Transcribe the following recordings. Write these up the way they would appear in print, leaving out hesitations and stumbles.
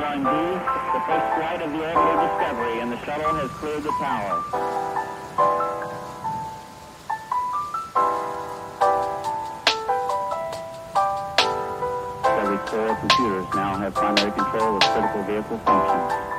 1B, the first flight of the orbital Discovery, and the shuttle has cleared the tower. Discovery core computers now have primary control of critical vehicle functions.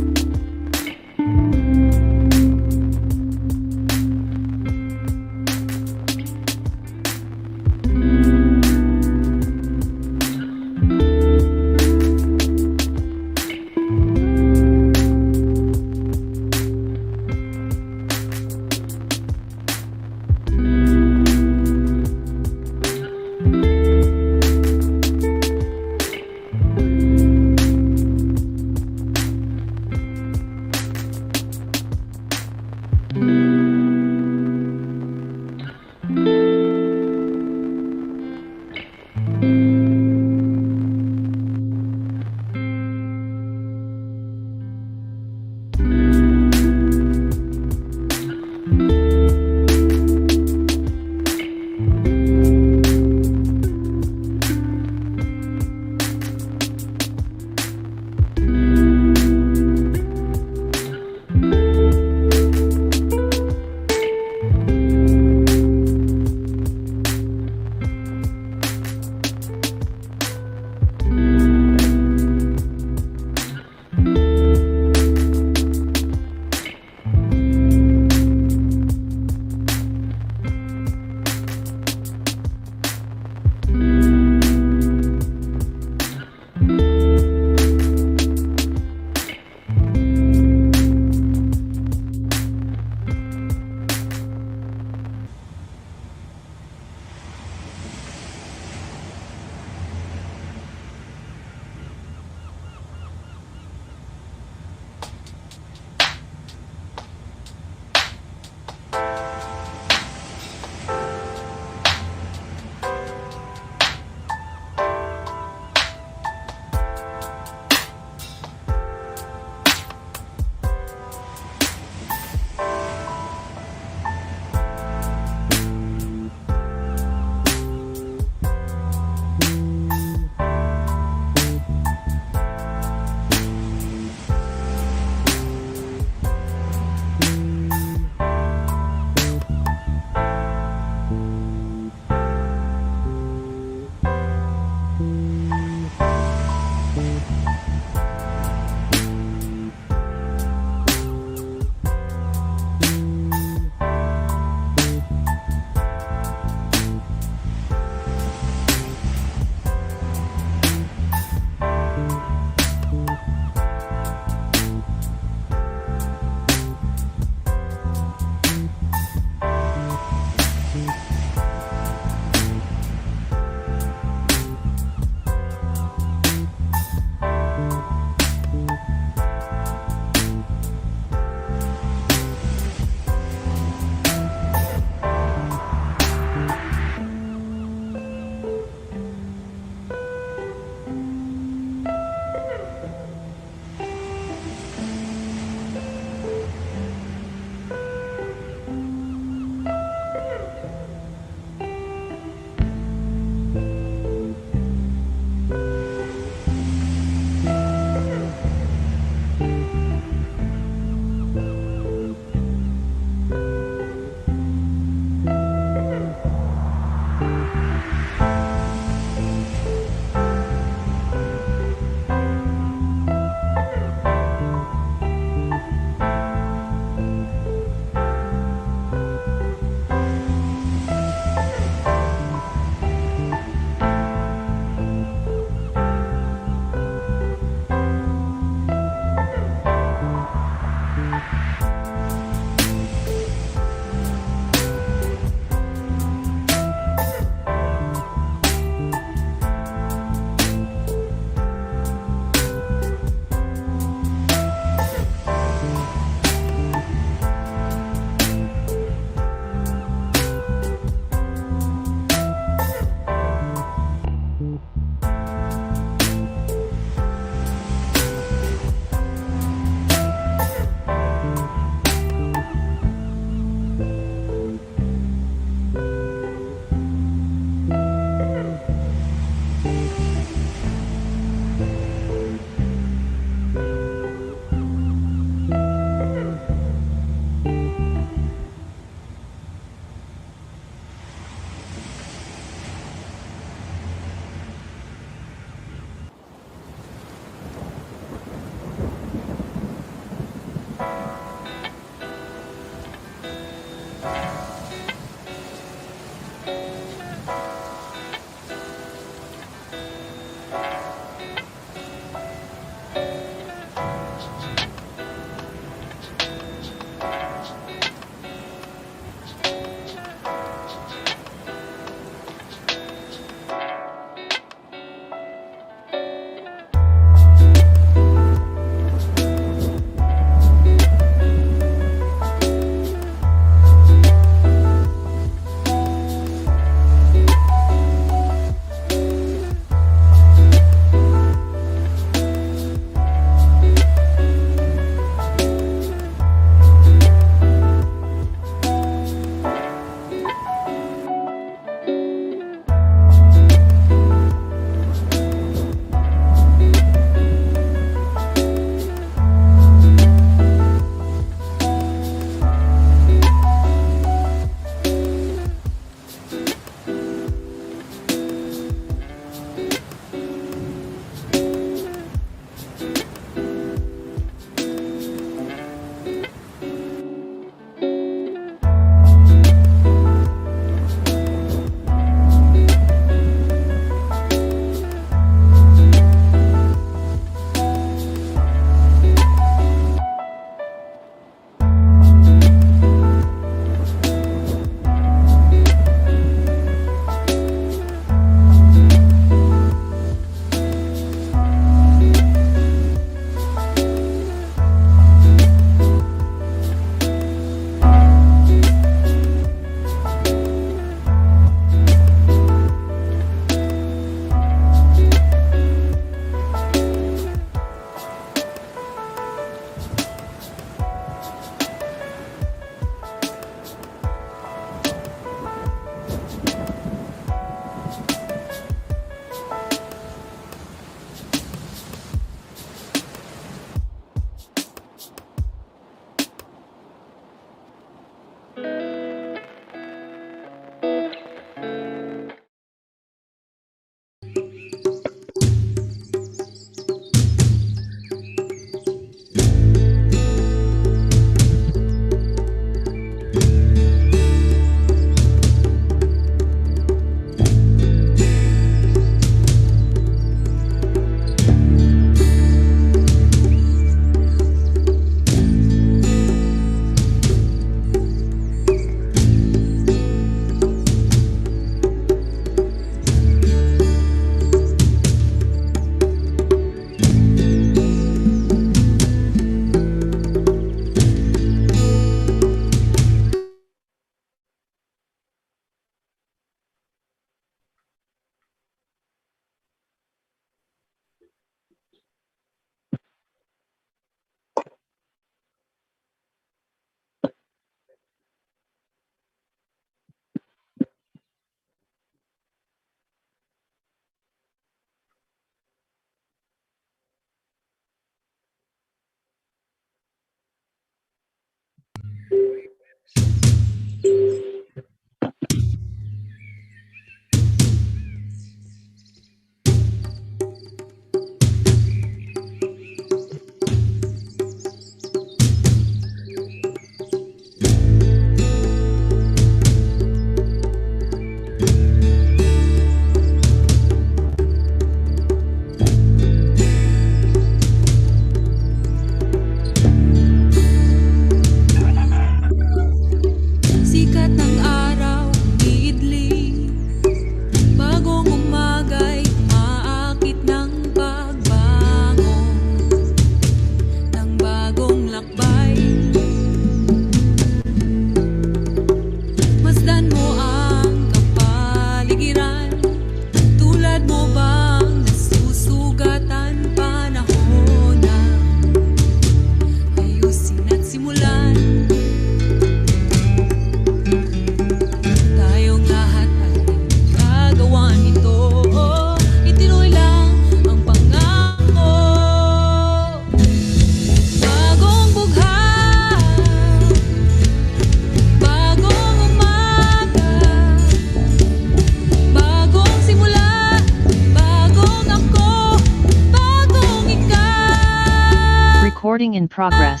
Recording in progress.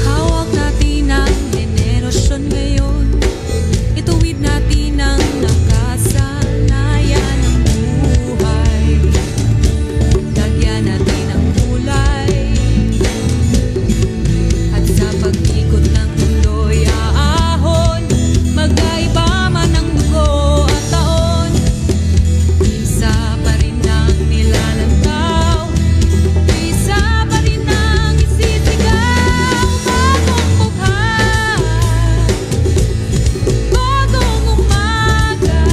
Hawak natin ang henerasyon ngayon. Ituwid natin ang nakasanayan ng buhay. Lagyan natin ang kulay. At sa pag-ikot ng mundo'y aahon. Magkaiba man ang dugo at taon. Isa pa rin ang nilalantaw. Isa pa rin ang isisigaw. Bagong buhay, bagong umaga,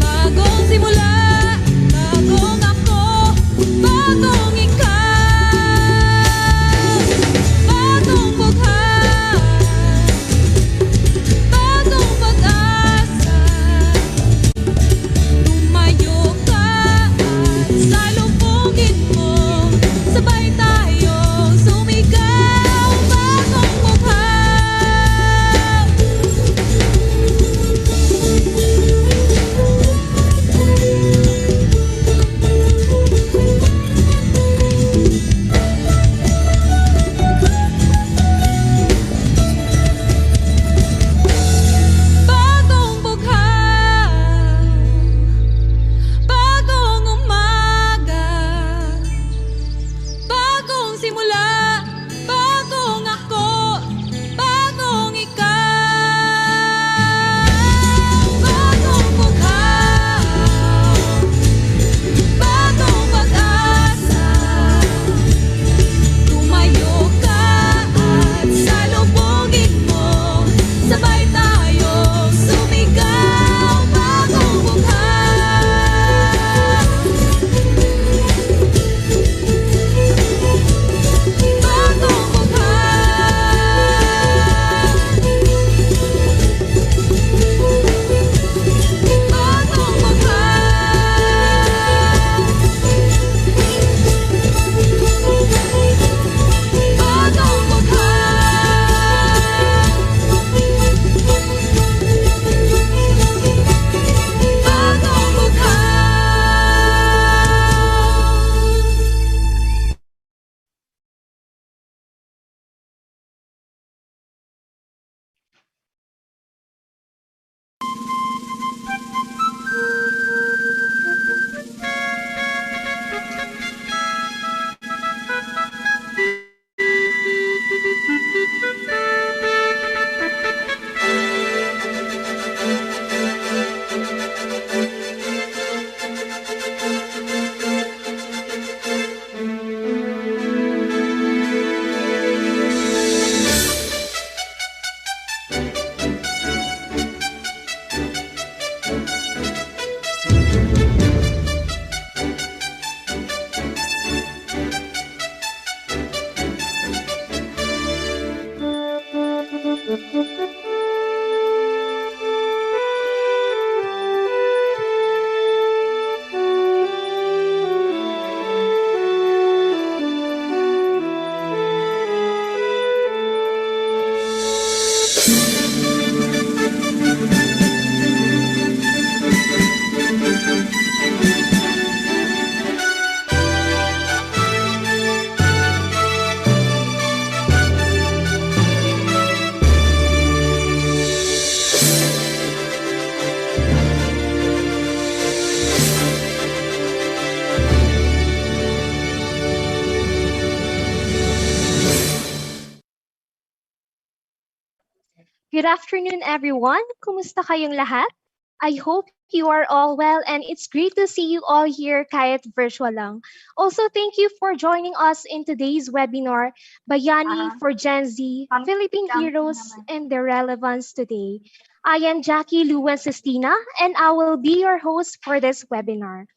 bagong simula, bagong ako, bagong ikaw. Bagong Good afternoon, everyone. Kumusta kayong lahat? I hope you are all well and it's great to see you all here kahit virtual lang. Also, thank you for joining us in today's webinar, Bayani for Gen Z, Philippine Heroes and their Relevance today. I am Jackie Louwen Cestina and I will be your host for this webinar.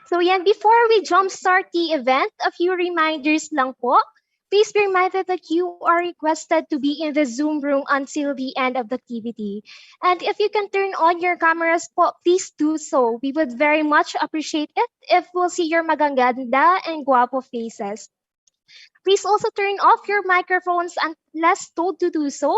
So yan, before we jumpstart the event, a few reminders lang po. Please be reminded that you are requested to be in the Zoom room until the end of the activity. And if you can turn on your cameras po, please do so. We would very much appreciate it if we'll see your magaganda and guapo faces. Please also turn off your microphones unless told to do so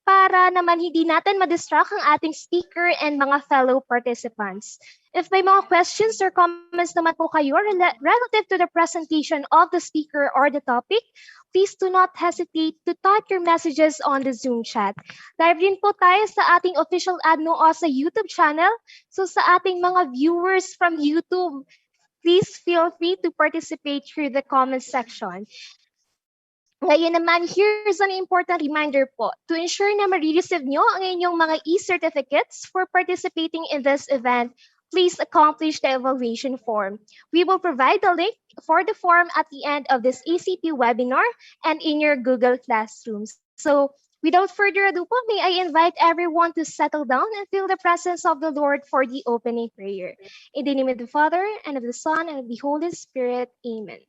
para naman hindi natin madistract ang ating speaker and mga fellow participants. If may mga questions or comments naman po kayo relative to the presentation of the speaker or the topic, please do not hesitate to type your messages on the Zoom chat. Live din po tayo sa ating official Adno sa YouTube channel. So sa ating mga viewers from YouTube, please feel free to participate through the comment section. Ngayon naman, here's an important reminder po. To ensure na ma-receive nyo ang inyong mga e-certificates for participating in this event, please accomplish the evaluation form. We will provide the link for the form at the end of this ACP webinar and in your Google Classrooms. So, without further ado po, may I invite everyone to settle down and feel the presence of the Lord for the opening prayer. In the name of the Father, and of the Son, and of the Holy Spirit. Amen.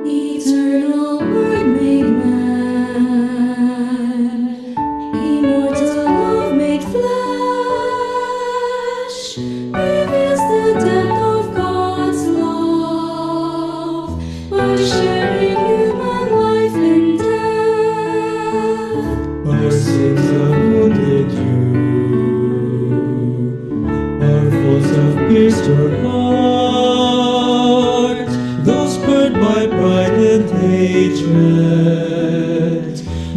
Eternal Word made man, immortal love made flesh, reveals the depth of God's love by sharing human life and death. Our sins have wounded you, our faults have pierced your heart. Those burned by pride and hatred,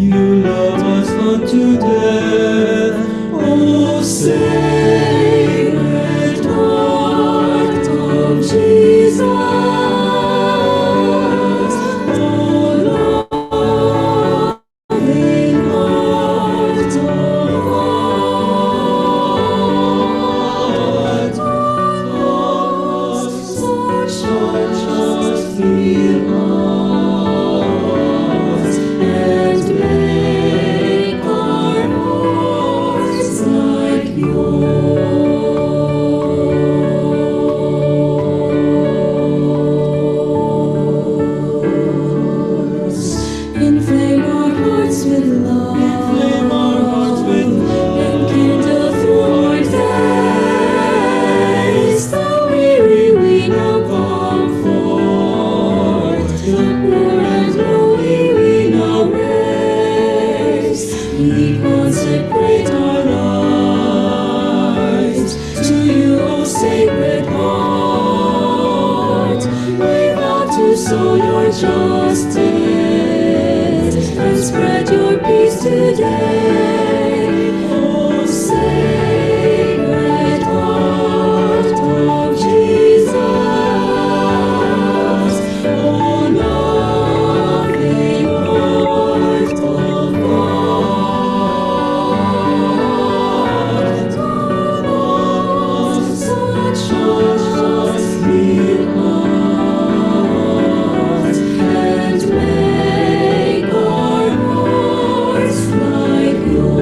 you love us unto death. Oh, sacred heart of Jesus, oh, loving heart of God, such us feel us and make our hearts like yours. Inflame our hearts with love. Inflame our hearts with love. And kindle through our days the weary we now comfort, the poor and lowly we now raise. We consecrate our lives to you, O Sacred Heart. We vow to sow your justice and spread your peace today. O Sacred Heart of Jesus, O loving heart of God, such us heal us and make our hearts like yours.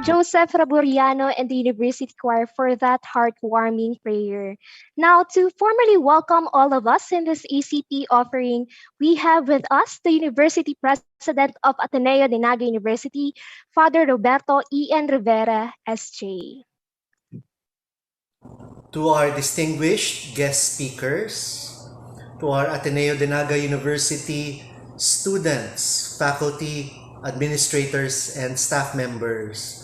Joseph Raburiano and the University Choir for that heartwarming prayer. Now, to formally welcome all of us in this ACP offering, we have with us the University President of Ateneo de Naga University, Father Roberto E. N. Rivera, S.J. To our distinguished guest speakers, to our Ateneo de Naga University students, faculty, administrators, and staff members,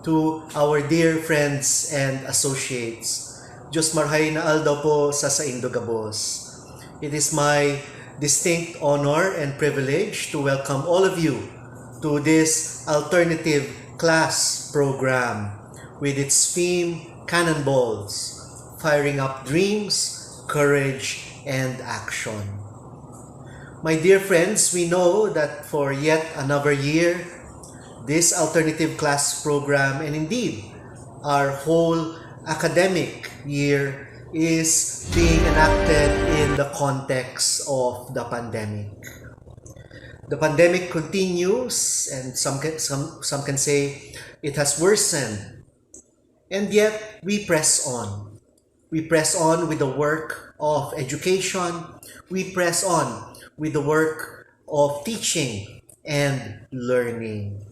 to our dear friends and associates, Diyos marhay na aldaw po sa Indogabos. It is my distinct honor and privilege to welcome all of you to this alternative class program with its theme Cannonballs, Firing Up Dreams, Courage, and Action. My dear friends, we know that for yet another year, this alternative class program, and indeed our whole academic year, is being enacted in the context of the pandemic. The pandemic continues, and some can say it has worsened, and yet we press on. We press on with the work of education. We press on with the work of teaching and learning.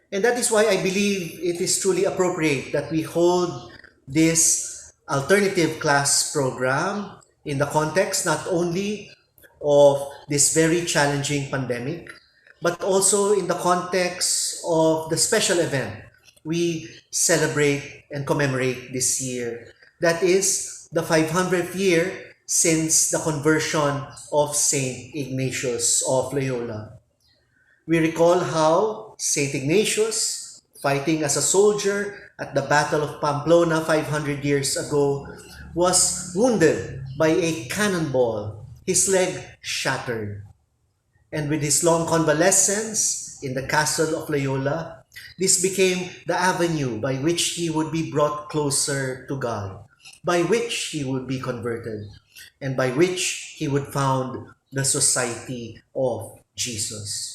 And that is why I believe it is truly appropriate that we hold this alternative class program in the context not only of this very challenging pandemic, but also in the context of the special event we celebrate and commemorate this year. That is the 500th year since the conversion of Saint Ignatius of Loyola. We recall how Saint Ignatius, fighting as a soldier at the Battle of Pamplona 500 years ago, was wounded by a cannonball, his leg shattered. And with his long convalescence in the castle of Loyola, this became the avenue by which he would be brought closer to God, by which he would be converted, and by which he would found the Society of Jesus.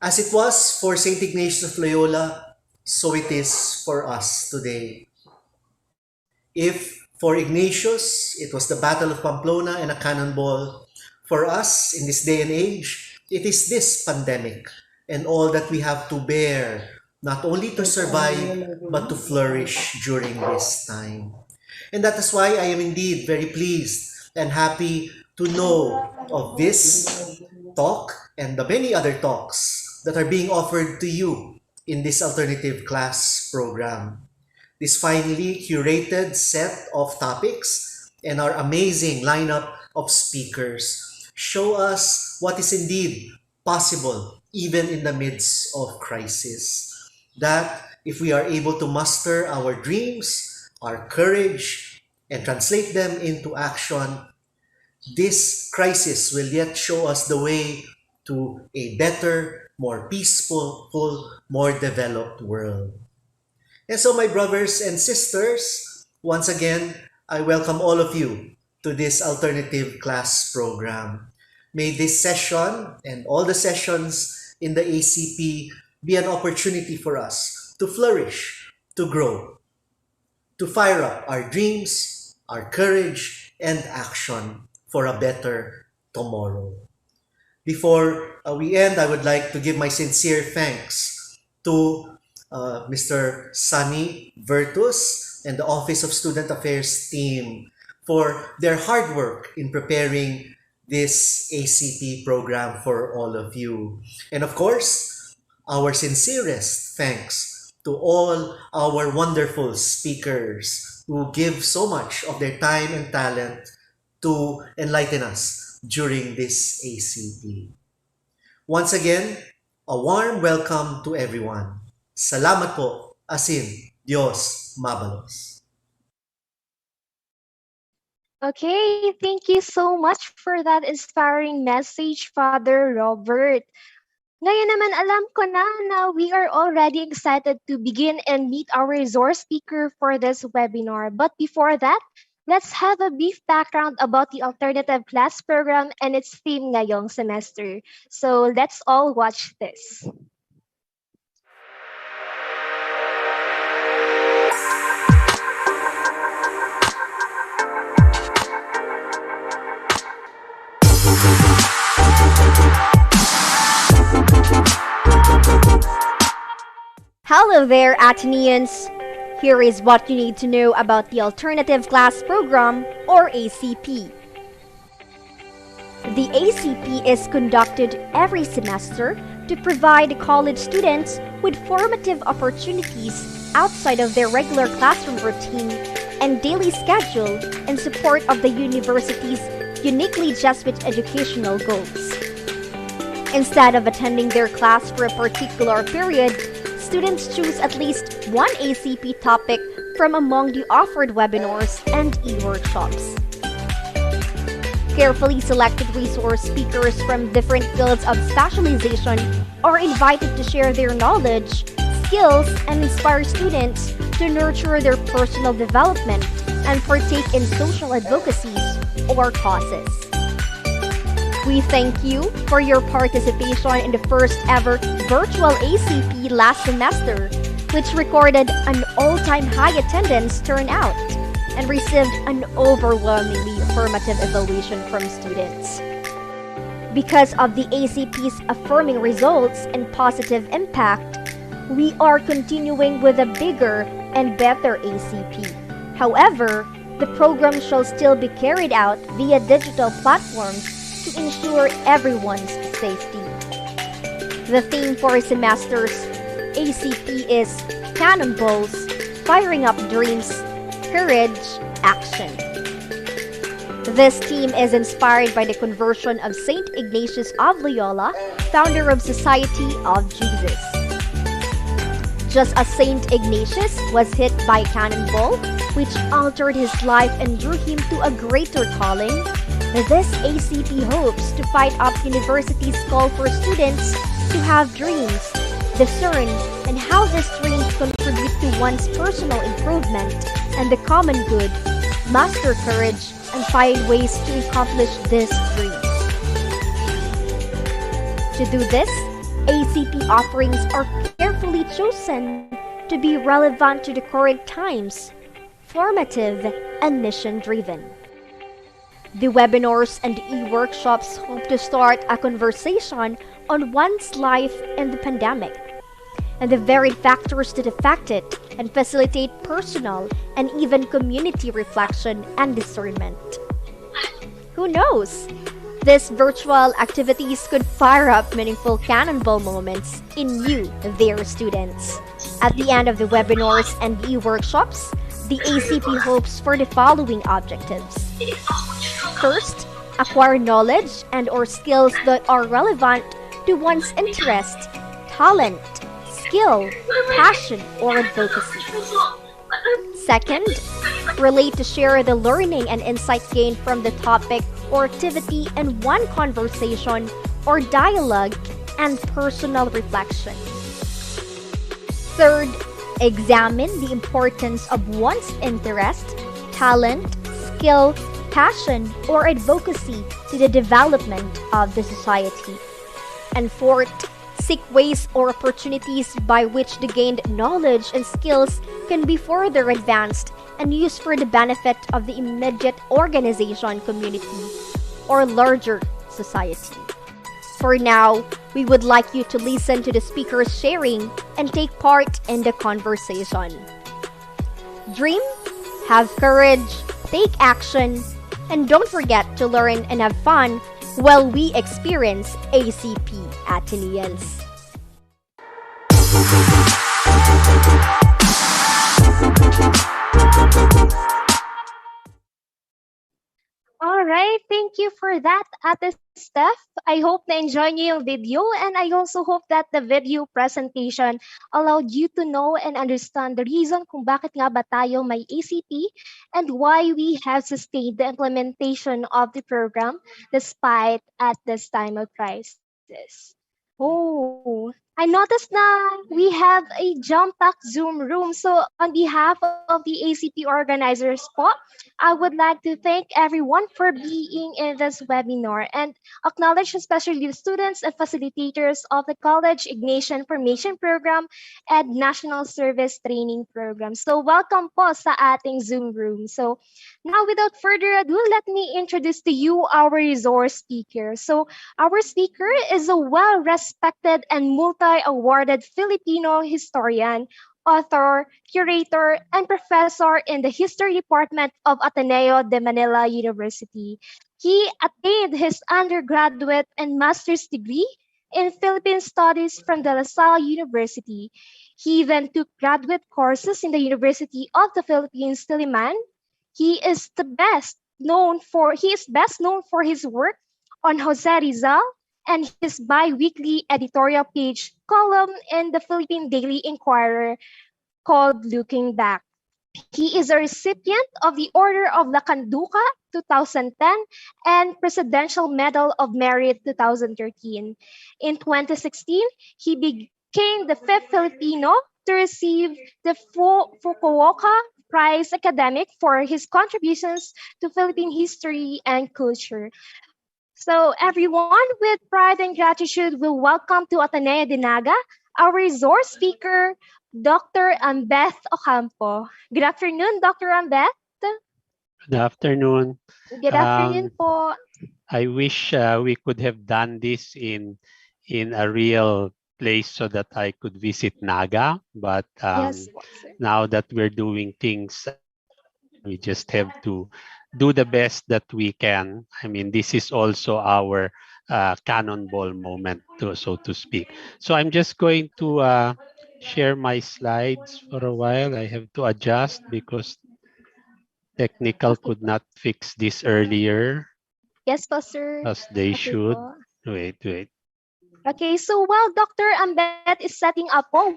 As it was for St. Ignatius of Loyola, so it is for us today. If for Ignatius it was the Battle of Pamplona and a cannonball, for us in this day and age, it is this pandemic and all that we have to bear, not only to survive, but to flourish during this time. And that is why I am indeed very pleased and happy to know of this talk and the many other talks that are being offered to you in this alternative class program. This finely curated set of topics and our amazing lineup of speakers show us what is indeed possible even in the midst of crisis. That if we are able to muster our dreams, our courage, and translate them into action, this crisis will yet show us the way to a better, more peaceful, more developed world. And so, my brothers and sisters, once again, I welcome all of you to this alternative class program. May this session and all the sessions in the ACP be an opportunity for us to flourish, to grow, to fire up our dreams, our courage, and action for a better tomorrow. Before we end, I would like to give my sincere thanks to Mr. Sunny Virtus and the Office of Student Affairs team for their hard work in preparing this ACP program for all of you. And of course, our sincerest thanks to all our wonderful speakers who give so much of their time and talent to enlighten us during this ACP. Once again, a warm welcome to everyone. Salamat po, asin, Diyos mabalos. Okay, thank you so much for that inspiring message, Father Robert. Ngayon naman alam ko na we are already excited to begin and meet our resource speaker for this webinar. But before that, let's have a brief background about the alternative class program and its theme ngayong semester. So let's all watch this. Hello there, Ateneans! Here is what you need to know about the Alternative Class Program, or ACP. The ACP is conducted every semester to provide college students with formative opportunities outside of their regular classroom routine and daily schedule in support of the university's uniquely Jesuit educational goals. Instead of attending their class for a particular period, students choose at least one ACP topic from among the offered webinars and e-workshops. Carefully selected resource speakers from different fields of specialization are invited to share their knowledge, skills, and inspire students to nurture their personal development and partake in social advocacies or causes. We thank you for your participation in the first ever virtual ACP last semester, which recorded an all-time high attendance turnout and received an overwhelmingly affirmative evaluation from students. Because of the ACP's affirming results and positive impact, we are continuing with a bigger and better ACP. However, the program shall still be carried out via digital platforms to ensure everyone's safety. The theme for semester's ACP is Cannonballs, Firing Up Dreams, Courage, Action. This theme is inspired by the conversion of Saint Ignatius of Loyola, founder of Society of Jesus. Just as Saint Ignatius was hit by a cannonball, which altered his life and drew him to a greater calling, this ACP hopes to fight up university's call for students to have dreams, discern, and how these dreams contribute to one's personal improvement and the common good, master courage, and find ways to accomplish these dreams. To do this, ACP offerings are carefully chosen to be relevant to the current times, formative, and mission-driven. The webinars and e-workshops hope to start a conversation on one's life in the pandemic and the varied factors that affect it and facilitate personal and even community reflection and discernment. Who knows? These virtual activities could fire up meaningful cannonball moments in you, their students. At the end of the webinars and e-workshops, the ACP hopes for the following objectives. First, acquire knowledge and/or skills that are relevant to one's interest, talent, skill, passion, or advocacy. Second, relate to share the learning and insight gained from the topic or activity in one conversation or dialogue and personal reflection. Third, examine the importance of one's interest, talent, skill, passion, or advocacy to the development of the society. And fourth, seek ways or opportunities by which the gained knowledge and skills can be further advanced and used for the benefit of the immediate organization community or larger society. For now, we would like you to listen to the speakers sharing and take part in the conversation. Dream, have courage, take action, and don't forget to learn and have fun while we experience ACP Ateneans. Alright, thank you for that, Ate Steph. I hope na-enjoy niyo yung video and I also hope that the video presentation allowed you to know and understand the reason kung bakit nga ba tayo may ACP and why we have sustained the implementation of the program despite at this time of crisis. Oh, I noticed na we have a jam-packed Zoom room. So on behalf of the ACP organizers po, I would like to thank everyone for being in this webinar and acknowledge especially the students and facilitators of the College Ignition Formation Program and National Service Training Program. So welcome po sa ating Zoom room. So now without further ado, let me introduce to you our resource speaker. So our speaker is a well-respected and multi-awarded Filipino historian, author, curator, and professor in the History Department of Ateneo de Manila University. He attained his undergraduate and master's degree in Philippine Studies from the La Salle University. He then took graduate courses in the University of the Philippines, Diliman. He is best known for his work on Jose Rizal and his bi-weekly editorial page column in the Philippine Daily Inquirer called Looking Back. He is a recipient of the Order of La Canduca 2010 and Presidential Medal of Merit 2013. In 2016, he became the fifth Filipino to receive the Fukuoka Prize Academic for his contributions to Philippine history and culture. So everyone, with pride and gratitude, will welcome to Ateneo de Naga our resource speaker, Dr. Ambeth Ocampo. Good afternoon, Dr. Ambeth. Good afternoon. Good afternoon po. I wish we could have done this in a real place so that I could visit Naga, but Yes po, sir. now that we're doing things, we just have to do the best that we can. I mean, this is also our cannonball moment, so to speak. So I'm just going to share my slides for a while. I have to adjust because technical Okay. could not fix this earlier Yes po, sir. as they Okay should. po. Wait. Okay, so while Dr. Ambeth is setting up po,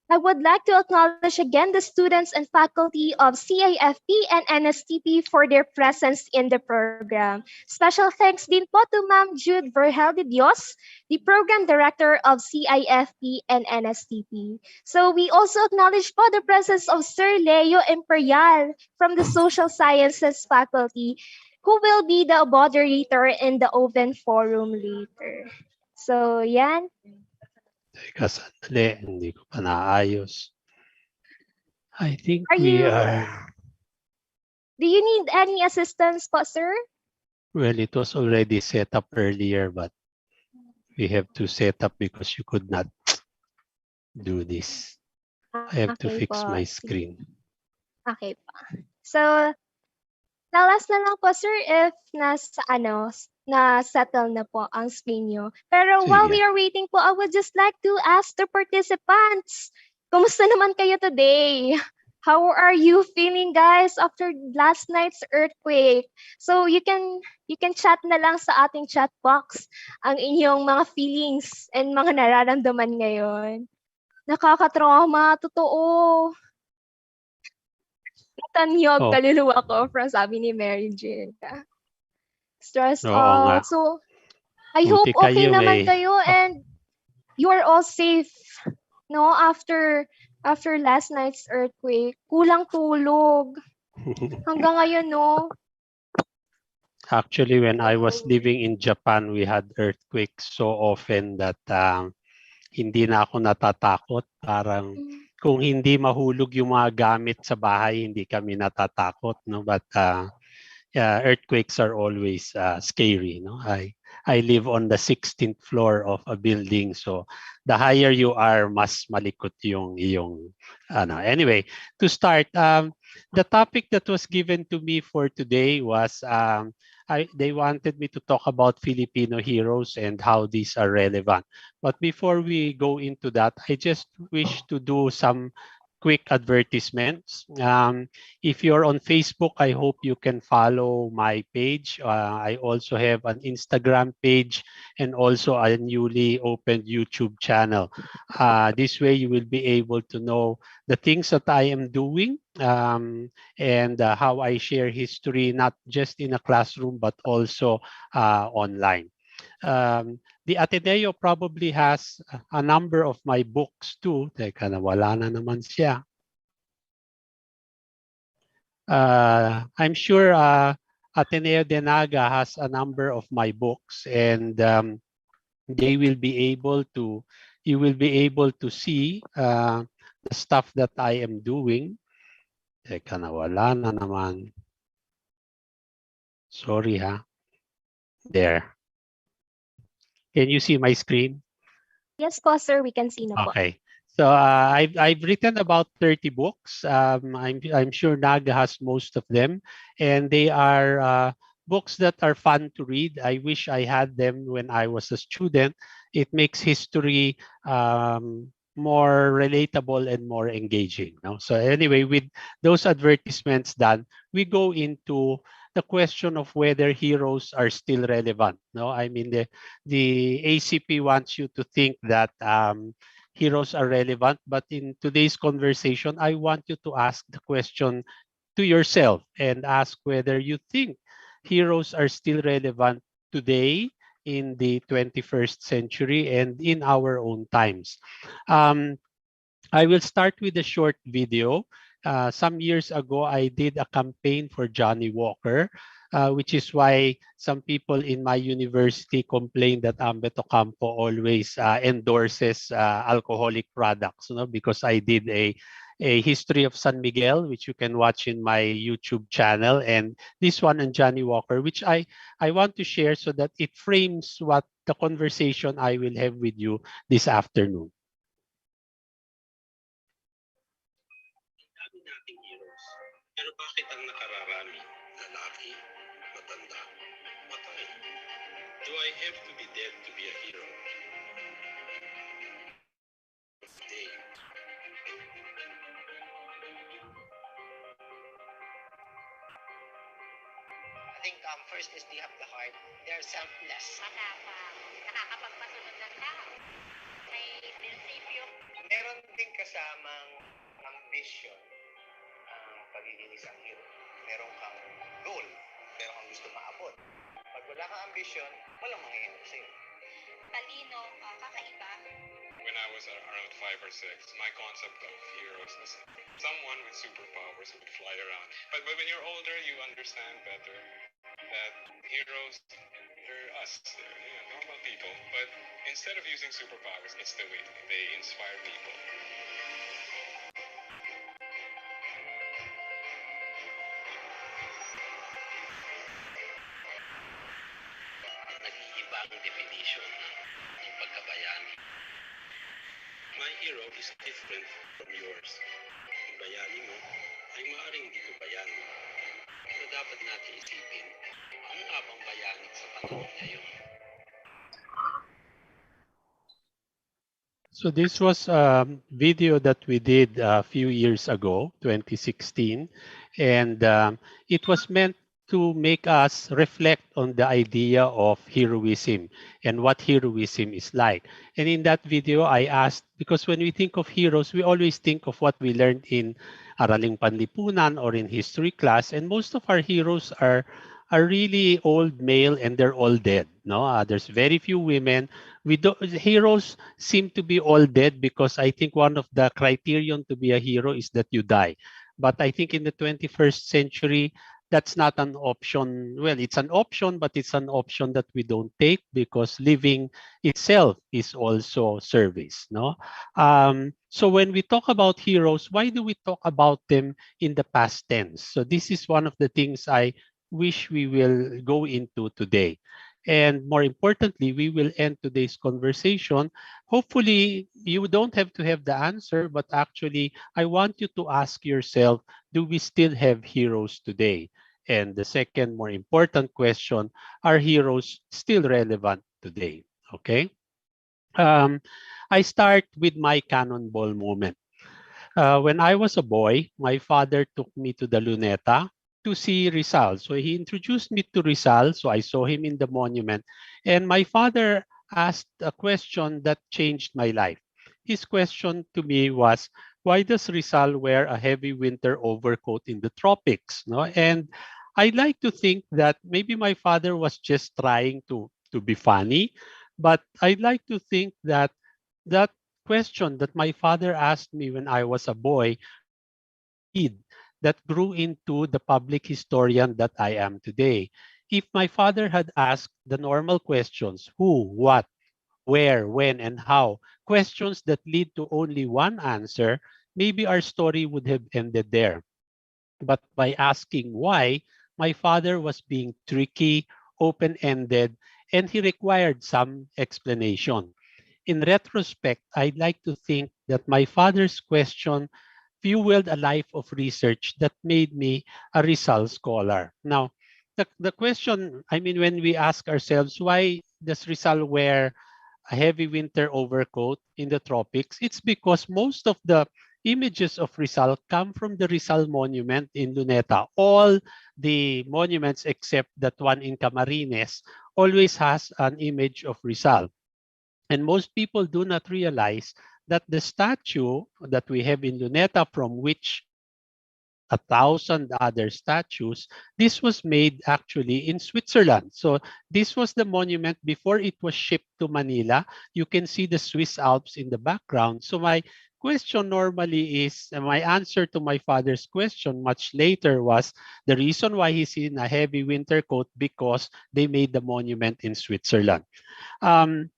I would like to acknowledge again the students and faculty of CIFP and NSTP for their presence in the program. Special thanks din po to Ma'am Jude Verhel de Dios, the Program Director of CIFP and NSTP. So we also acknowledge po the presence of Sir Leo Imperial from the Social Sciences faculty, who will be the moderator in the open forum later. So yan. Teka, sandali. Hindi ko pa naayos. I think Are we you are... Do you need any assistance po, sir? Well, it was already set up earlier, but we have to set up because you could not do this. I have to Okay fix po. my Sige. screen. Okay po. So, last na lang po, sir, if na-settle na po ang screen nyo. Pero while Sige. we are waiting po, I would just like to ask the participants, kumusta naman kayo today? How are you feeling, guys, after last night's earthquake? So you can chat na lang sa ating chat box ang inyong mga feelings and mga nararamdaman ngayon. Nakakatrauma, totoo. Tanyog Oh. kaluluwa ko, from sabi ni Mary Jane. Stressed Oo out. nga. So, I Buti hope okay kayo naman may- kayo and you are all safe. No, after last night's earthquake, kulang tulog. Hanggang ngayon, no? Actually, when I was living in Japan, we had earthquakes so often that hindi na ako natatakot. Parang kung hindi mahulog yung mga gamit sa bahay, hindi kami natatakot. No? But earthquakes are always scary. No? I live on the 16th floor of a building, so the higher you are, mas malikot yung ano. Anyway, to start, the topic that was given to me for today was they wanted me to talk about Filipino heroes and how these are relevant. But before we go into that, I just wish to do some quick advertisements. If you're on Facebook, I hope you can follow my page. I also have an Instagram page and also a newly opened YouTube channel. This way you will be able to know the things that I am doing and how I share history, not just in a classroom, but also online. The Ateneo probably has a number of my books too. Teka, nawala na naman siya. I'm sure Ateneo de Naga has a number of my books, and they will be able to, you will be able to see the stuff that I am doing. Teka, nawala na naman. Sorry ha. There. Can you see my screen? Yes po, sir. We can see na po. Okay. So I've written about 30 books. I'm sure Naga has most of them, and they are books that are fun to read. I wish I had them when I was a student. It makes history more relatable and more engaging. No? So anyway, with those advertisements done, we go into the question of whether heroes are still relevant. No, I mean the ACP wants you to think that heroes are relevant, but in today's conversation, I want you to ask the question to yourself and ask whether you think heroes are still relevant today in the 21st century and in our own times. I will start with a short video. Some years ago, I did a campaign for Johnny Walker, which is why some people in my university complain that Ambeth Ocampo always endorses alcoholic products, because I did a history of San Miguel, which you can watch in my YouTube channel, and this one on Johnny Walker, which I want to share so that it frames what the conversation I will have with you this afternoon. Dami nating heroes. Pero bakit ang nakararami? Lalaki, matanda, matay. Do I have to be dead to be a hero? Today. I think first is they have the heart. They're selfless. Matapang. Nakakapagpasunod ng tao. May prinsipyo. Meron din kasamang ambition ang pagiging isang hero. Meron kang goal. Meron kang gusto maabot. Pag wala kang ambition, walang mangyayari sa'yo. Talino, kakaiba. When I was around 5 or 6, my concept of heroes was someone with superpowers who would fly around. But when you're older, you understand better that heroes, they're us, they're normal people. But instead of using superpowers, it's the way they inspire people. Nag-iiba ang definition ng pagkabayani. My hero is different from yours. Ang bayani mo ay maaaring hindi ko bayani. Pero dapat natin isipin, ano nga bang bayani sa panahon ngayon? So this was a video that we did a few years ago, 2016, and it was meant to make us reflect on the idea of heroism and what heroism is like. And in that video, I asked, because when we think of heroes, we always think of what we learned in Araling Panlipunan or in history class, and most of our heroes are really old male and they're all dead. No, there's very few women. Heroes seem to be all dead because I think one of the criterion to be a hero is that you die. But I think in the 21st century, that's not an option. Well, it's an option, but it's an option that we don't take because living itself is also service. No, so when we talk about heroes, why do we talk about them in the past tense? So this is one of the things I wish we will go into today. And more importantly, we will end today's conversation. Hopefully, you don't have to have the answer, but actually, I want you to ask yourself, do we still have heroes today? And the second more important question, are heroes still relevant today? Okay. I start with my cannonball moment. When I was a boy, my father took me to the Luneta to see Rizal. So he introduced me to Rizal. So I saw him in the monument. And my father asked a question that changed my life. His question to me was, why does Rizal wear a heavy winter overcoat in the tropics? No? And I like to think that maybe my father was just trying to be funny, But I'd like to think that that question that my father asked me when I was a boy was the seed that grew into the public historian that I am today. If my father had asked the normal questions, who, what, where, when, and how, questions that lead to only one answer, maybe our story would have ended there. But by asking why, my father was being tricky, open ended, and he required some explanation. In retrospect, I'd like to think that my father's question fueled a life of research that made me a Rizal scholar. Now, the question, I mean, when we ask ourselves, why does Rizal wear a heavy winter overcoat in the tropics? It's because most of the images of Rizal come from the Rizal Monument in Luneta. All the monuments except that one in Camarines always has an image of Rizal. And most people do not realize that the statue that we have in Luneta, from which we got 1,000 other statues, this was made actually in Switzerland. So this was the monument before it was shipped to Manila. You can see the Swiss Alps in the background. So my question normally is, my answer to my father's question much later was, the reason why he's in a heavy winter coat because they made the monument in Switzerland. Um,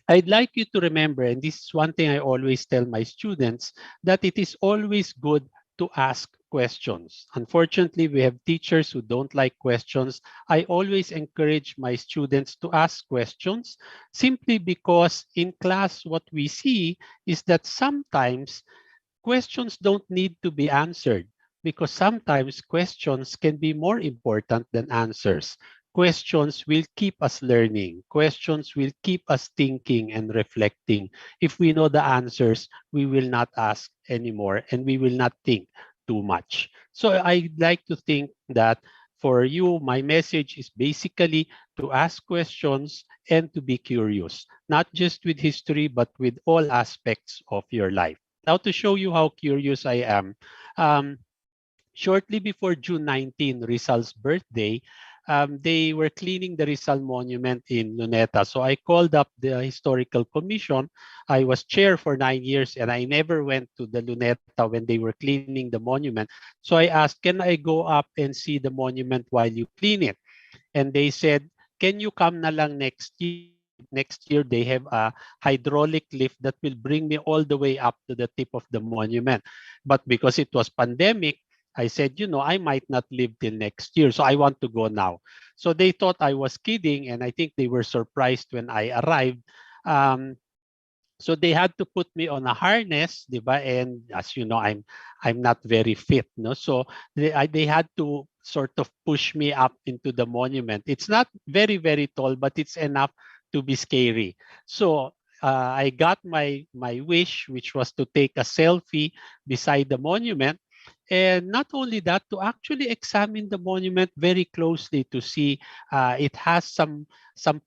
I'd like you to remember, and this is one thing I always tell my students, that it is always good to ask questions. Unfortunately, we have teachers who don't like questions. I always encourage my students to ask questions simply because in class, what we see is that sometimes questions don't need to be answered because sometimes questions can be more important than answers. Questions will keep us learning. Questions will keep us thinking and reflecting. If we know the answers, we will not ask anymore and we will not think too much. So I'd like to think that for you, my message is basically to ask questions and to be curious, not just with history, but with all aspects of your life. Now, to show you how curious I am, um, shortly before June 19, Rizal's birthday, they were cleaning the Rizal Monument in Luneta. So I called up the Historical Commission. I was chair for 9 years and I never went to the Luneta when they were cleaning the monument. So I asked, can I go up and see the monument while you clean it? And they said, can you come na lang next year? Next year, they have a hydraulic lift that will bring me all the way up to the tip of the monument. But because it was pandemic, I said, you know, I might not live till next year, so I want to go now. So they thought I was kidding, and I think they were surprised when I arrived. Um, so they had to put me on a harness, di ba? And as you know, I'm not very fit, no. So they had to sort of push me up into the monument. It's not very tall, but it's enough to be scary. So I got my wish, which was to take a selfie beside the monument. And not only that, to actually examine the monument very closely to see it has some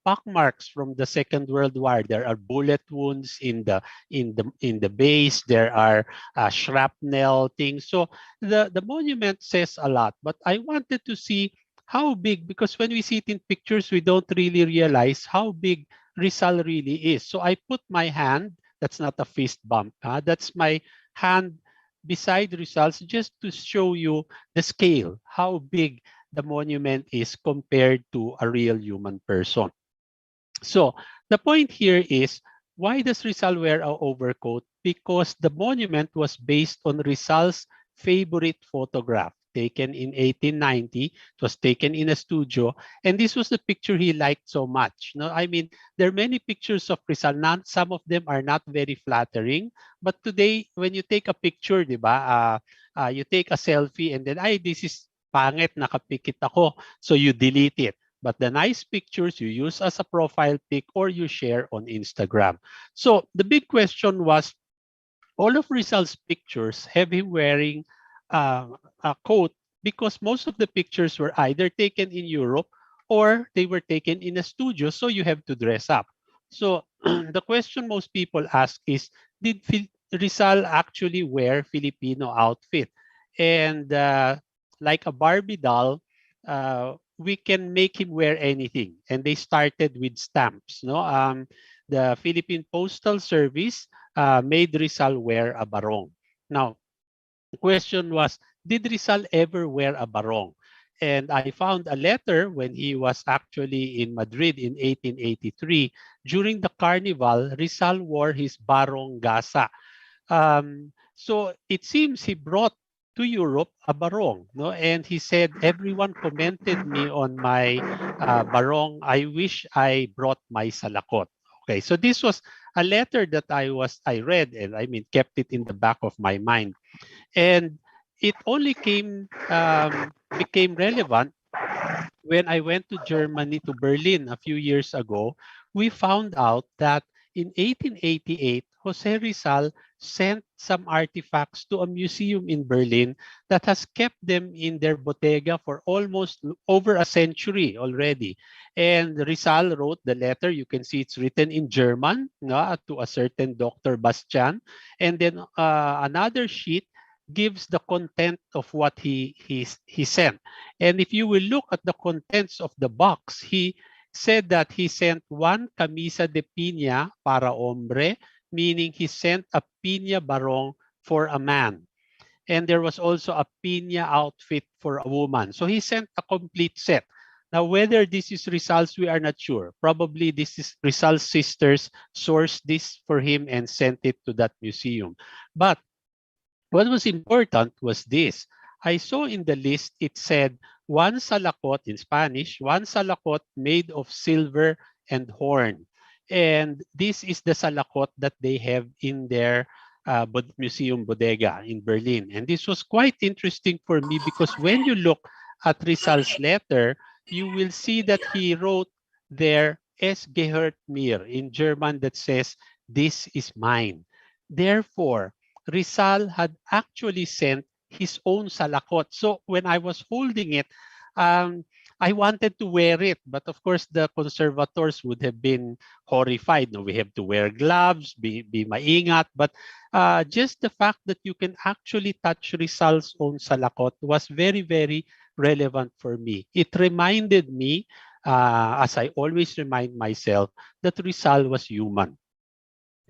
pockmarks from the Second World War. There are bullet wounds in the base. There are shrapnel things. So the monument says a lot. But I wanted to see how big, because when we see it in pictures, we don't really realize how big Rizal really is. So I put my hand. That's not a fist bump. That's my hand beside Rizal's, just to show you the scale, how big the monument is compared to a real human person. So the point here is, why does Rizal wear a overcoat? Because the monument was based on Rizal's favorite photograph taken in 1890. It was taken in a studio, and this was the picture he liked so much. No, I mean, there are many pictures of Rizal. Not, some of them are not very flattering, but today, when you take a picture, di ba, you take a selfie and then, ay, this is pangit, nakapikit ako, so you delete it. But the nice pictures you use as a profile pic or you share on Instagram. So the big question was, all of Rizal's pictures have him wearing a coat because most of the pictures were either taken in Europe or they were taken in a studio, so you have to dress up. So the question most people ask is, did Rizal actually wear Filipino outfit? And like a Barbie doll, we can make him wear anything. And they started with stamps. No, the Philippine Postal Service made Rizal wear a barong. Now, the question was, did Rizal ever wear a barong? And I found a letter when he was actually in Madrid in 1883. During the carnival, Rizal wore his barong gasa. So it seems he brought to Europe a barong, no? And he said, everyone commented me on my barong. I wish I brought my salakot. Okay, so this was a letter that I read, and I mean kept it in the back of my mind. And it only became relevant when I went to Germany, to Berlin a few years ago. We found out that in 1888, Jose Rizal sent some artifacts to a museum in Berlin that has kept them in their bodega for almost over a century already. And Rizal wrote the letter. You can see it's written in German, no, to a certain Dr. Bastian. And then another sheet gives the content of what he sent. And if you will look at the contents of the box, he said that he sent one camisa de piña para hombre, meaning he sent a piña barong for a man. And there was also a piña outfit for a woman. So he sent a complete set. Now, whether this is Rizal's, we are not sure. Probably this is Rizal's sisters sourced this for him and sent it to that museum. But what was important was this. I saw in the list, it said, one salakot in Spanish, one salakot made of silver and horn. And this is the salakot that they have in their museum bodega in Berlin. And this was quite interesting for me because when you look at Rizal's letter, you will see that he wrote there, Es gehört mir, in German, that says, this is mine. Therefore, Rizal had actually sent his own salakot. So when I was holding it, I wanted to wear it. But of course, the conservators would have been horrified. No, we have to wear gloves, be maingat. But just the fact that you can actually touch Rizal's own salakot was very, very relevant for me. It reminded me, as I always remind myself, that Rizal was human.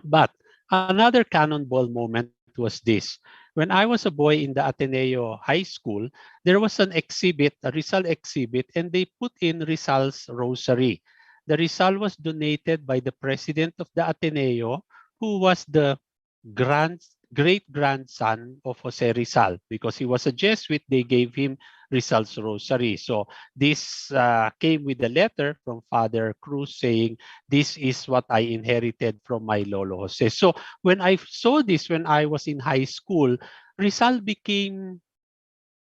But another cannonball moment was this. When I was a boy in the Ateneo High School, there was an exhibit, a Rizal exhibit, and they put in Rizal's rosary. The Rizal was donated by the president of the Ateneo, who was the great-grandson of Jose Rizal. Because he was a Jesuit, they gave him Rizal's rosary. So this came with a letter from Father Cruz saying, this is what I inherited from my Lolo Jose. So when I saw this when I was in high school, Rizal became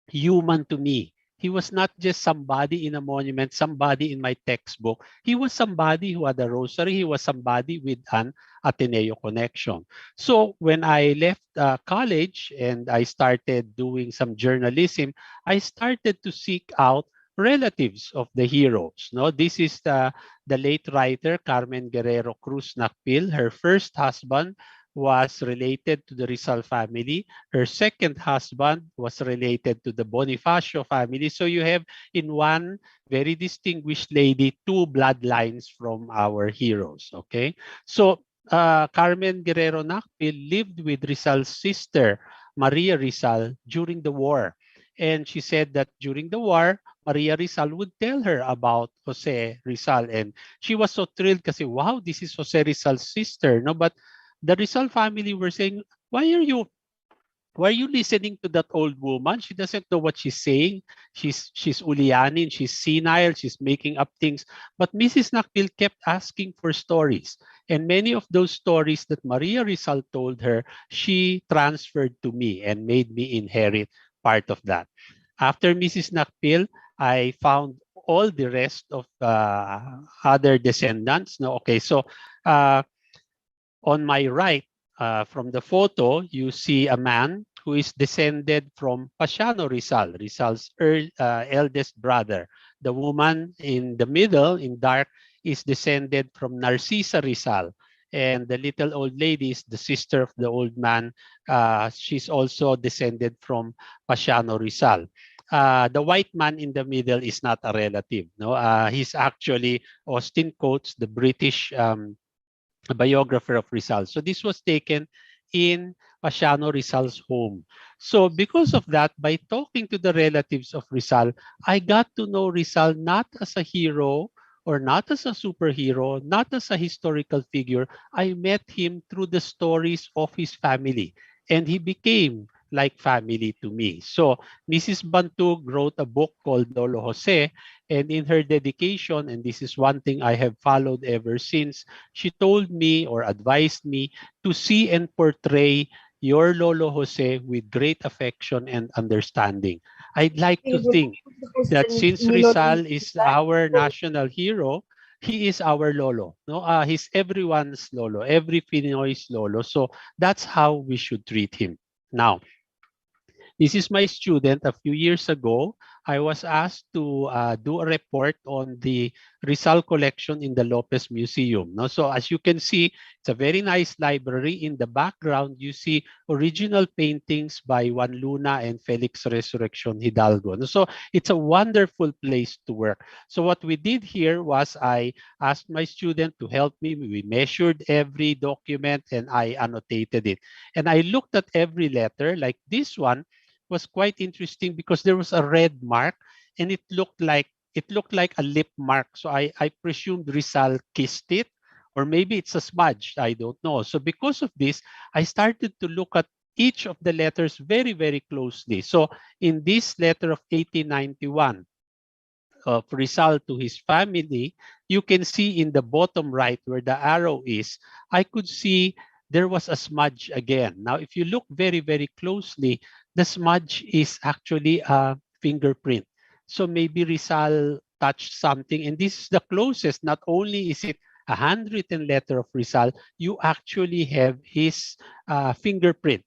human to me. He was not just somebody in a monument, somebody in my textbook. He was somebody who had a rosary. He was somebody with an Ateneo connection. So when I left college and I started doing some journalism, I started to seek out relatives of the heroes. No, this is the late writer Carmen Guerrero Cruz Nakpil. Her first husband was related to the Rizal family. Her second husband was related to the Bonifacio family. So you have in one very distinguished lady, two bloodlines from our heroes. Okay, so Carmen Guerrero Nakpil lived with Rizal's sister, Maria Rizal, during the war. And she said that during the war, Maria Rizal would tell her about Jose Rizal. And she was so thrilled because, wow, this is Jose Rizal's sister. No, but the Rizal family were saying, why are you listening to that old woman? She doesn't know what she's saying. She's Ulianin, she's senile, she's making up things. But Mrs. Nakpil kept asking for stories. And many of those stories that Maria Rizal told her, she transferred to me and made me inherit part of that. After Mrs. Nakpil, I found all the rest of other descendants. No, okay, so uh, on my right, from the photo, you see a man who is descended from Pasiano Rizal, Rizal's eldest brother. The woman in the middle, in dark, is descended from Narcisa Rizal. And the little old lady is the sister of the old man. She's also descended from Pasiano Rizal. the white man in the middle is not a relative. No, he's actually Austin Coates, the British biographer of Rizal. So this was taken in Pasiano Rizal's home. So because of that, by talking to the relatives of Rizal, I got to know Rizal not as a hero or not as a superhero, not as a historical figure. I met him through the stories of his family, and he became like family to me. So Mrs. Bantug wrote a book called Lolo Jose, and in her dedication, and this is one thing I have followed ever since, she told me or advised me to see and portray your Lolo Jose with great affection and understanding. I'd like to think that since Rizal is our national hero, he is our Lolo. No, he's everyone's Lolo, every Pinoy's Lolo. So that's how we should treat him. Now, this is my student. A few years ago, I was asked to do a report on the Rizal collection in the Lopez Museum. No? So as you can see, it's a very nice library. In the background, you see original paintings by Juan Luna and Felix Resurrection Hidalgo. No? So it's a wonderful place to work. So what we did here was I asked my student to help me. We measured every document and I annotated it. And I looked at every letter, like this one was quite interesting because there was a red mark and it looked like a lip mark. So I presumed Rizal kissed it, or maybe it's a smudge. I don't know. So because of this, I started to look at each of the letters very, very closely. So in this letter of 1891 of Rizal to his family, you can see in the bottom right where the arrow is, I could see there was a smudge again. Now, if you look very, very closely, the smudge is actually a fingerprint. So maybe Rizal touched something, and this is the closest. Not only is it a handwritten letter of Rizal, you actually have his fingerprint.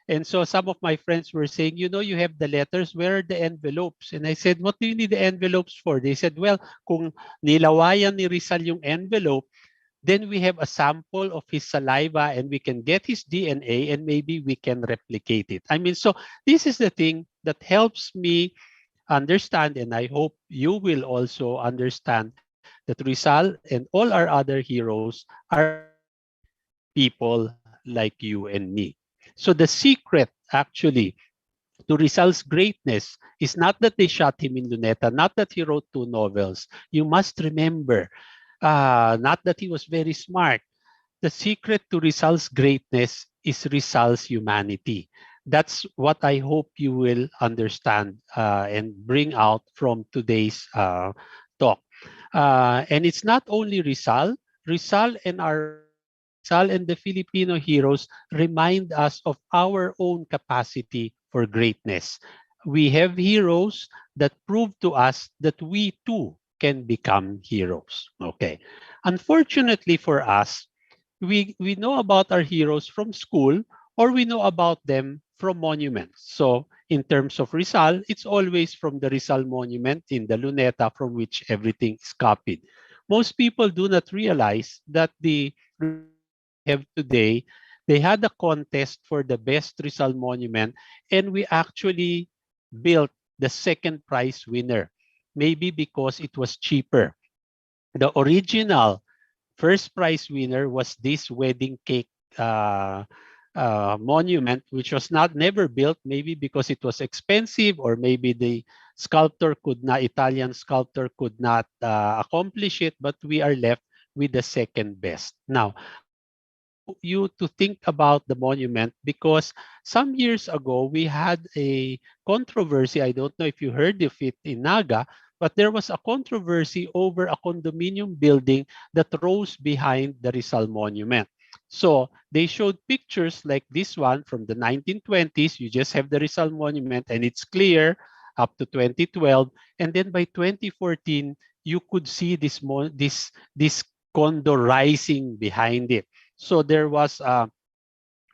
And so some of my friends were saying, you have the letters, where are the envelopes? And I said, what do you need the envelopes for? They said, well, kung nilawayan ni Rizal yung envelope, then we have a sample of his saliva and we can get his DNA and maybe we can replicate it. I mean, so this is the thing that helps me understand, and I hope you will also understand that Rizal and all our other heroes are ordinary people like you and me. So the secret actually to Rizal's greatness is not that they shot him in Luneta, not that he wrote 2 novels. You must remember, not that he was very smart. The secret to Rizal's greatness is Rizal's humanity. That's what I hope you will understand and bring out from today's talk. And it's not only Rizal. Rizal and the Filipino heroes remind us of our own capacity for greatness. We have heroes that prove to us that we too can become heroes. Okay. Unfortunately for us, we know about our heroes from school or we know about them from monuments. So in terms of Rizal, it's always from the Rizal Monument in the Luneta from which everything is copied. Most people do not realize that the Rizal that we have today, they had a contest for the best Rizal monument and we actually built the second prize winner, maybe because it was cheaper. The original first prize winner was this wedding cake uh, monument, which was not never built, maybe because it was expensive, or maybe the Italian sculptor could not accomplish it, but we are left with the second best. Now, I want you to think about the monument because some years ago we had a controversy. I don't know if you heard of it in Naga, but there was a controversy over a condominium building that rose behind the Rizal Monument. So they showed pictures like this one from the 1920s. You just have the Rizal Monument and it's clear up to 2012. And then by 2014, you could see this condo rising behind it. So there was a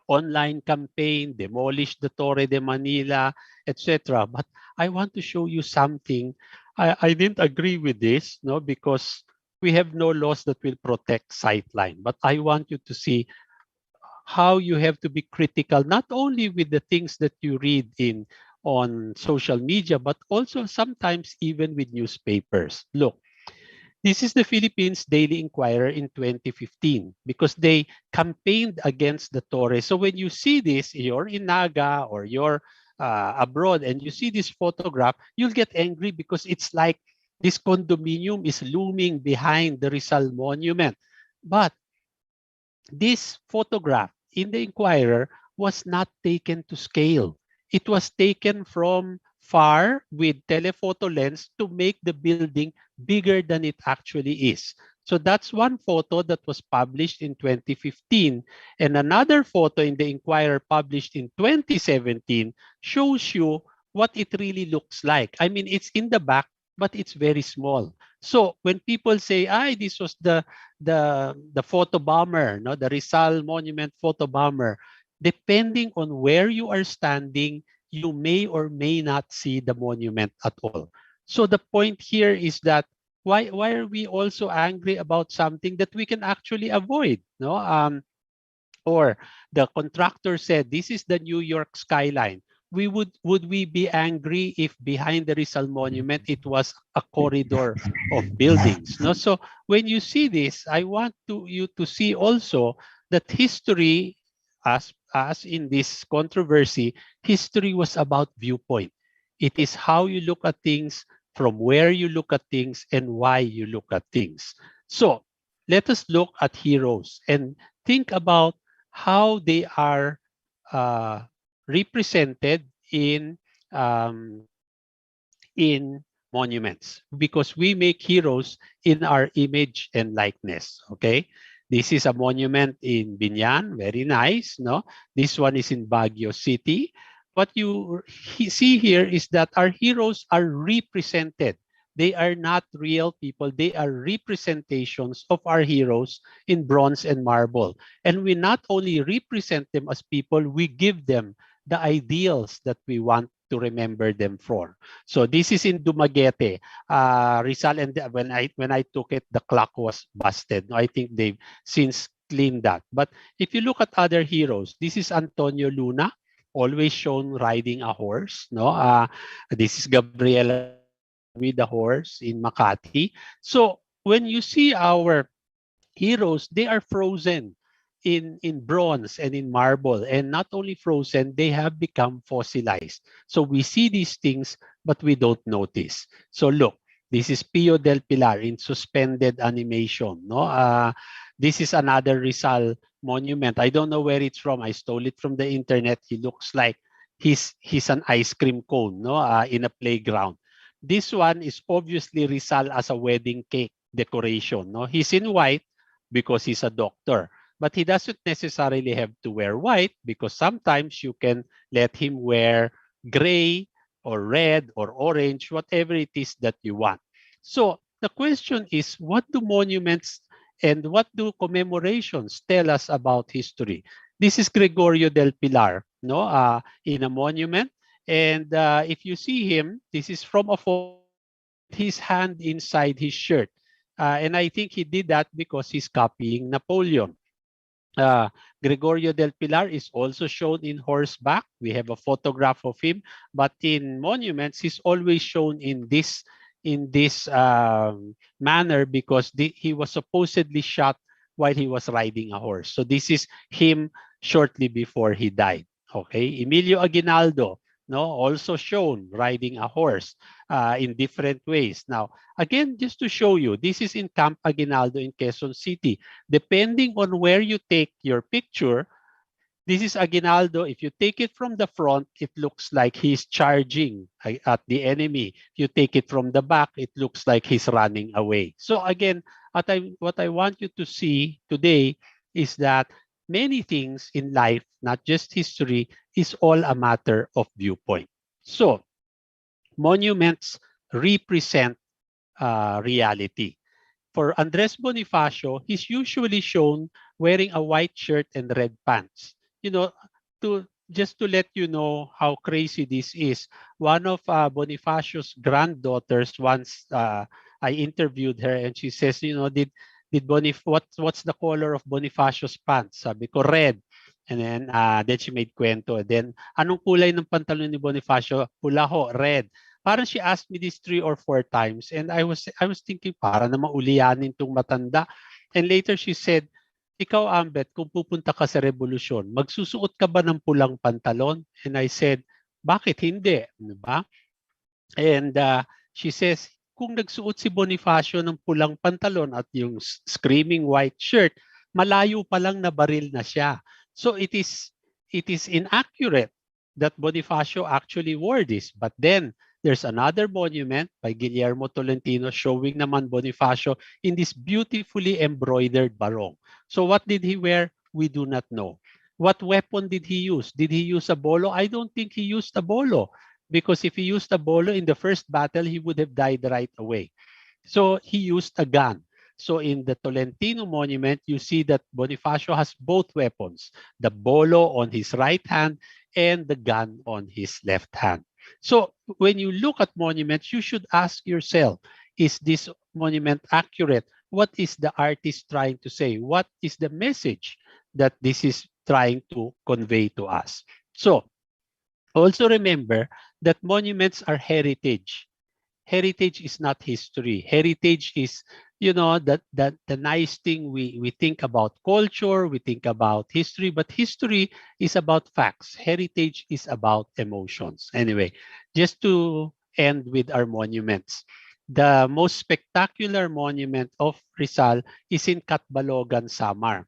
online campaign, demolish the Torre de Manila, etc. But I want to show you something. I didn't agree with this, no, because we have no laws that will protect sightline. But I want you to see how you have to be critical, not only with the things that you read in on social media, but also sometimes even with newspapers. Look, this is the Philippines Daily Inquirer in 2015 because they campaigned against the Torres. So when you see this, you're in Naga or you're abroad and you see this photograph, you'll get angry because it's like this condominium is looming behind the Rizal Monument. But this photograph in the Inquirer was not taken to scale. It was taken from far with telephoto lens to make the building bigger than it actually is. So that's one photo that was published in 2015. And another photo in the Inquirer published in 2017 shows you what it really looks like. I mean, it's in the back, but it's very small. So when people say, this was the photo bomber, no, the Rizal Monument photo bomber, depending on where you are standing, you may or may not see the monument at all. So the point here is that why are we also angry about something that we can actually avoid? No, or the contractor said this is the New York skyline. Would we be angry if behind the Rizal Monument it was a corridor of buildings? No, so when you see this, I want you to see also that history, as in this controversy, history was about viewpoint. It is how you look at things, from where you look at things, and why you look at things. So let us look at heroes and think about how they are uh, represented um, in monuments, because we make heroes in our image and likeness. Okay, this is a monument in Binyan, very nice. No, this one is in Baguio City. What you see here is that our heroes are represented. They are not real people. They are representations of our heroes in bronze and marble. And we not only represent them as people, we give them the ideals that we want to remember them for. So this is in Dumaguete, Rizal, and when I took it, the clock was busted. I think they've since cleaned that. But if you look at other heroes, this is Antonio Luna, always shown riding a horse. No, this is Gabriela with the horse in Makati. So when you see our heroes, they are frozen in bronze and in marble. And not only frozen, they have become fossilized. So we see these things, but we don't notice. So look, this is Pio del Pilar in suspended animation. No, this is another Rizal monument. I don't know where it's from. I stole it from the internet. He looks like he's an ice cream cone, no, in a playground. This one is obviously Rizal as a wedding cake decoration. No, he's in white because he's a doctor. But he doesn't necessarily have to wear white, because sometimes you can let him wear gray or red or orange, whatever it is that you want. So the question is, what do monuments and what do commemorations tell us about history? This is Gregorio del Pilar, no, in a monument. And if you see him, this is from a photo, his hand inside his shirt. And I think he did that because he's copying Napoleon. Gregorio del Pilar is also shown in horseback. We have a photograph of him, but in monuments, he's always shown in this manner because he was supposedly shot while he was riding a horse. So this is him shortly before he died. Okay, Emilio Aguinaldo, no, also shown riding a horse in different ways. Now, again, just to show you, this is in Camp Aguinaldo in Quezon City. Depending on where you take your picture, this is Aguinaldo. If you take it from the front, it looks like he's charging at the enemy. If you take it from the back, it looks like he's running away. So again, what I want you to see today is that many things in life, not just history, is all a matter of viewpoint. So monuments represent reality. For Andres Bonifacio, he's usually shown wearing a white shirt and red pants. You know, to just to let you know how crazy this is, one of Bonifacio's granddaughters once I interviewed her, and she says, did what's the color of Bonifacio's pants? Sabi ko, red. Then she made kwento. Then, anong kulay ng pantalon ni Bonifacio? Pula ho, red. Parang she asked me this 3 or 4 times. And I was thinking, para na maulianin tong matanda. And later she said, ikaw, Ambeth, kung pupunta ka sa revolusyon, magsusuot ka ba ng pulang pantalon? And I said, bakit hindi? Diba? And she says, kung nagsuot si Bonifacio ng pulang pantalon at yung screaming white shirt, malayo pa lang nabaril na siya. So it is inaccurate that Bonifacio actually wore this. But then there's another monument by Guillermo Tolentino showing naman Bonifacio in this beautifully embroidered barong. So what did he wear? We do not know. What weapon did he use? Did he use a bolo? I don't think he used a bolo. Because if he used a bolo in the first battle, he would have died right away. So he used a gun. So in the Tolentino monument, you see that Bonifacio has both weapons, the bolo on his right hand and the gun on his left hand. So when you look at monuments, you should ask yourself, is this monument accurate? What is the artist trying to say? What is the message that this is trying to convey to us? So also remember that monuments are heritage. Heritage is not history. Heritage is, the nice thing we think about culture, we think about history, but history is about facts. Heritage is about emotions. Anyway, just to end with our monuments. The most spectacular monument of Rizal is in Catbalogan, Samar.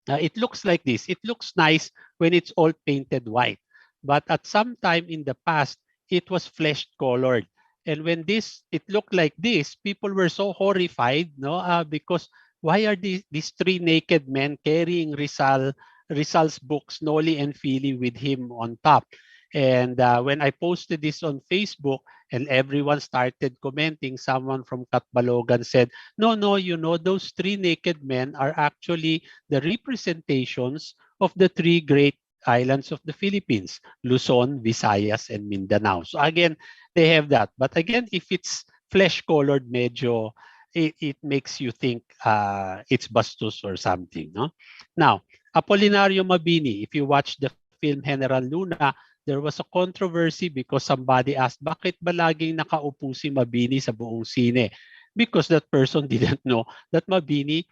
It looks like this. It looks nice when it's all painted white. But at some time in the past, it was flesh colored. And when it looked like this, people were so horrified, no? Because why are these three naked men carrying Rizal's books, Noli and Fili, with him on top? And when I posted this on Facebook and everyone started commenting, someone from Catbalogan said, no, those three naked men are actually the representations of the three great islands of the Philippines, Luzon, Visayas, and Mindanao. So again, they have that. But again, if it's flesh-colored, medyo, it makes you think it's bastos or something. No? Now, Apolinario Mabini, if you watch the film General Luna, there was a controversy because somebody asked, bakit ba laging nakaupo si Mabini sa buong sine? Because that person didn't know that Mabini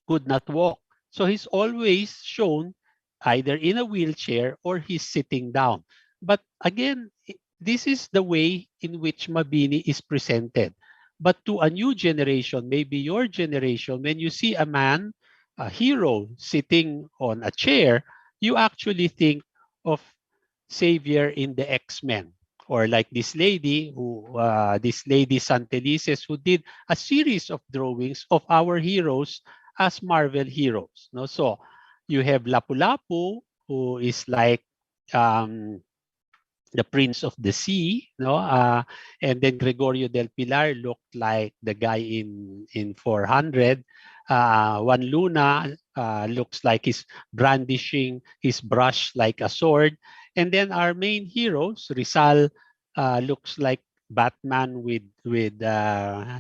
could not walk. So he's always shown either in a wheelchair or he's sitting down. But again, this is the way in which Mabini is presented. But to a new generation, maybe your generation, when you see a man, a hero sitting on a chair, you actually think of Savior in the X-Men, or like this lady Santelices, who did a series of drawings of our heroes as Marvel heroes. No, so you have Lapu-Lapu, who is like the Prince of the Sea, no, and then Gregorio del Pilar looked like the guy in 400. Juan Luna looks like he's brandishing his brush like a sword. And then our main heroes, Rizal looks like Batman with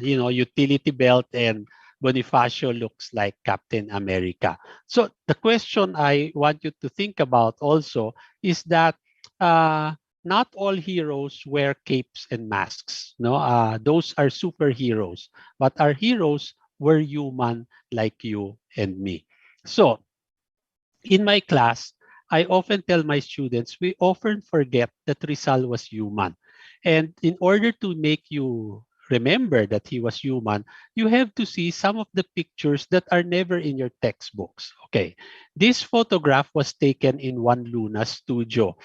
utility belt, and Bonifacio looks like Captain America. So the question I want you to think about also is that not all heroes wear capes and masks. No, those are superheroes, but our heroes were human like you and me. So in my class, I often tell my students, we often forget that Rizal was human. And in order to make you remember that he was human, you have to see some of the pictures that are never in your textbooks. Okay, this photograph was taken in Juan Luna's studio.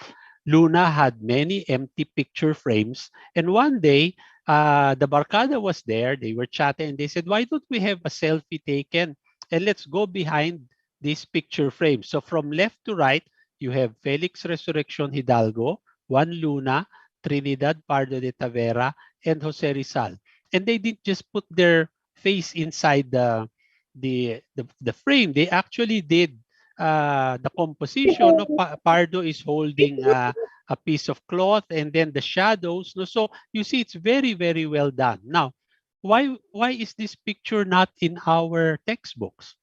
Luna had many empty picture frames. And one day, the Barkada was there. They were chatting and they said, why don't we have a selfie taken? And let's go behind this picture frame. So from left to right, you have Felix Resurrection Hidalgo, Juan Luna, Trinidad Pardo de Tavera, and Jose Rizal. And they didn't just put their face inside the frame. They actually did the composition. No? Pardo is holding a piece of cloth, and then the shadows. No? So you see, it's very, very well done. Now, why is this picture not in our textbooks?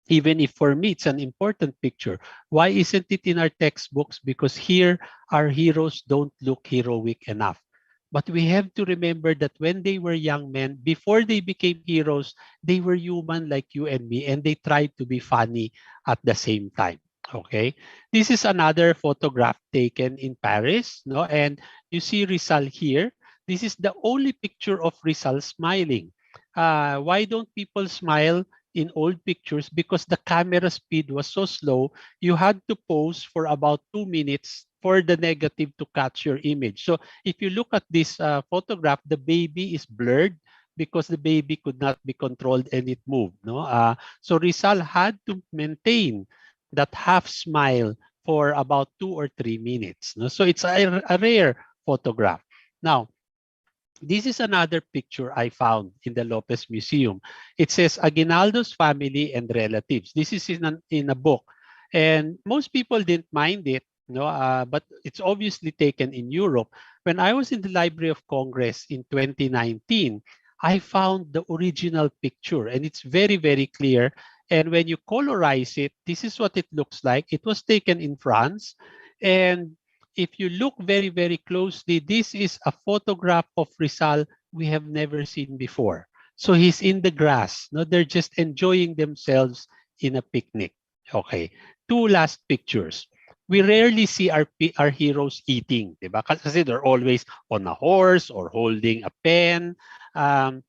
even if for me it's an important picture. Why isn't it in our textbooks? Because here our heroes don't look heroic enough. But we have to remember that when they were young men, before they became heroes, they were human like you and me, and they tried to be funny at the same time. Okay, this is another photograph taken in Paris, no, and you see Rizal here. This is the only picture of Rizal smiling. Why don't people smile in old pictures? Because the camera speed was so slow, you had to pose for about 2 minutes for the negative to catch your image. So if you look at this photograph, the baby is blurred because the baby could not be controlled and it moved. No, so Rizal had to maintain that half smile for about 2 or 3 minutes. No, so it's a rare photograph. Now, this is another picture I found in the Lopez Museum. It says Aguinaldo's family and relatives. This is in a book. And most people didn't mind it, no, but it's obviously taken in Europe. When I was in the Library of Congress in 2019, I found the original picture and it's very, very clear. And when you colorize it, this is what it looks like. It was taken in France. And if you look very, very closely, this is a photograph of Rizal we have never seen before. So he's in the grass. No, they're just enjoying themselves in a picnic. Okay. Two last pictures. We rarely see our heroes eating, diba? Kasi they're always on a horse or holding a pen. Um,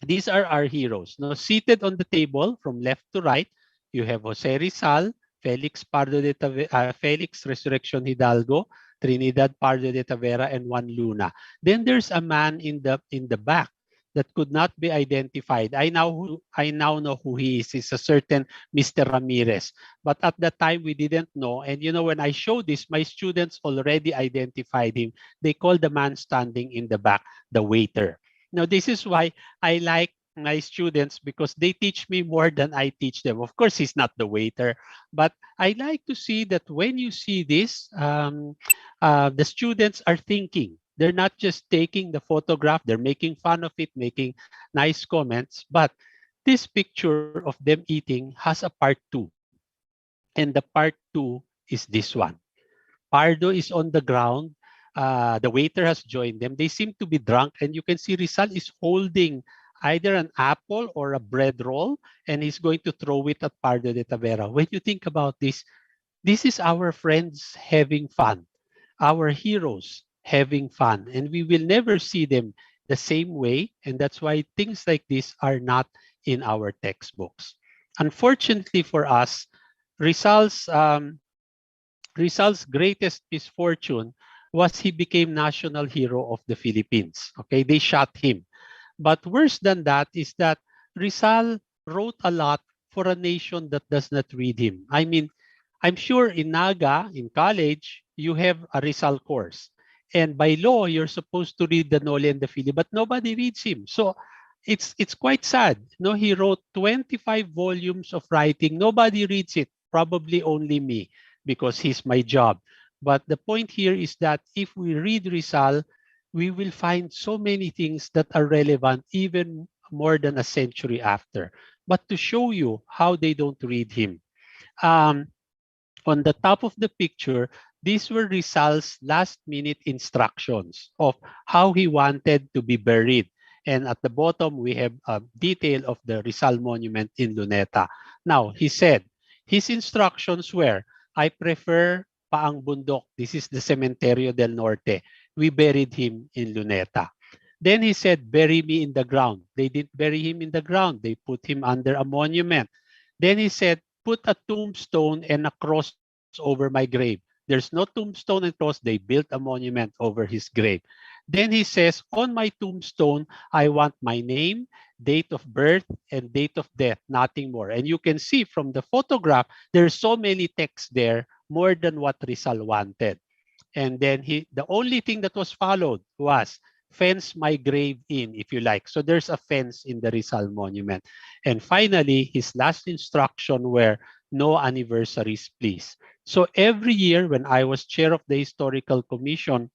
these are our heroes. Now, seated on the table from left to right, you have Jose Rizal, Felix Resurrection Hidalgo, Trinidad Pardo de Tavera, and Juan Luna. Then there's a man in the back that could not be identified. I now know who he is. He's a certain Mr. Ramirez. But at that time we didn't know. And you know, when I show this, my students already identified him. They call the man standing in the back the waiter. Now, this is why I like my students, because they teach me more than I teach them. Of course, he's not the waiter, but I like to see that when you see this, the students are thinking. They're not just taking the photograph, they're making fun of it, making nice comments, but this picture of them eating has a part two. And the part two is this one. Pardo is on the ground. The waiter has joined them. They seem to be drunk, and you can see Rizal is holding either an apple or a bread roll, and he's going to throw it at Pardo de Tavera. When you think about this is our friends having fun, our heroes having fun, and we will never see them the same way, and that's why things like this are not in our textbooks. Unfortunately for us, Rizal's Rizal's greatest misfortune was he became national hero of the Philippines. Okay, they shot him. But worse than that is that Rizal wrote a lot for a nation that does not read him. I mean, I'm sure in Naga, in college, you have a Rizal course. And by law, you're supposed to read the Noli and the Fili, but nobody reads him. So it's quite sad. No, he wrote 25 volumes of writing. Nobody reads it, probably only me, because he's my job. But the point here is that if we read Rizal, we will find so many things that are relevant even more than a century after. But to show you how they don't read him, um, on the top of the picture, these were Rizal's last minute instructions of how he wanted to be buried. And at the bottom, we have a detail of the Rizal monument in Luneta. Now, he said, his instructions were, I prefer Paang Bundok. This is the Cementerio del Norte. We buried him in Luneta. Then he said, bury me in the ground. They didn't bury him in the ground. They put him under a monument. Then he said, put a tombstone and a cross over my grave. There's no tombstone and cross. They built a monument over his grave. Then he says, on my tombstone, I want my name, date of birth, and date of death, nothing more. And you can see from the photograph, there's so many texts there, more than what Rizal wanted. And then the only thing that was followed was fence my grave in, if you like. So there's a fence in the Rizal monument. And finally, his last instruction were no anniversaries, please. So every year when I was chair of the Historical Commission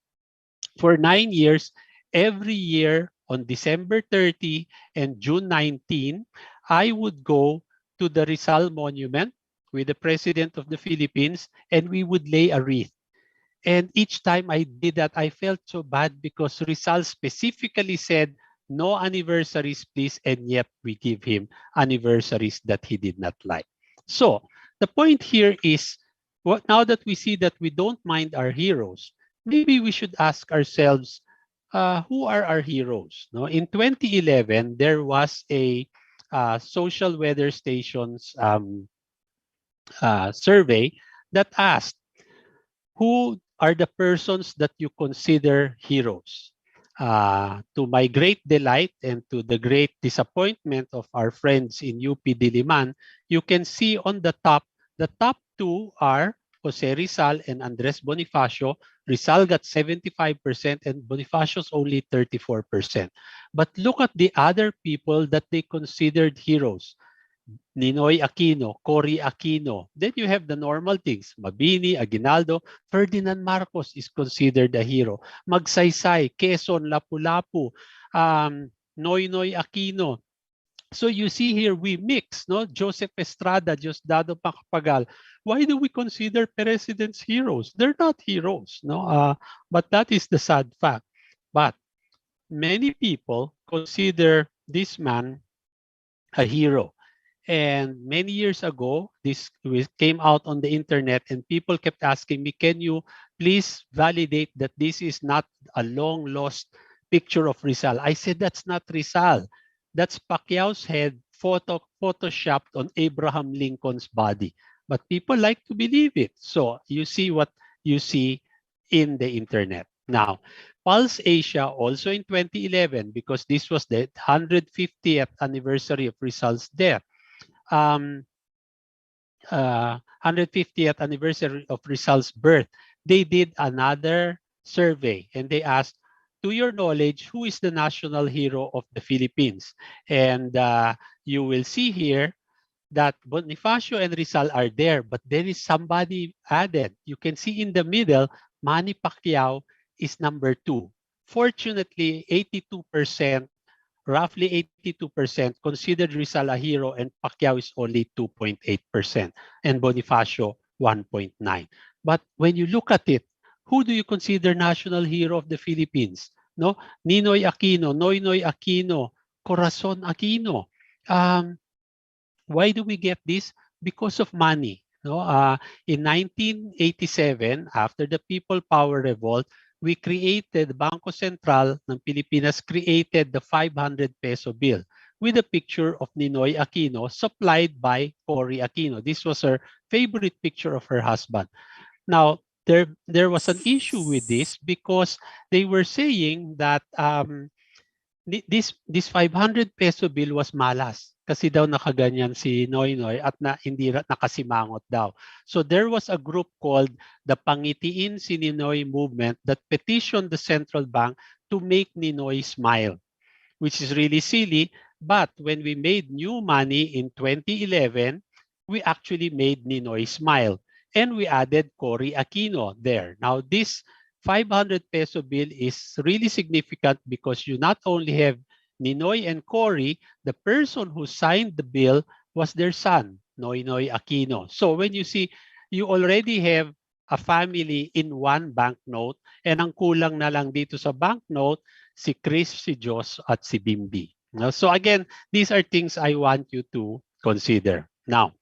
for 9 years, every year on December 30 and June 19, I would go to the Rizal Monument with the President of the Philippines, and we would lay a wreath. And each time I did that, I felt so bad because Rizal specifically said, no anniversaries, please, and yet we give him anniversaries that he did not like. So the point here is, now that we see that we don't mind our heroes, maybe we should ask ourselves, who are our heroes? No, in 2011, there was a social weather stations survey that asked, who are the persons that you consider heroes? To my great delight and to the great disappointment of our friends in UP Diliman, you can see on the top two are Jose Rizal and Andres Bonifacio. Rizal got 75% and Bonifacio's only 34%. But look at the other people that they considered heroes. Ninoy Aquino, Cory Aquino. Then you have the normal things. Mabini, Aguinaldo, Ferdinand Marcos is considered a hero. Magsaysay, Quezon, Lapu-Lapu, Noynoy Aquino. So you see here we mix, no? Joseph Estrada, Diosdado Macapagal. Why do we consider presidents heroes? They're not heroes, no? But that is the sad fact. But many people consider this man a hero. And many years ago, this came out on the internet and people kept asking me, can you please validate that this is not a long lost picture of Rizal? I said, that's not Rizal. That's Pacquiao's head photoshopped on Abraham Lincoln's body. But people like to believe it. So you see what you see in the internet. Now, Pulse Asia also in 2011, because this was the 150th anniversary of Rizal's death. 150th anniversary of Rizal's birth, they did another survey and they asked, to your knowledge, who is the national hero of the Philippines? And you will see here that Bonifacio and Rizal are there, but there is somebody added. You can see in the middle, Manny Pacquiao is number 2. Fortunately, 82%, roughly 82% considered Rizal a hero and Pacquiao is only 2.8% and Bonifacio 1.9. But when you look at it, who do you consider national hero of the Philippines? No, Ninoy Aquino, Noynoy Aquino, Corazon Aquino. Why do we get this? Because of money. No, in 1987, after the People Power Revolt, we created, Bangko Sentral ng Pilipinas created the 500 peso bill with a picture of Ninoy Aquino supplied by Cory Aquino. This was her favorite picture of her husband. Now, there was an issue with this because they were saying that this 500 peso bill was malas kasi daw nakaganyan si Noynoy at hindi nakasimangot daw. So there was a group called the Pangitiin si Ninoy movement that petitioned the central bank to make Ninoy smile, which is really silly. But when we made new money in 2011, we actually made Ninoy smile. And we added Cory Aquino there. Now this 500 peso bill is really significant because you not only have Ninoy and Cory, the person who signed the bill was their son, Noynoy Aquino. So when you see, you already have a family in one banknote and ang kulang na lang dito sa banknote, si Chris, si Jos, at si Bimbi. So again, these are things I want you to consider. Now,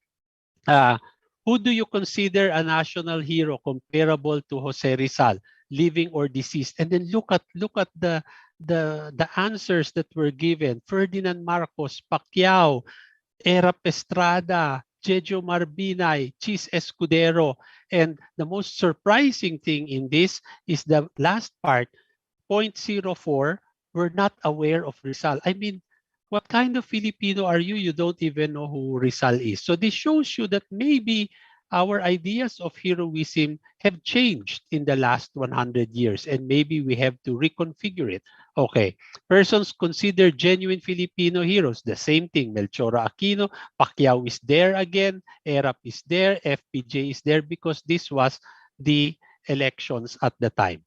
who do you consider a national hero comparable to Jose Rizal, living or deceased? And then look at the answers that were given. Ferdinand Marcos, Pacquiao, Erap Estrada, Jejo Marbinay, Chis Escudero. And the most surprising thing in this is the last part, 0.04, were not aware of Rizal. I mean, what kind of Filipino are you? You don't even know who Rizal is. So this shows you that maybe our ideas of heroism have changed in the last 100 years and maybe we have to reconfigure it. Okay, persons considered genuine Filipino heroes, the same thing. Melchor Aquino, Pacquiao is there again, Erap is there, FPJ is there because this was the elections at the time.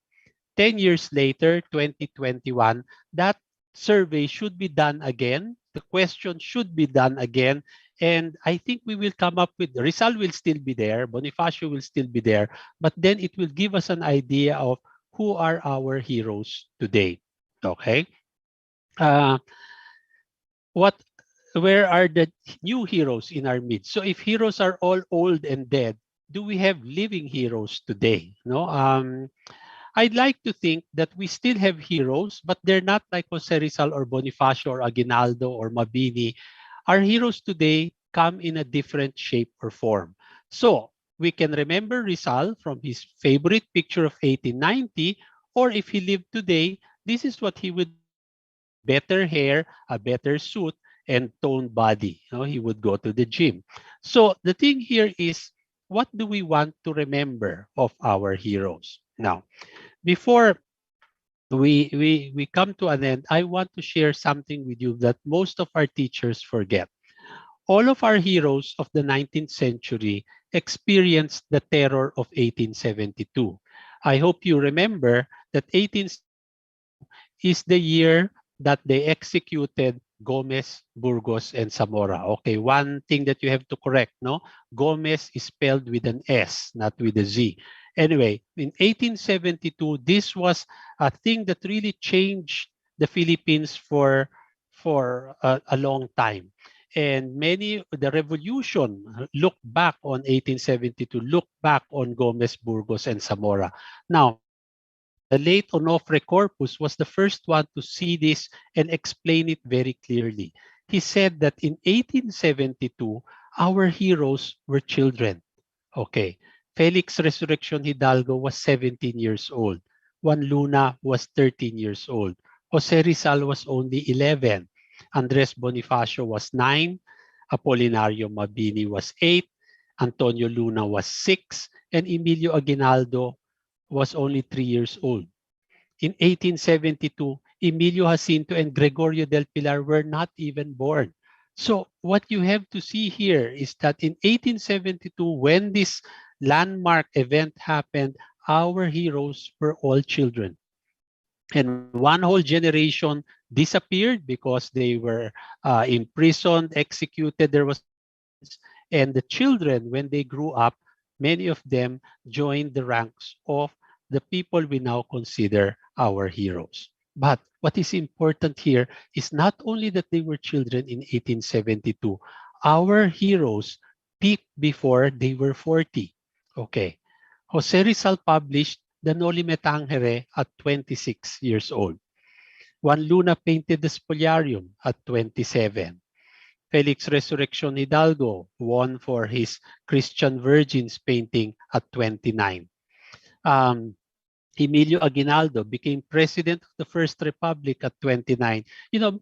10 years later, 2021, that survey should be done again. The question should be done again. And I think we will come up with, Rizal will still be there, Bonifacio will still be there, but then it will give us an idea of who are our heroes today. Okay? Uh, what where are the new heroes in our midst? So if heroes are all old and dead, do we have living heroes today? No. I'd like to think that we still have heroes, but they're not like Jose Rizal or Bonifacio or Aguinaldo or Mabini. Our heroes today come in a different shape or form. So we can remember Rizal from his favorite picture of 1890, or if he lived today, this is what he would look like. Better hair, a better suit, and toned body. He would go to the gym. So the thing here is, what do we want to remember of our heroes? Now, before we come to an end, I want to share something with you that most of our teachers forget. All of our heroes of the 19th century experienced the terror of 1872. I hope you remember that 1872 is the year that they executed Gomez, Burgos, and Zamora. Okay, one thing that you have to correct, no? Gomez is spelled with an S, not with a Z. Anyway, in 1872, this was a thing that really changed the Philippines for a long time. And the revolution look back on 1872, look back on Gomez, Burgos, and Zamora. Now, the late Onofre Corpus was the first one to see this and explain it very clearly. He said that in 1872, our heroes were children. Okay. Felix Resurrection Hidalgo was 17 years old. Juan Luna was 13 years old. Jose Rizal was only 11. Andres Bonifacio was 9. Apolinario Mabini was 8. Antonio Luna was 6. And Emilio Aguinaldo was only 3 years old. In 1872, Emilio Jacinto and Gregorio del Pilar were not even born. So what you have to see here is that in 1872, when this landmark event happened, our heroes were all children. And one whole generation disappeared because they were imprisoned, executed, there was violence. And the children, when they grew up, many of them joined the ranks of the people we now consider our heroes. But what is important here is not only that they were children in 1872, our heroes peaked before they were 40. Okay. Jose Rizal published the Noli Me Tangere at 26 years old. Juan Luna painted the Spoliarium at 27. Felix Resurrection Hidalgo won for his Christian Virgins painting at 29. Emilio Aguinaldo became president of the First Republic at 29.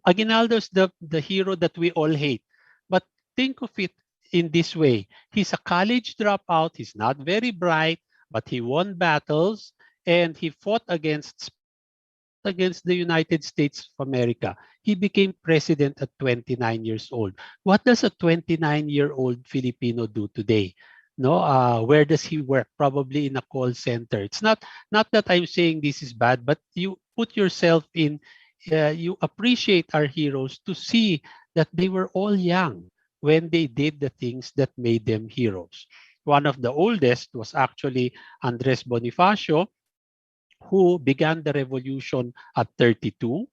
Aguinaldo is the hero that we all hate. But think of it in this way. He's a college dropout. He's not very bright, but he won battles and he fought against Spain. He fought against the United States of America. He became president at 29 years old. What does a 29-year-old Filipino do today? No, where does he work? Probably in a call center. It's not that I'm saying this is bad, but you put yourself in. You appreciate our heroes to see that they were all young when they did the things that made them heroes. One of the oldest was actually Andres Bonifacio, who began the revolution at 32,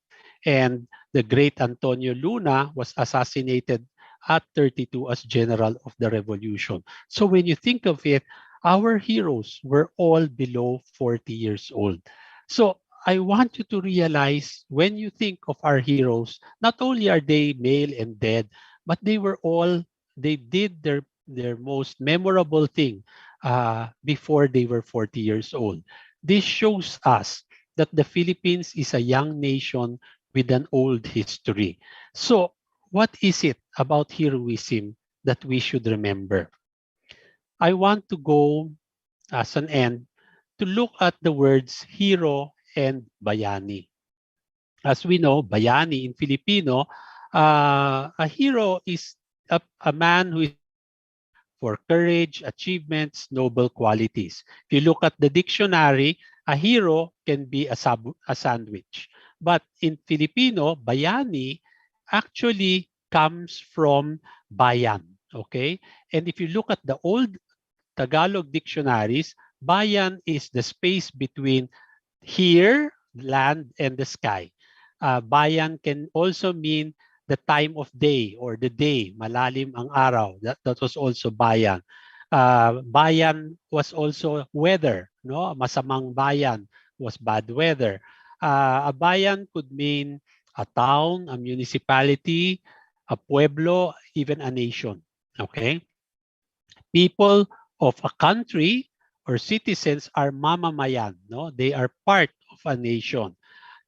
and the great Antonio Luna was assassinated at 32 as general of the revolution. So when you think of it, our heroes were all below 40 years old. So I want you to realize when you think of our heroes, not only are they male and dead, but they did their most memorable thing before they were 40 years old. This shows us that the Philippines is a young nation with an old history. So what is it about heroism that we should remember? I want to go as an end to look at the words hero and bayani. As we know, bayani in Filipino, a hero is a man who is known for courage, achievements, noble qualities. If you look at the dictionary, a hero can be a sandwich. But in Filipino, bayani actually comes from bayan. Okay? And if you look at the old Tagalog dictionaries, bayan is the space between here, land, and the sky. Bayan can also mean the time of day or the day, malalim ang araw. That was also bayan. Bayan was also weather, no? Masamang bayan was bad weather. A bayan could mean a town, a municipality, a pueblo, even a nation. Okay? People of a country or citizens are mamamayan, no? They are part of a nation.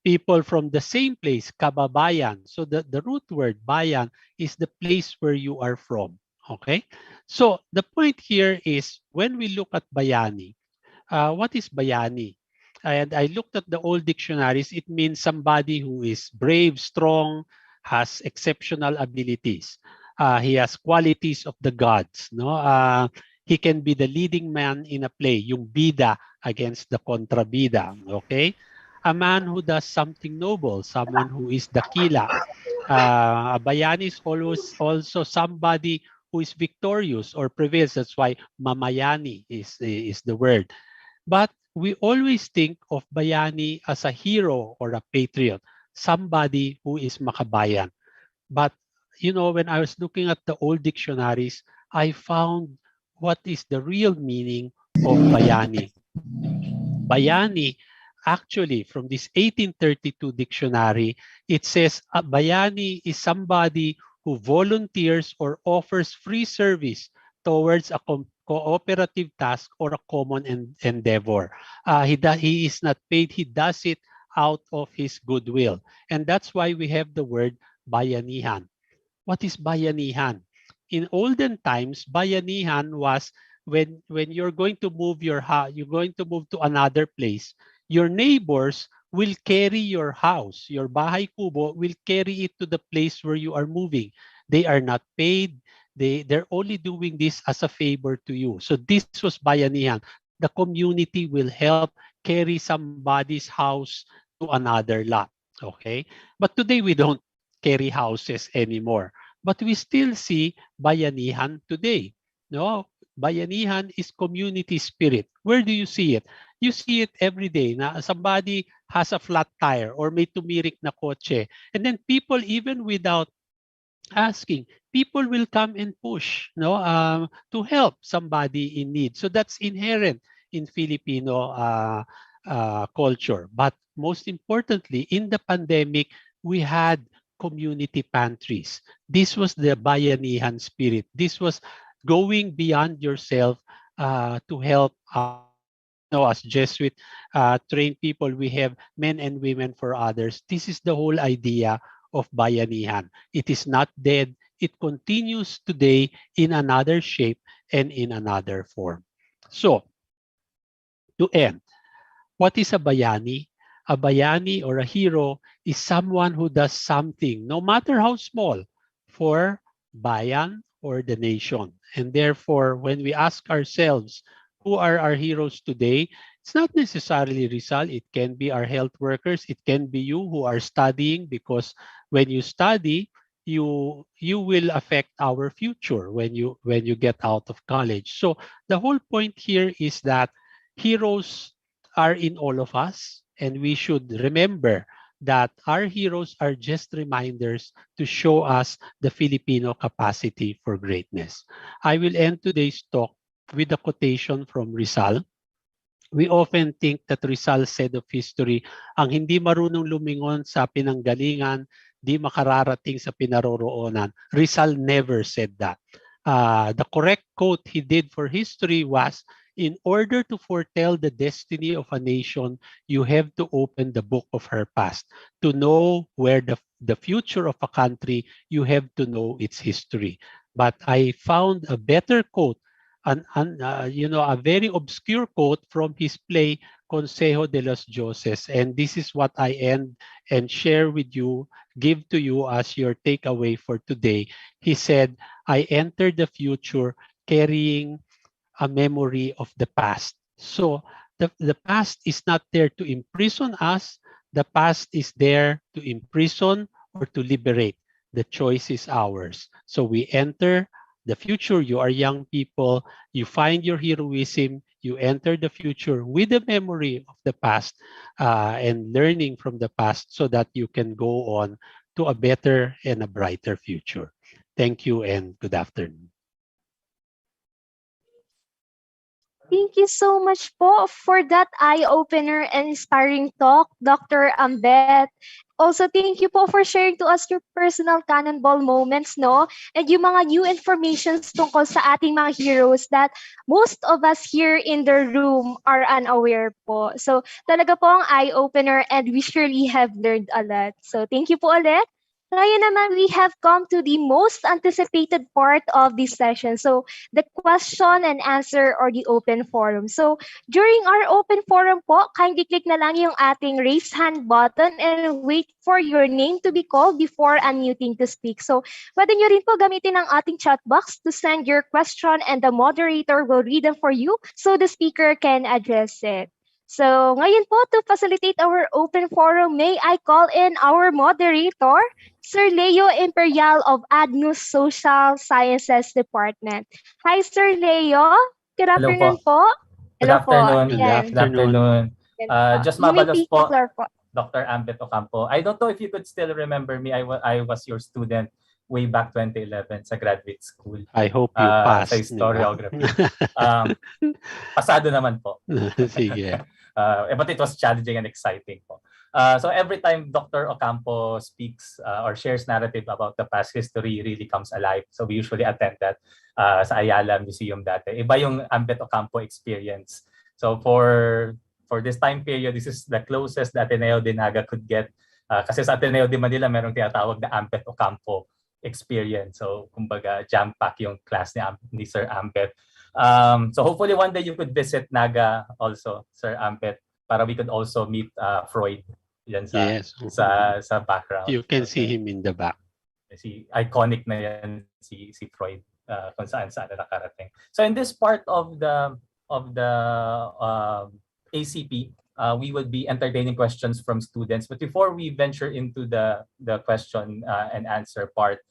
People from the same place, kababayan. So the root word bayan is the place where you are from. Okay? So the point here is when we look at bayani, what is bayani? And I looked at the old dictionaries. It means somebody who is brave, strong, has exceptional abilities. He has qualities of the gods. No, he can be the leading man in a play, yung bida against the kontrabida. Okay, a man who does something noble, someone who is dakila. A bayani is always also somebody who is victorious or prevails. That's why mamayani is the word. But we always think of bayani as a hero or a patriot, somebody who is makabayan. But you know, when I was looking at the old dictionaries, I found what is the real meaning of bayani. Bayani, actually, from this 1832 dictionary, it says bayani is somebody who volunteers or offers free service towards a cooperative task or a common endeavor. He is not paid, he does it out of his goodwill. And that's why we have the word bayanihan. What is bayanihan? In olden times, bayanihan was when you're going to move your house, you're going to move to another place, your neighbors will carry your house, your bahay kubo will carry it to the place where you are moving. They are not paid. They're only doing this as a favor to you. So this was bayanihan. The community will help carry somebody's house to another lot. Okay? But today we don't carry houses anymore. But we still see bayanihan today. No, bayanihan is community spirit. Where do you see it? You see it every day. Na somebody has a flat tire or may tumirik na kotse. And then people, even without asking, people will come and push, no, to help somebody in need. So that's inherent in Filipino culture. But most importantly, in the pandemic, we had community pantries. This was the bayanihan spirit. This was going beyond yourself to help others. You know, as Jesuit trained people, we have men and women for others. This is the whole idea of bayanihan. It is not dead. It continues today in another shape and in another form. So, to end, what is a bayani? A bayani or a hero is someone who does something, no matter how small, for bayan or the nation. And therefore, when we ask ourselves, who are our heroes today? It's not necessarily Rizal. It can be our health workers. It can be you who are studying, because when you study, you will affect our future when you get out of college. So the whole point here is that heroes are in all of us, and we should remember that our heroes are just reminders to show us the Filipino capacity for greatness. I will end today's talk with a quotation from Rizal. We often think that Rizal said of history, ang hindi marunong lumingon sa pinanggalingan, di makararating sa pinaroroonan. Rizal never said that. The correct quote he did for history was, in order to foretell the destiny of a nation, you have to open the book of her past. To know where the future of a country, you have to know its history. But I found a better quote, a very obscure quote from his play Consejo de los Dioses. And this is what I end and share with you, give to you as your takeaway for today. He said, I entered the future carrying a memory of the past. So the past is not there to imprison us. The past is there to imprison or to liberate. The choice is ours. So we enter the future. You are young people. You find your heroism. You enter the future with the memory of the past and learning from the past so that you can go on to a better and a brighter future. Thank you and good afternoon. Thank you so much po for that eye-opener and inspiring talk, Dr. Ambeth. Also, thank you po for sharing to us your personal cannonball moments, no? And yung mga new informations tungkol sa ating mga heroes that most of us here in the room are unaware po. So, talaga po ang eye-opener and we surely have learned a lot. So, thank you po ulit. Ngayon naman, we have come to the most anticipated part of this session. So, the question and answer or the open forum. So, during our open forum po, kindly click na lang yung ating raise hand button and wait for your name to be called before unmuting to speak. So, pwede nyo rin po gamitin ang ating chat box to send your question and the moderator will read them for you so the speaker can address it. So, ngayon po, to facilitate our open forum, may I call in our moderator, Sir Leo Imperial of ADNUS Social Sciences Department. Hi, Sir Leo. Good Hello afternoon po. Good Hello po. afternoon. Good Again. Good afternoon. Just You may mabalos take the po, floor po. Dr. Ambeth Ocampo. I don't know if you could still remember me. I was your student way back 2011 sa graduate school. I hope you Sa passed. historiography. Pasado naman po. Sige. But it was challenging and exciting po. So every time Dr. Ocampo speaks or shares narrative about the past history, really comes alive. So we usually attend that sa Ayala Museum dati. Iba yung Ambeth Ocampo experience. So for this time period, this is the closest that Ateneo de Naga could get. Kasi sa Ateneo de Manila, merong tinatawag na Ambeth Ocampo experience. So kumbaga jam-pack yung class ni Sir Ambeth. So hopefully one day you could visit Naga also, Sir Ambeth, para we could also meet Freud yan sa background. You can see him in the back. Iconic na yan si Freud kung saan nakarating. So in this part of the ACP, we will be entertaining questions from students. But before we venture into the question and answer part,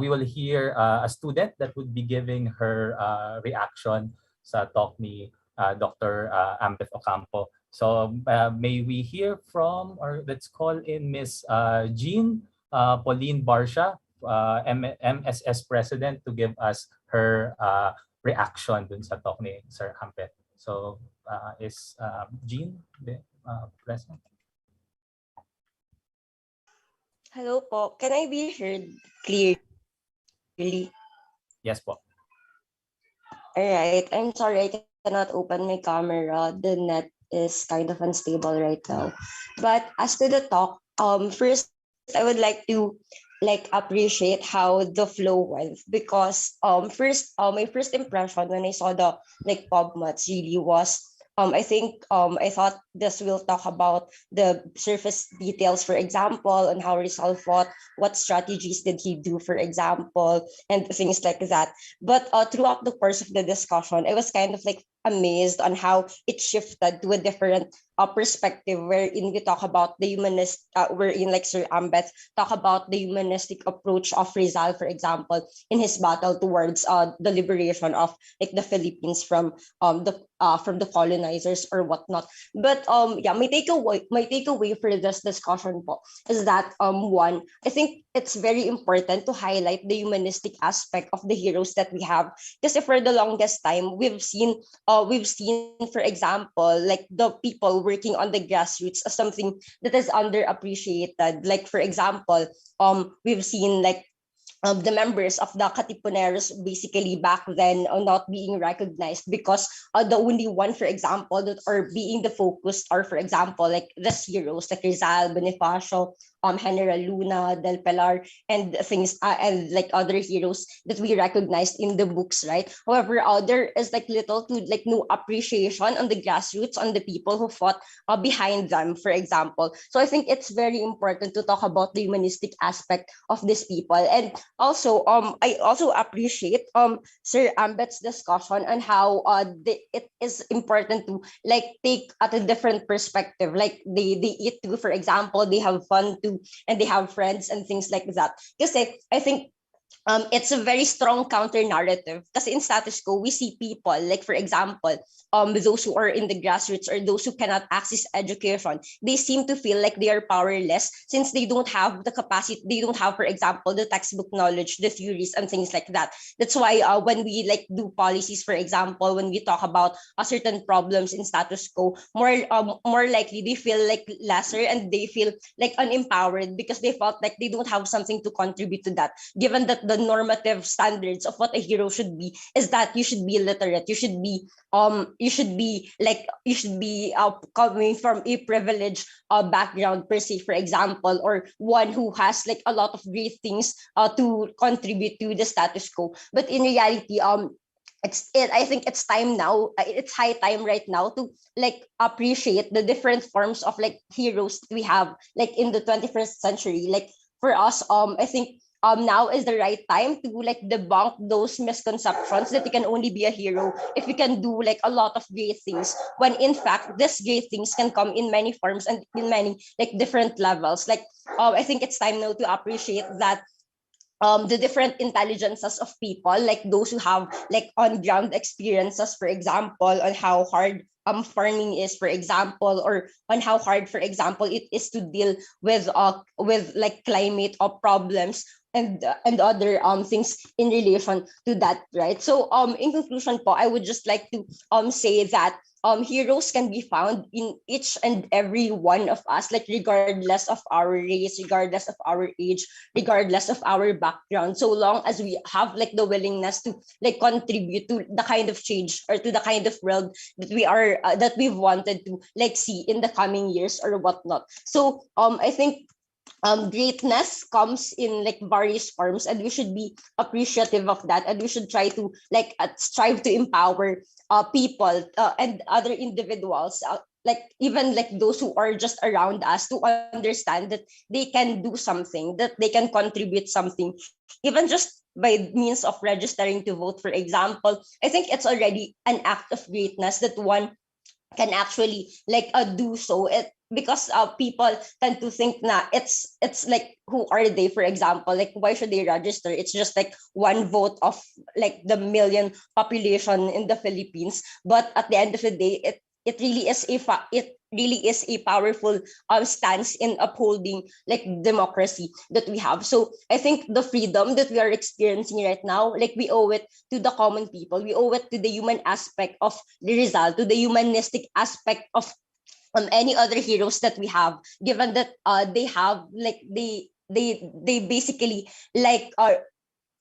we will hear a student that would be giving her reaction sa talk ni Dr. Ambeth Ocampo. So may we hear from, or let's call in Miss Jean Pauline Barsha, MSS President, to give us her reaction dun sa talk ni Sir Ambeth. So is Jean present? Hello po. Can I be heard clearly? Yes po. Alright. I'm sorry I cannot open my camera. The net is kind of unstable right now. But as to the talk, first I would like to appreciate how the flow went, because first my first impression when I saw the PubMats really was I thought this will talk about the surface details, for example, on how Rizal fought, what strategies did he do, for example, and things like that. But throughout the course of the discussion, I was kind of amazed on how it shifted to a different perspective, wherein we talk about the humanist, wherein Sir Ambeth talk about the humanistic approach of Rizal, for example, in his battle towards the liberation of the Philippines from the colonizers or whatnot. But my takeaway for this discussion po is that one, I think it's very important to highlight the humanistic aspect of the heroes that we have, because for the longest time we've seen, for example, the people working on the grassroots as something that is underappreciated. For example, we've seen the members of the Katipuneros basically back then not being recognized because the only one, for example, that are being the focus are, for example, these heroes like Rizal, Bonifacio, General Luna, Del Pilar, and things, and other heroes that we recognized in the books, right? However, there is little to no appreciation on the grassroots, on the people who fought behind them, for example. So I think it's very important to talk about the humanistic aspect of these people. And also, I also appreciate Sir Ambeth's discussion on how it is important to take at a different perspective. They eat too, for example, they have fun too. to, and they have friends and things like that. Kasi I think it's a very strong counter narrative. Because in status quo, we see people, like for example, those who are in the grassroots or those who cannot access education, they seem to feel like they are powerless since they don't have the capacity, they don't have, for example, the textbook knowledge, the theories and things like that. That's why when we like do policies, for example, when we talk about certain problems in status quo, more likely they feel like lesser and they feel like unempowered because they felt like they don't have something to contribute to that, given that the normative standards of what a hero should be is that you should be literate, you should be coming from a privileged background per se, for example, or one who has like a lot of great things to contribute to the status quo. But in reality, I think it's time now. It's high time right now to like appreciate the different forms of like heroes we have like in the 21st century. Like for us, I think now is the right time to like debunk those misconceptions that you can only be a hero if you can do like a lot of great things, when in fact these great things can come in many forms and in many like different levels. Like I think it's time now to appreciate that the different intelligences of people, like those who have like on ground experiences, for example, on how hard farming is, for example, or on how hard, for example, it is to deal with like climate or problems and other things in relation to that, right? So in conclusion po, I would just like to say that heroes can be found in each and every one of us, like regardless of our race, regardless of our age, regardless of our background, so long as we have like the willingness to like contribute to the kind of change or to the kind of world that we are that we've wanted to like see in the coming years or whatnot. So I think greatness comes in like various forms, and we should be appreciative of that, and we should try to like strive to empower people and other individuals, like even like those who are just around us, to understand that they can do something, that they can contribute something, even just by means of registering to vote, for example. I think it's already an act of greatness that one can actually like do so. It because people tend to think na it's like, who are they, for example, like why should they register? It's just like one vote of like the million population in the Philippines. But at the end of the day, it really is a powerful stance in upholding like democracy that we have. So I think the freedom that we are experiencing right now, like we owe it to the common people. We owe it to the human aspect of the Rizal, to the humanistic aspect of any other heroes that we have, given that they have like they basically like are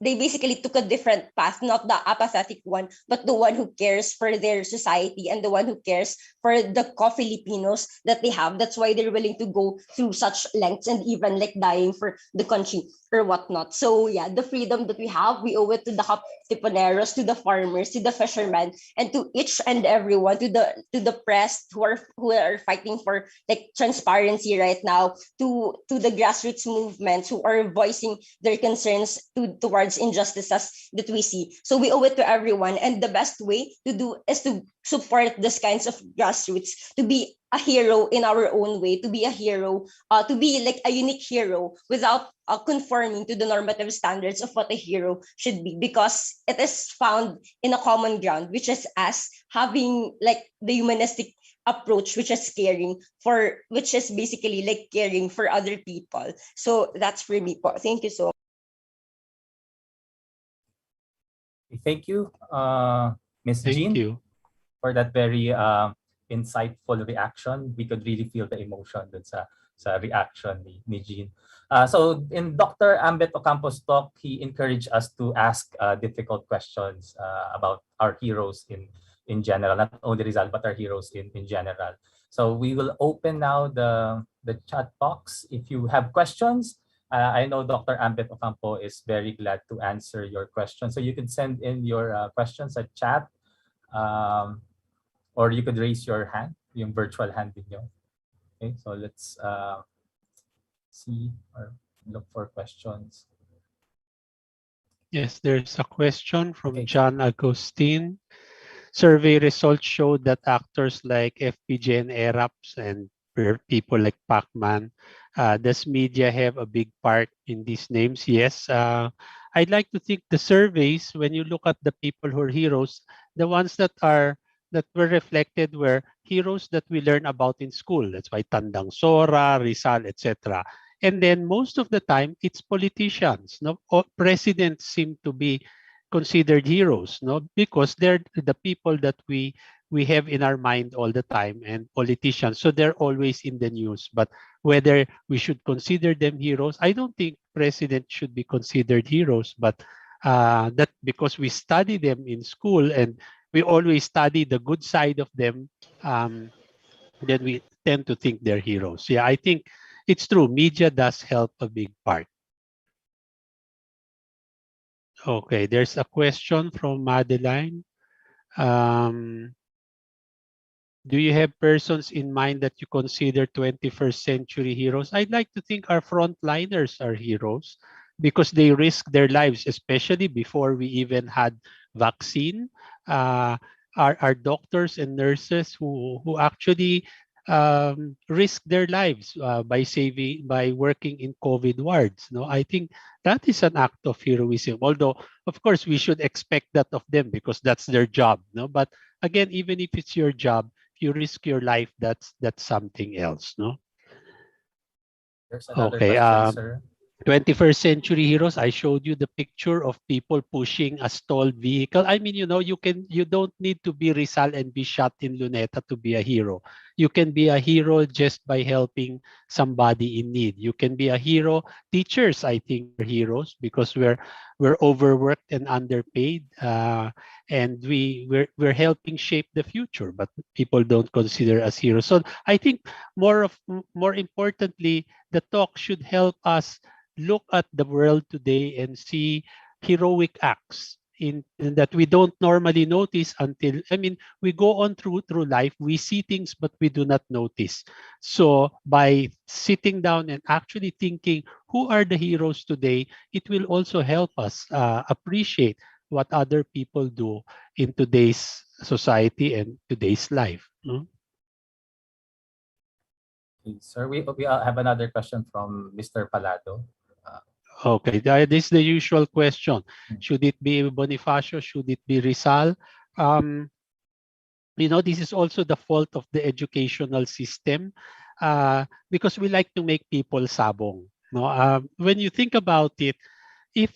they basically took a different path, not the apathetic one, but the one who cares for their society and the one who cares for the co-Filipinos that they have. That's why they're willing to go through such lengths and even like dying for the country or whatnot. So yeah, the freedom that we have, we owe it to the Tiponeros, to the farmers, to the fishermen, and to each and everyone, to the press who are fighting for like transparency right now, to the grassroots movements who are voicing their concerns towards injustices that we see. So we owe it to everyone, and the best way to do is to support these kinds of grassroots, to be a hero in our own way, to be a hero, to be like a unique hero without conforming to the normative standards of what a hero should be, because it is found in a common ground, which is us having like the humanistic approach, which is which is basically like caring for other people. So that's for me po. Thank you so much. Thank you, Ms. Jean, Thank you. for that very insightful reaction. We could really feel the emotion dun sa reaction ni Jean. So in Dr. Ambeth Ocampo's talk, he encouraged us to ask difficult questions about our heroes in general, not only Rizal, but our heroes in general. So we will open now the chat box. If you have questions, I know Dr. Ambeth Ocampo is very glad to answer your questions. So you can send in your questions at chat, or you could raise your hand, yung virtual hand ninyo. Okay, so let's see or look for questions. Yes, there's a question from John Agustin. Survey results showed that actors like FPJ and ERAPS and people like Pacman. Does media have a big part in these names? Yes. I'd like to think the surveys, when you look at the people who are heroes, the ones that were reflected were heroes that we learn about in school. That's why Tandang Sora, Rizal, etc. And then most of the time, it's politicians. No, presidents seem to be considered heroes, no, because they're the people that we have in our mind all the time, and politicians. So they're always in the news. But whether we should consider them heroes, I don't think presidents should be considered heroes. But that because we study them in school and we always study the good side of them, then we tend to think they're heroes. Yeah, I think it's true. Media does help a big part. Okay, there's a question from Madeline. Do you have persons in mind that you consider 21st century heroes? I'd like to think our frontliners are heroes because they risk their lives, especially before we even had vaccine. Uh, our doctors and nurses who actually risk their lives by working in COVID wards. No, I think that is an act of heroism. Although, of course, we should expect that of them because that's their job. No, but again, even if it's your job, if you risk your life, that's something else, no? There's another Okay. question, sir. 21st century heroes, I showed you the picture of people pushing a stalled vehicle. I mean, you don't need to be Rizal and be shot in Luneta to be a hero. You can be a hero just by helping somebody in need. You can be a hero. Teachers, I think, are heroes because we're overworked and underpaid, and we're helping shape the future, but people don't consider us heroes. So I think more importantly, the talk should help us look at the world today and see heroic acts in that we don't normally notice until, I mean, we go on through life, we see things, but we do not notice. So by sitting down and actually thinking, who are the heroes today, it will also help us appreciate what other people do in today's society and today's life. No? Okay, sir, we have another question from Mr. Palado. Okay, this is the usual question. Should it be Bonifacio? Should it be Rizal? This is also the fault of the educational system because we like to make people sabong. No, when you think about it, if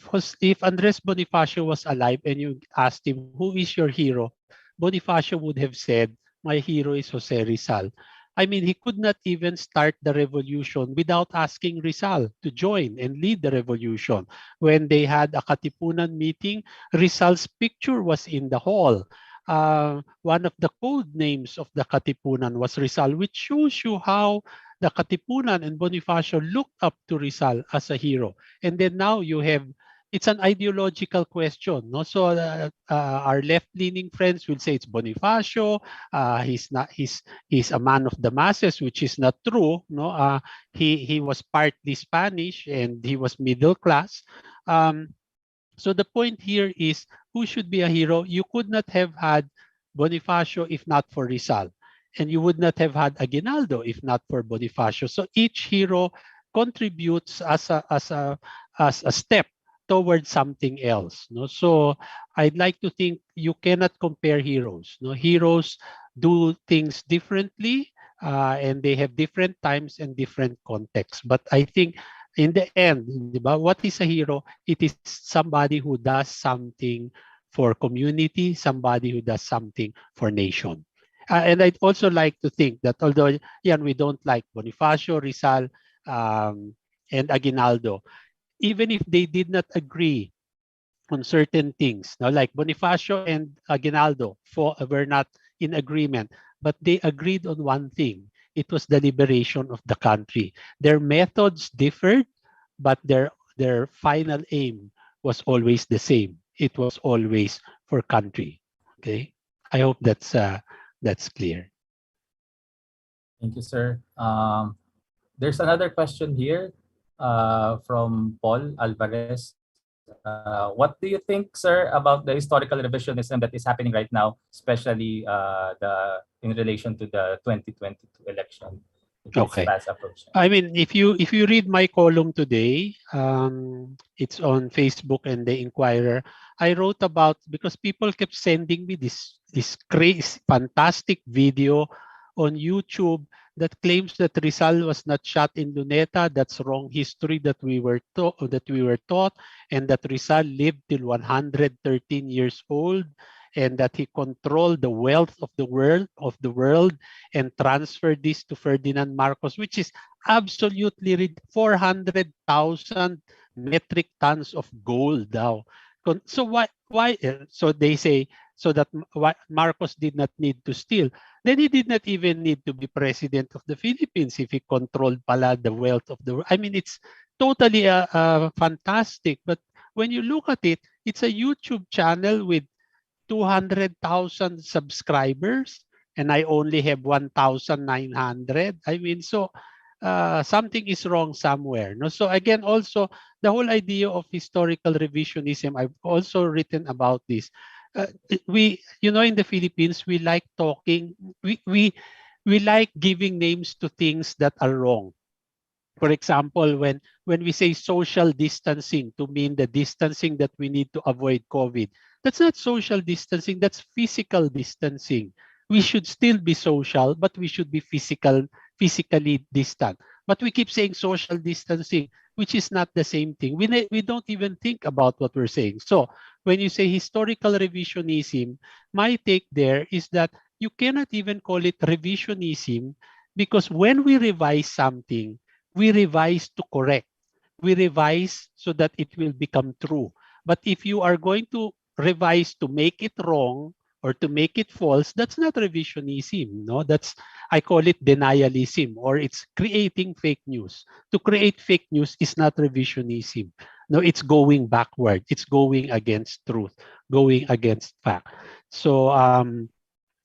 Andres Bonifacio was alive and you asked him, who is your hero? Bonifacio would have said, my hero is Jose Rizal. I mean, he could not even start the revolution without asking Rizal to join and lead the revolution. When they had a Katipunan meeting, Rizal's picture was in the hall. One of the code names of the Katipunan was Rizal, which shows you how the Katipunan and Bonifacio looked up to Rizal as a hero. And then now you have, it's an ideological question. No? So our left-leaning friends will say it's Bonifacio. He's a man of the masses, which is not true. No, he was partly Spanish and he was middle class. So the point here is, who should be a hero? You could not have had Bonifacio if not for Rizal. And you would not have had Aguinaldo if not for Bonifacio. So each hero contributes as a step towards something else. No? So I'd like to think you cannot compare heroes. No? Heroes do things differently and they have different times and different contexts. But I think in the end, what is a hero? It is somebody who does something for community, somebody who does something for nation. And I'd also like to think that although we don't like Bonifacio, Rizal, and Aguinaldo, even if they did not agree on certain things, like Bonifacio and Aguinaldo were not in agreement, but they agreed on one thing. It was the liberation of the country. Their methods differed, but their final aim was always the same. It was always for country. Okay, I hope that's clear. Thank you, sir. There's another question here from Paul Alvarez. What do you think, sir, about the historical revisionism that is happening right now, especially in relation to the 2022 election? Okay. fast approach. I mean, if you read my column today, it's on Facebook and the Inquirer. I wrote about, because people kept sending me this crazy, fantastic video on YouTube that claims that Rizal was not shot in Luneta. That's wrong history that we were taught, and that Rizal lived till 113 years old, and that he controlled the wealth of the world and transferred this to Ferdinand Marcos, which is absolutely 400,000 metric tons of gold now. So why so they say, so that Marcos did not need to steal. Then he did not even need to be president of the Philippines if he controlled pala the wealth of the world. I mean, it's totally fantastic. But when you look at it, it's a YouTube channel with 200,000 subscribers, and I only have 1,900. I mean, so something is wrong somewhere. No, so again, also the whole idea of historical revisionism. I've also written about this. We, in the Philippines, we like talking. We like giving names to things that are wrong. For example, when we say social distancing to mean the distancing that we need to avoid COVID, that's not social distancing, that's physical distancing. We should still be social, but we should be physically distant. But we keep saying social distancing, which is not the same thing. We don't even think about what we're saying. So when you say historical revisionism, my take there is that you cannot even call it revisionism, because when we revise something, we revise to correct. We revise so that it will become true. But if you are going to revise to make it wrong or to make it false, that's not revisionism. No, I call it denialism, or it's creating fake news. To create fake news is not revisionism. No, it's going backward. It's going against truth, going against fact. So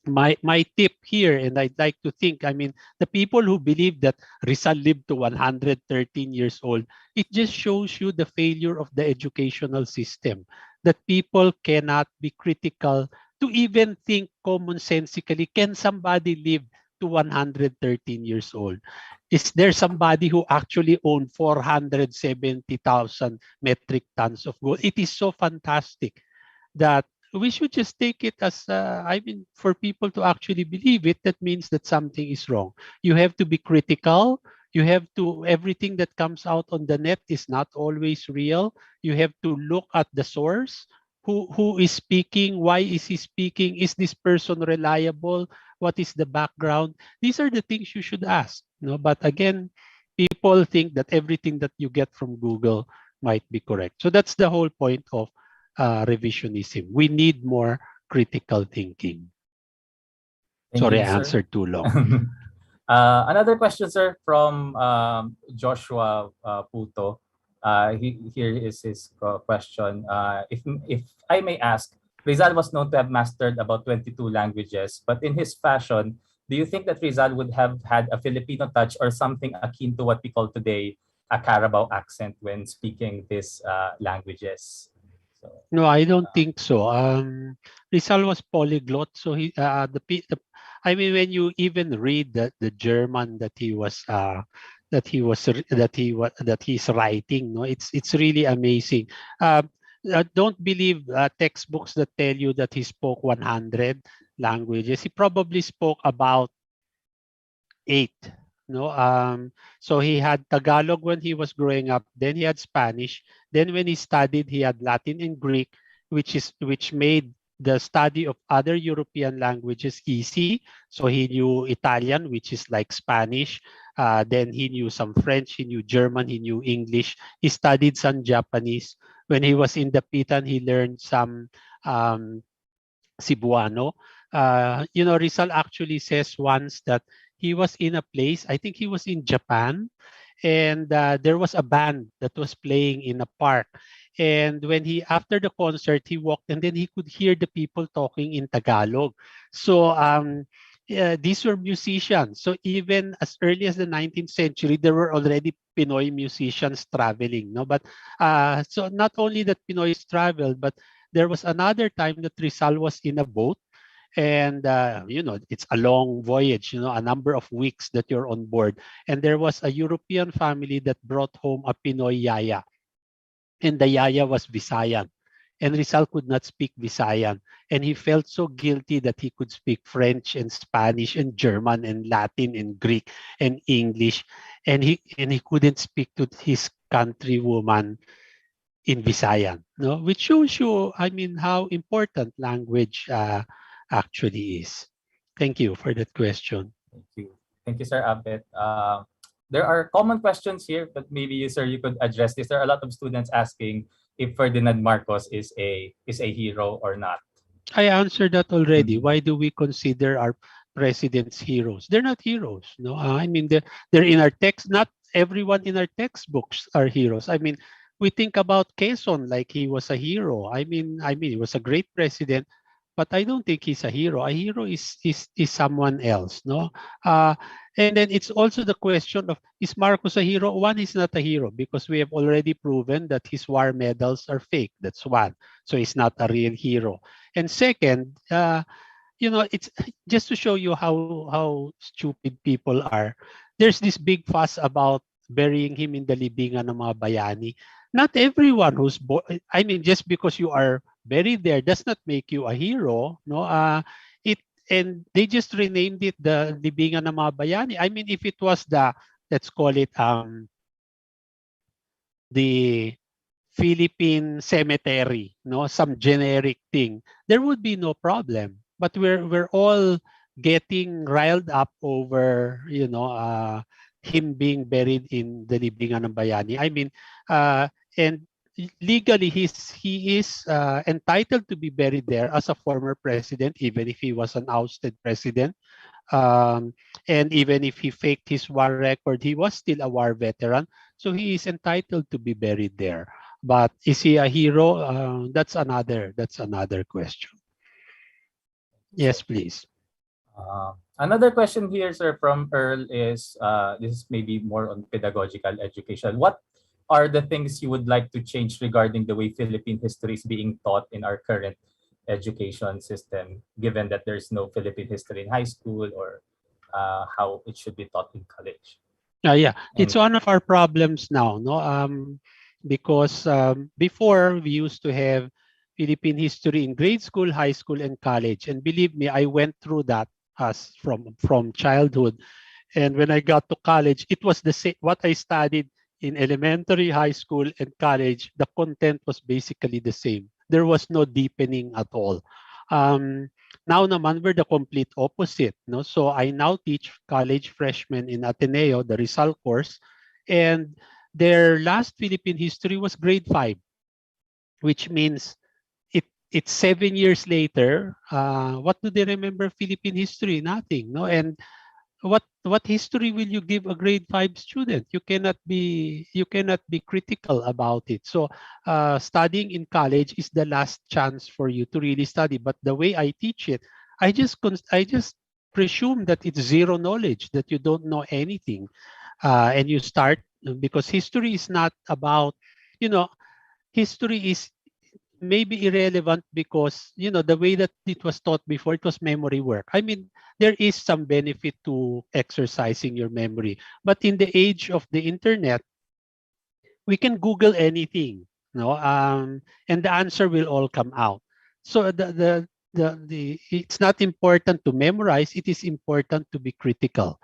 my tip here, and I'd like to think, I mean, the people who believe that Rizal lived to 113 years old, it just shows you the failure of the educational system, that people cannot be critical to even think commonsensically, can somebody live to 113 years old? Is there somebody who actually owned 470,000 metric tons of gold? It is so fantastic that we should just take it as, for people to actually believe it, that means that something is wrong. You have to be critical. You have to, everything that comes out on the net is not always real. You have to look at the source. Who is speaking? Why is he speaking? Is this person reliable? What is the background? These are the things you should ask. No, but again, people think that everything that you get from Google might be correct. So that's the whole point of revisionism. We need more critical thinking. Sorry, I answered too long. Another question, sir, from Joshua Puto. Here is his question. If I may ask, Rizal was known to have mastered about 22 languages, but in his fashion, do you think that Rizal would have had a Filipino touch or something akin to what we call today a Carabao accent when speaking these languages? No, I don't think so. Rizal was polyglot, so I mean, when you even read the German that he's writing, no, it's really amazing. Don't believe textbooks that tell you that he spoke 100 languages. He probably spoke about 8. No, so he had Tagalog when he was growing up. Then he had Spanish. Then when he studied, he had Latin and Greek, which made the study of other European languages easy. So he knew Italian, which is like Spanish. Then he knew some French. He knew German. He knew English. He studied some Japanese. When he was in the Pitan, he learned some Cebuano. Rizal actually says once that he was in a place, I think he was in Japan, and there was a band that was playing in a park. And when after the concert, he walked and then he could hear the people talking in Tagalog. So these were musicians. So even as early as the 19th century, there were already Pinoy musicians traveling. No, but so not only that Pinoys traveled, but there was another time that Rizal was in a boat, And it's a long voyage, a number of weeks that you're on board. And there was a European family that brought home a Pinoy yaya, and the yaya was Visayan. And Rizal could not speak Visayan. And he felt so guilty that he could speak French and Spanish and German and Latin and Greek and English. And he couldn't speak to his countrywoman in Visayan, no? Which shows you, how important language actually is. Thank you for that question. Thank you. Thank you, Sir Ambeth. There are common questions here, but maybe you, sir, you could address this. There are a lot of students asking if Ferdinand Marcos is a hero or not. I answered that already. Why do we consider our presidents heroes? They're not heroes. No, they're in our text. Not everyone in our textbooks are heroes. We think about Quezon like he was a hero. He was a great president, but I don't think he's a hero. A hero is someone else. No, and then it's also the question of, is Marcos a hero? One, he's not a hero because we have already proven that his war medals are fake. That's one. So he's not a real hero. And second, it's just to show you how stupid people are. There's this big fuss about burying him in the libingan ng mga bayani. Not everyone just because you are buried there does not make you a hero. No, and they just renamed it the libingan ng mga bayani. If it was let's call it the Philippine cemetery, no, some generic thing, there would be no problem. But we're all getting riled up over him being buried in the libingan ng bayani. And legally he is entitled to be buried there as a former president, even if he was an ousted president. And even if he faked his war record, he was still a war veteran, so he is entitled to be buried there. But is he a hero? That's another question. Yes, please. Another question here, sir, from Earl is, this is maybe more on pedagogical education. What are the things you would like to change regarding the way Philippine history is being taught in our current education system, given that there's no Philippine history in high school, or how it should be taught in college? It's one of our problems now, no? Because before we used to have Philippine history in grade school, high school, and college. And believe me, I went through that as from childhood. And when I got to college, it was the same. What I studied in elementary, high school, and college, the content was basically the same. There was no deepening at all. Now naman, we're the complete opposite. No? So I now teach college freshmen in Ateneo, the Rizal course, and their last Philippine history was grade 5, which means it's 7 years later. What do they remember Philippine history? Nothing. No, and what history will you give a grade 5 student? You cannot be critical about it. So studying in college is the last chance for you to really study. But the way I teach it, I just presume that it's zero knowledge, that you don't know anything, and you start, because history is not about, history is maybe irrelevant because the way that it was taught before, it was memory work. There is some benefit to exercising your memory, but in the age of the internet, we can Google anything, and the answer will all come out. So it's not important to memorize. It is important to be critical,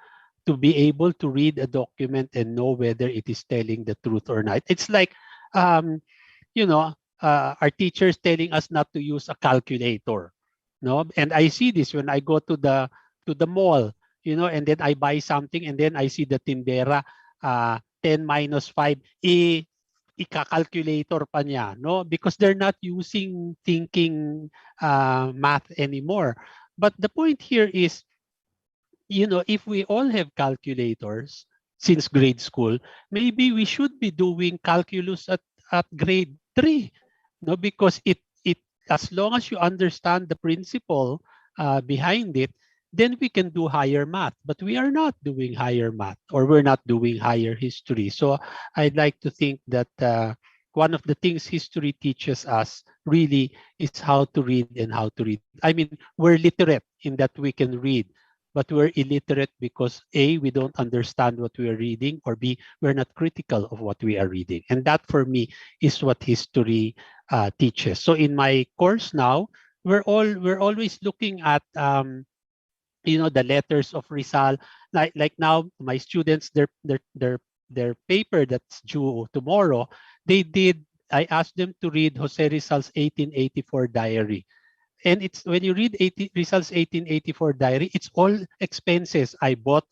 to be able to read a document and know whether it is telling the truth or not. It's like our teachers telling us not to use a calculator, no? And I see this when I go to the mall, and then I buy something, and then I see the tindera, 10 minus 5, ika-calculator pa niya, no? Because they're not using thinking math anymore. But the point here is, if we all have calculators since grade school, maybe we should be doing calculus at grade 3. No, because it as long as you understand the principle behind it, then we can do higher math. But we are not doing higher math, or we're not doing higher history. So I'd like to think that one of the things history teaches us really is how to read and how to read. I mean, we're literate in that we can read, but we're illiterate because A, we don't understand what we are reading, or B, we're not critical of what we are reading. And that for me is what history teaches. So in my course now, we're always looking at the letters of Rizal. Like now, my students, their paper that's due tomorrow, I asked them to read Jose Rizal's 1884 diary. And it's when you read Rizal's 1884 diary, it's all expenses. I bought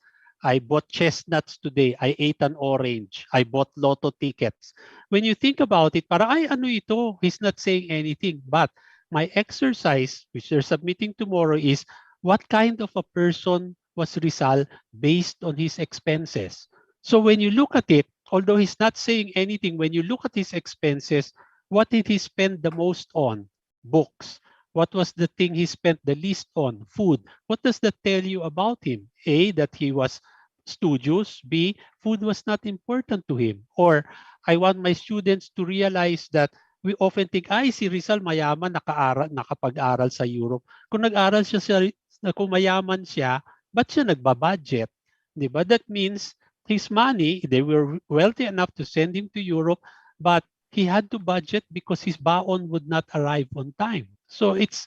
chestnuts today. I ate an orange. I bought lotto tickets. When you think about it, para ay ano ito? He's not saying anything. But my exercise, which they're submitting tomorrow, is what kind of a person was Rizal based on his expenses? So when you look at it, although he's not saying anything, when you look at his expenses, what did he spend the most on? Books. What was the thing he spent the least on? Food. What does that tell you about him? A, that he was studious. B, food was not important to him. Or I want my students to realize that we often think, ay, si Rizal mayaman, nakapag-aral sa Europe. Kung nag-aral siya kung mayaman siya, ba't siya nagbabudget? Diba? That means his money, they were wealthy enough to send him to Europe, but he had to budget because his baon would not arrive on time. So it's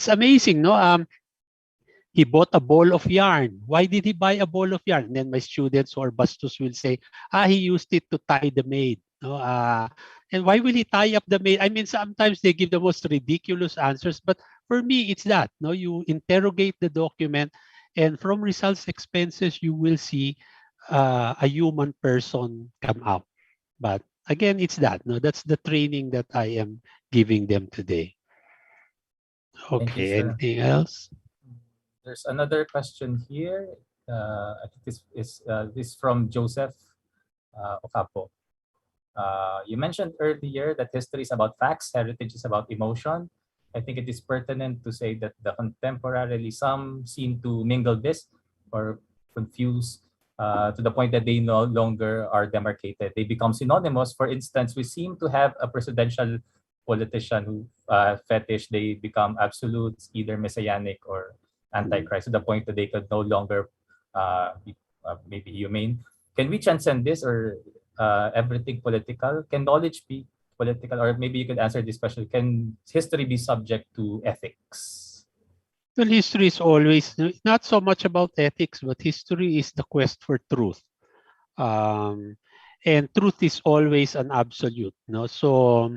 amazing, no? He bought a ball of yarn. Why did he buy a ball of yarn? And then my students or bastos will say, he used it to tie the maid. No? And why will he tie up the maid? I mean, sometimes they give the most ridiculous answers, but for me, it's that. No, you interrogate the document, and from Rizal's expenses, you will see a human person come out. But again, it's that. No, that's the training that I am giving them today. Thank you, Okay, sir. anything else? There's another question here. I think this is from Joseph Ocampo. You mentioned earlier that history is about facts, heritage is about emotion. I think it is pertinent to say that the contemporarily some seem to mingle this or confuse to the point that they no longer are demarcated. They become synonymous. For instance, we seem to have a presidential politician who fetish, they become absolutes, either messianic or antichrist, to the point that they could no longer be maybe humane. Can we transcend this, or everything political? Can knowledge be political? Or maybe you could answer this question: can history be subject to ethics? Well, history is always not so much about ethics, but history is the quest for truth. And truth is always an absolute. No? So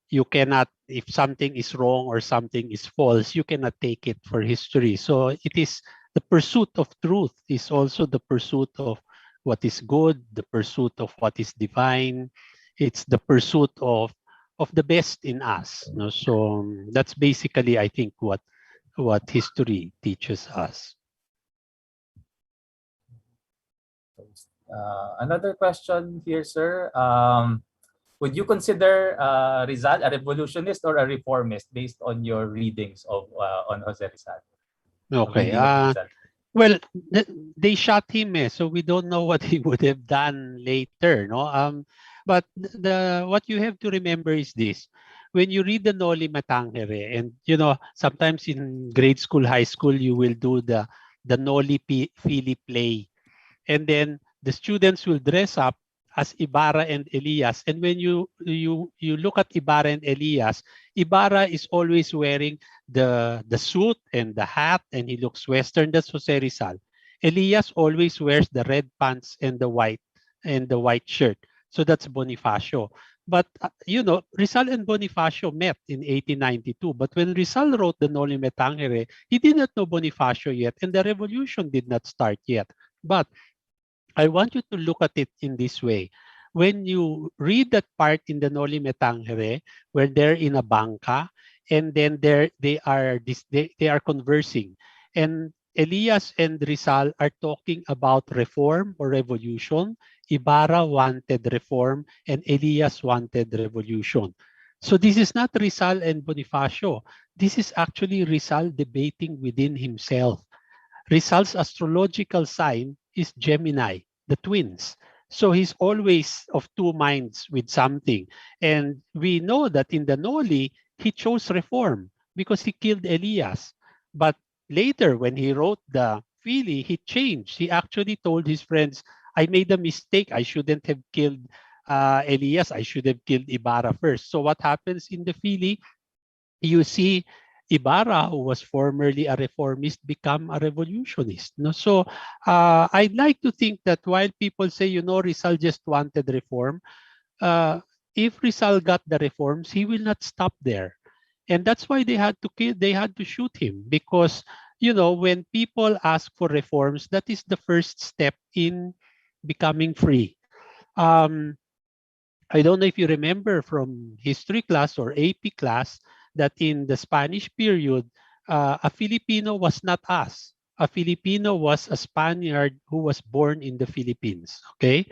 you cannot, if something is wrong or something is false, you cannot take it for history. So it is the pursuit of truth is also the pursuit of what is good, the pursuit of what is divine. It's the pursuit of the best in us. No? So that's basically, I think, what history teaches us. Another question here, sir. Would you consider Rizal a revolutionist or a reformist based on your readings of on Jose Rizal? Okay. Well, they shot him, so we don't know what he would have done later, no. But what you have to remember is this: when you read the Noli Me Tangere, and sometimes in grade school, high school, you will do the Noli Fili play, and then the students will dress up as Ibarra and Elias. And when you look at Ibarra and Elias, Ibarra is always wearing the suit and the hat, and he looks Western. That's Jose Rizal. Elias always wears the red pants and the white shirt. So that's Bonifacio. But Rizal and Bonifacio met in 1892. But when Rizal wrote the Noli Me Tangere, he did not know Bonifacio yet, and the revolution did not start yet. But I want you to look at it in this way. When you read that part in the Noli Me Tangere, where they're in a banca, and then they are conversing, and Elias and Rizal are talking about reform or revolution. Ibarra wanted reform, and Elias wanted revolution. So this is not Rizal and Bonifacio. This is actually Rizal debating within himself. Rizal's astrological sign is Gemini, the twins. So he's always of two minds with something. And we know that in the Noli, he chose reform because he killed Elias. But later, when he wrote the Phili, he changed. He actually told his friends, I made a mistake. I shouldn't have killed Elias. I should have killed Ibarra first. So what happens in the Phili? You see Ibarra, who was formerly a reformist, become a revolutionist. No? So I'd like to think that while people say, Rizal just wanted reform, uh, if Rizal got the reforms, he will not stop there. And that's why they had to kill, they had to shoot him because, when people ask for reforms, that is the first step in becoming free. Um, I don't know if you remember from history class or AP class that in the Spanish period, a Filipino was not us. A Filipino was a Spaniard who was born in the Philippines. Okay.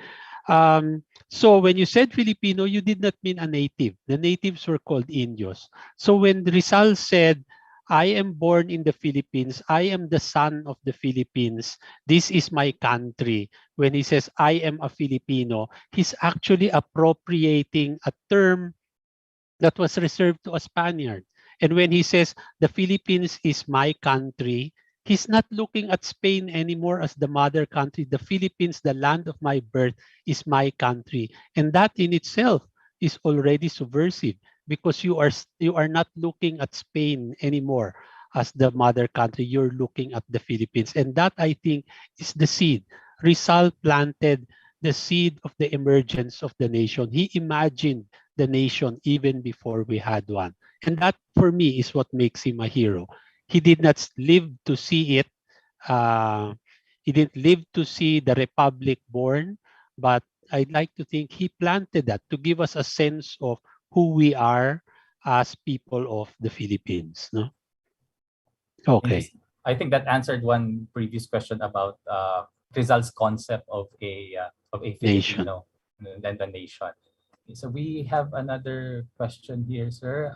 So when you said Filipino, you did not mean a native. The natives were called Indios. So when Rizal said, I am born in the Philippines, I am the son of the Philippines, this is my country. When he says, I am a Filipino, he's actually appropriating a term that was reserved to a Spaniard. And when he says, the Philippines is my country, he's not looking at Spain anymore as the mother country. The Philippines, the land of my birth, is my country. And that in itself is already subversive because you are not looking at Spain anymore as the mother country. You're looking at the Philippines. And that, I think, is the seed. Rizal planted the seed of the emergence of the nation. He imagined the nation even before we had one. And that, for me, is what makes him a hero. He did not live to see it. He didn't live to see the republic born, but I'd like to think he planted that to give us a sense of who we are as people of the Philippines. No? Okay. I think that answered one previous question about Rizal's concept of a Nation. Filipino and the nation. So we have another question here, sir.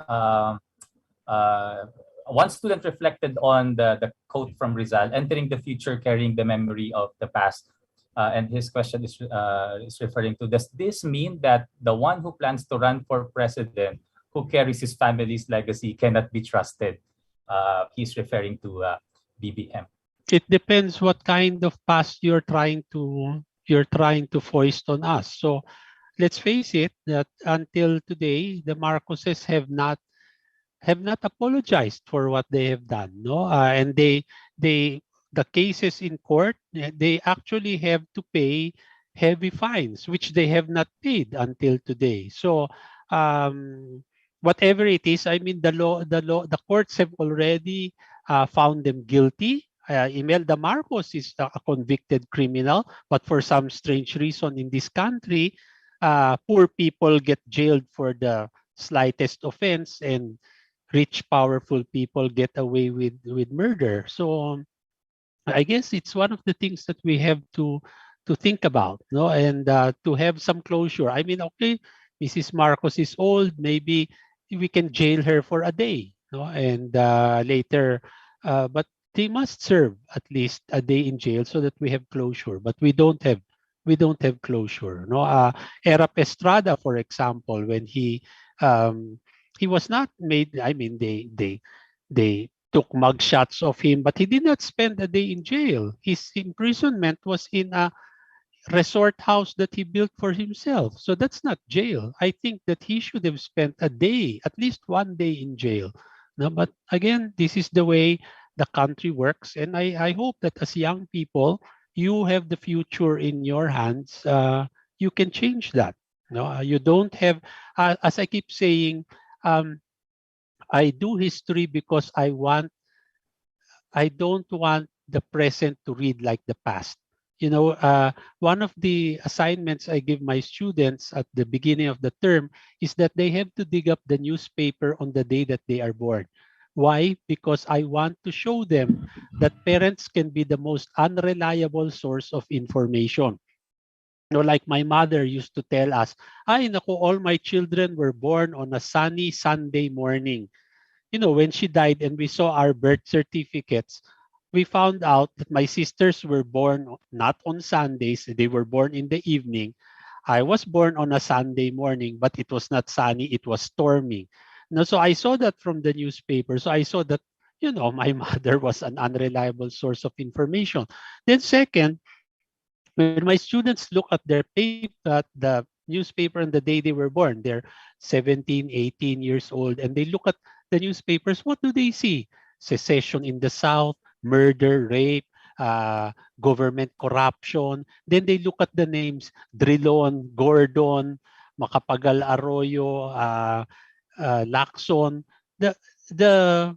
One student reflected on the quote from Rizal, entering the future carrying the memory of the past. And his question is referring to, does this mean that the one who plans to run for president, who carries his family's legacy, cannot be trusted? He's referring to BBM. It depends what kind of past you're trying to foist on us. So let's face it that until today, the Marcoses have not apologized for what they have done. No, and the cases in court, they actually have to pay heavy fines, which they have not paid until today. So whatever it is, I mean, the courts have already found them guilty. Imelda Marcos is a convicted criminal, but for some strange reason in this country, poor people get jailed for the slightest offense, and rich, powerful people get away with murder. So I guess it's one of the things that we have to think about, no, and to have some closure. I mean, okay, Mrs. Marcos is old. Maybe we can jail her for a day, no, and later, but they must serve at least a day in jail so that we have closure. But we don't have closure, no. Erap Estrada, for example, when he was not made. I mean, they took mugshots of him, but he did not spend a day in jail. His imprisonment was in a resort house that he built for himself. So that's not jail. I think that he should have spent a day, at least one day in jail. No, but again, this is the way the country works. And I hope that as young people, you have the future in your hands. You can change that. No, you don't have, as I keep saying, I do history because I don't want the present to read like the past. One of the assignments I give my students at the beginning of the term is that they have to dig up the newspaper on the day that they are born. Why? Because I want to show them that parents can be the most unreliable source of information. Like my mother used to tell us, ay, naku, all my children were born on a sunny Sunday morning. When she died and we saw our birth certificates, we found out that my sisters were born not on Sundays, they were born in the evening. I was born on a Sunday morning, but it was not sunny, it was storming. Now, so I saw that from the newspaper. So I saw that, my mother was an unreliable source of information. Then second, when my students look at the newspaper on the day they were born, they're 17, 18 years old, and they look at the newspapers, what do they see? Secession in the South, murder, rape, government corruption. Then they look at the names, Drilon, Gordon, Macapagal Arroyo, Lacson. The, the,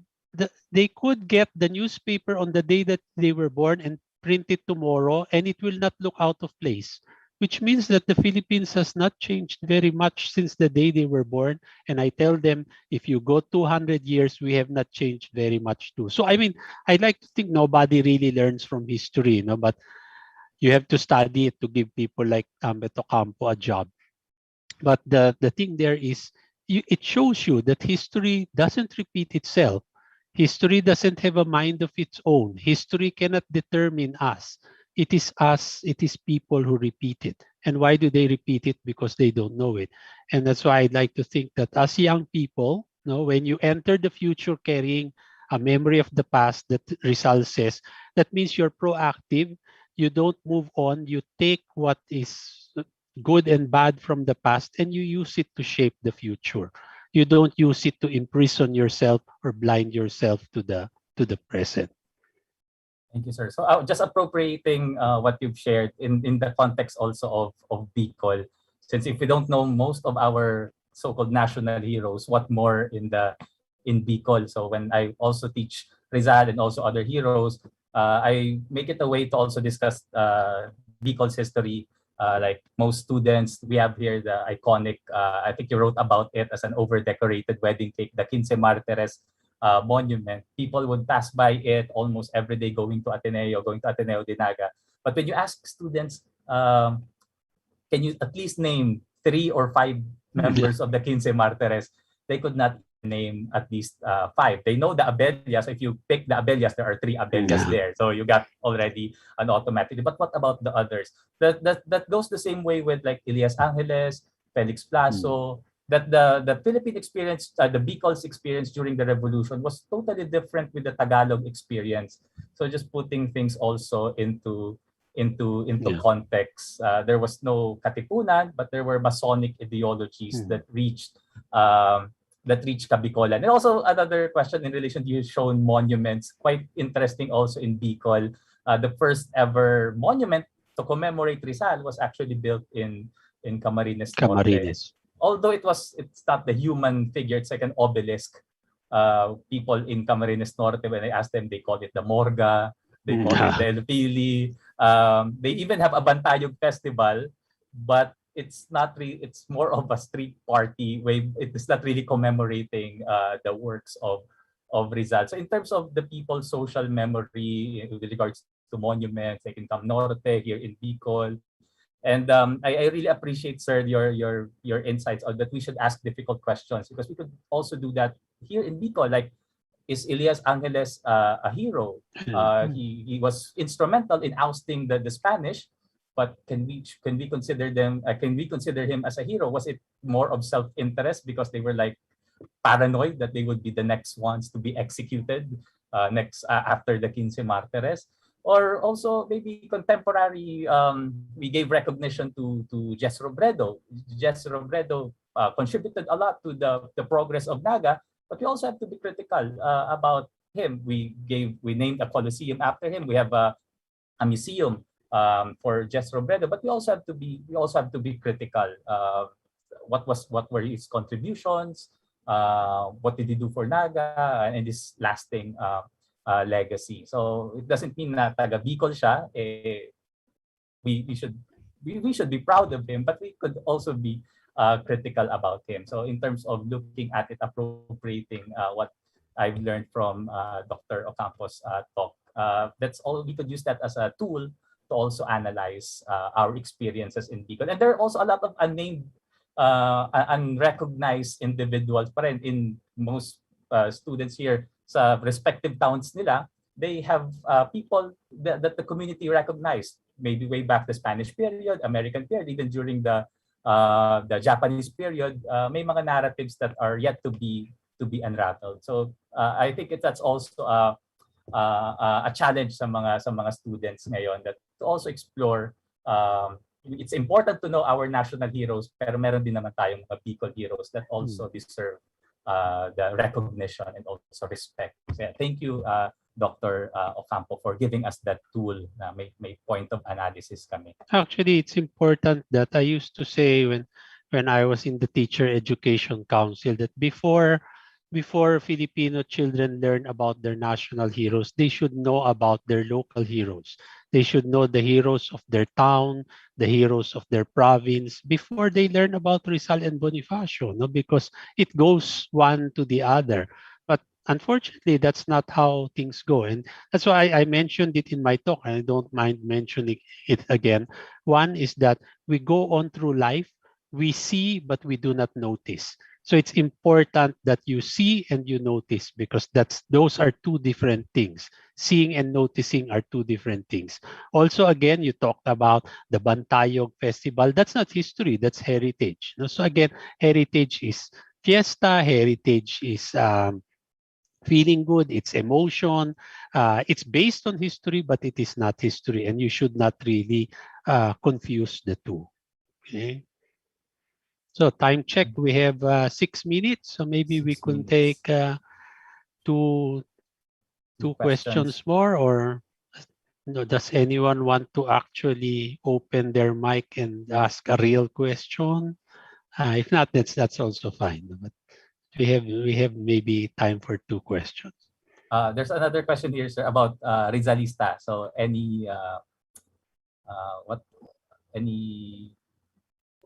they could get the newspaper on the day that they were born and print it tomorrow, and it will not look out of place, which means that the Philippines has not changed very much since the day they were born. And I tell them, if you go 200 years, we have not changed very much too. So, I mean, I like to think nobody really learns from history, but you have to study it to give people like Ambeth Ocampo a job. But the thing there is, it shows you that history doesn't repeat itself. History doesn't have a mind of its own. History cannot determine us. It is us, it is people who repeat it. And why do they repeat it? Because they don't know it. And that's why I'd like to think that as young people, when you enter the future carrying a memory of the past, that Rizal says, that means you're proactive. You don't move on. You take what is good and bad from the past and you use it to shape the future. You don't use it to imprison yourself or blind yourself to the present. Thank you, sir. So just appropriating what you've shared in the context also of Bicol, since if we don't know most of our so-called national heroes, what more in Bicol? So when I also teach Rizal and also other heroes, I make it a way to also discuss Bicol's history. Like most students, we have here the iconic, I think you wrote about it as an over-decorated wedding cake, the Quince Martires monument. People would pass by it almost every day going to Ateneo Dinaga. But when you ask students, can you at least name 3 or 5 members of the Quince Martires, they could not name at least 5. They know the Abellas. If you pick the Abellas, there are 3 Abellas there. So you got already an automatic. But what about the others? That goes the same way with like Elias Angeles, Felix Plaso, that the Philippine experience, the Bicol's experience during the revolution was totally different with the Tagalog experience. So just putting things also into context. There was no Katipunan, but there were Masonic ideologies that reached Kabicolan. And also another question in relation to you shown monuments, quite interesting also in Bicol. The first ever monument to commemorate Rizal was actually built in Camarines Norte. Although it's not the human figure, it's like an obelisk. People in Camarines Norte, when I asked them, they call it the Morga, they call it the El Pili. They even have a Bantayog festival, but it's not really, it's more of a street party way. It is not really commemorating the works of Rizal. So in terms of the people's social memory with regards to monuments, like in Cam Norte, here in Bicol. And I really appreciate, sir, your insights on that we should ask difficult questions, because we could also do that here in Bicol. Like, is Elias Angeles a hero? He was instrumental in ousting the Spanish, but can we consider them? Can we consider him as a hero? Was it more of self-interest because they were like paranoid that they would be the next ones to be executed next after the Quince Martires? Or also maybe contemporary, we gave recognition to Jess Robredo. Jess Robredo contributed a lot to the progress of Naga, but we also have to be critical about him. We named a coliseum after him. We have a museum for Jess Robredo, but we also have to be critical. What were his contributions? What did he do for Naga and this lasting legacy? So it doesn't mean na taga Bicol siya. We should be proud of him, but we could also be critical about him. So in terms of looking at it, appropriating what I've learned from Dr. Ocampo's talk, that's all. We could use that as a tool to also analyze our experiences in Bicol. And there are also a lot of unnamed, unrecognized individuals pa rin in most students here sa respective towns nila. they have people that the community recognized, maybe way back the Spanish period, American period, even during the Japanese period. May mga narratives that are yet to be unraveled. So I think that's also a challenge sa mga students ngayon, that to also explore. It's important to know our national heroes, pero meron din naman tayong mga Bicol heroes that also deserve the recognition and also respect. So, yeah, thank you, Dr. Ocampo, for giving us that tool na may point of analysis kami. Actually, it's important that I used to say when I was in the Teacher Education Council that before Filipino children learn about their national heroes, they should know about their local heroes. They should know the heroes of their town, the heroes of their province before they learn about Rizal and Bonifacio, no? Because it goes one to the other. But unfortunately, that's not how things go. And that's why I mentioned it in my talk, and I don't mind mentioning it again. One is that we go on through life, we see, but we do not notice. So it's important that you see and you notice, because those are two different things. Seeing and noticing are two different things. Also, again, you talked about the Bantayog Festival. That's not history, that's heritage. No? So again, heritage is fiesta, heritage is feeling good, it's emotion. It's based on history, but it is not history, and you should not really confuse the two. Okay. So time check, we have 6 minutes, so maybe we can take two questions more, or does anyone want to actually open their mic and ask a real question? If not, that's also fine. But we have maybe time for 2 questions. There's another question here, sir, about Rizalista. So any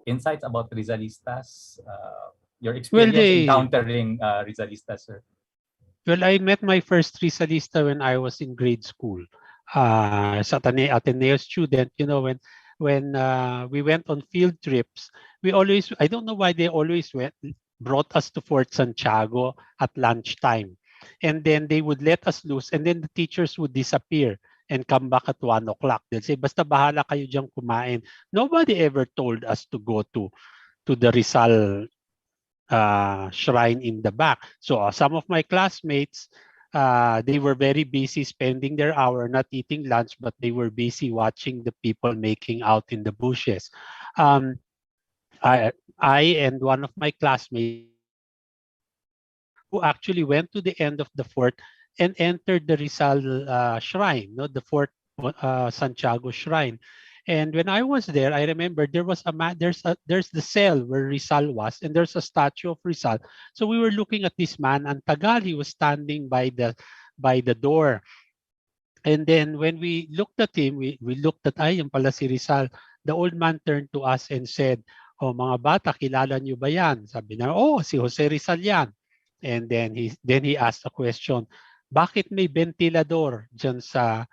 insights about Rizalistas? Your experience encountering Rizalistas, sir? Well, I met my first Rizalista when I was in grade school. As Ateneo student, when we went on field trips, I don't know why they always brought us to Fort Santiago at lunchtime. And then they would let us loose, and then the teachers would disappear and come back at 1 o'clock. They'll say, basta bahala kayo diyang kumain. Nobody ever told us to go to the Rizal shrine in the back. So some of my classmates, they were very busy spending their hour not eating lunch, but they were busy watching the people making out in the bushes. I and one of my classmates who actually went to the end of the fort and entered the Rizal shrine, the Fort Santiago shrine. And when I was there, I remember there was there's the cell where Rizal was, and there's a statue of Rizal. So we were looking at this man, and tagal, he was standing by the door. And then when we looked at him, we looked at, ay, yung pala si Rizal. The old man turned to us and said, "Oh, mga bata, kilala niyo ba yan?" Sabi na, "Oh, si Jose Rizal yan." And then he asked a question, bakit may ventilador dyan sa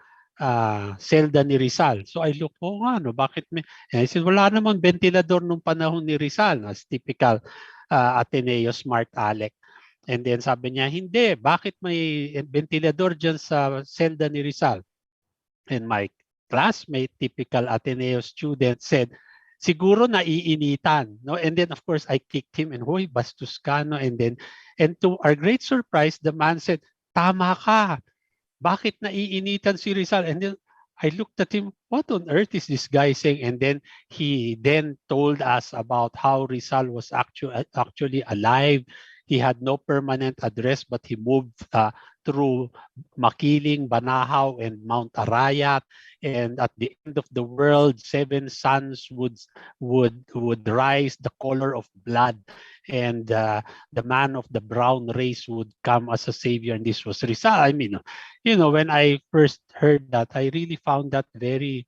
selda ni Rizal? So I looked, oh nga, no, bakit may? And I said, wala naman ventilador nung panahon ni Rizal. As typical Ateneo smart Alec. And then sabi niya, hindi, bakit may ventilador dyan sa selda ni Rizal? And my classmate, typical Ateneo student, said, siguro naiinitan, no? And then of course I kicked him and, hoy, bastos ka, no? And to our great surprise, the man said, tama ka. Bakit naiinitan si Rizal? And then I looked at him, what on earth is this guy saying? And then he told us about how Rizal was actually alive. He had no permanent address, but he moved through Makiling, Banahaw, and Mount Arayat. And at the end of the world, 7 suns would rise, the color of blood, and the man of the brown race would come as a savior. And this was Rizal. I mean, when I first heard that, I really found that very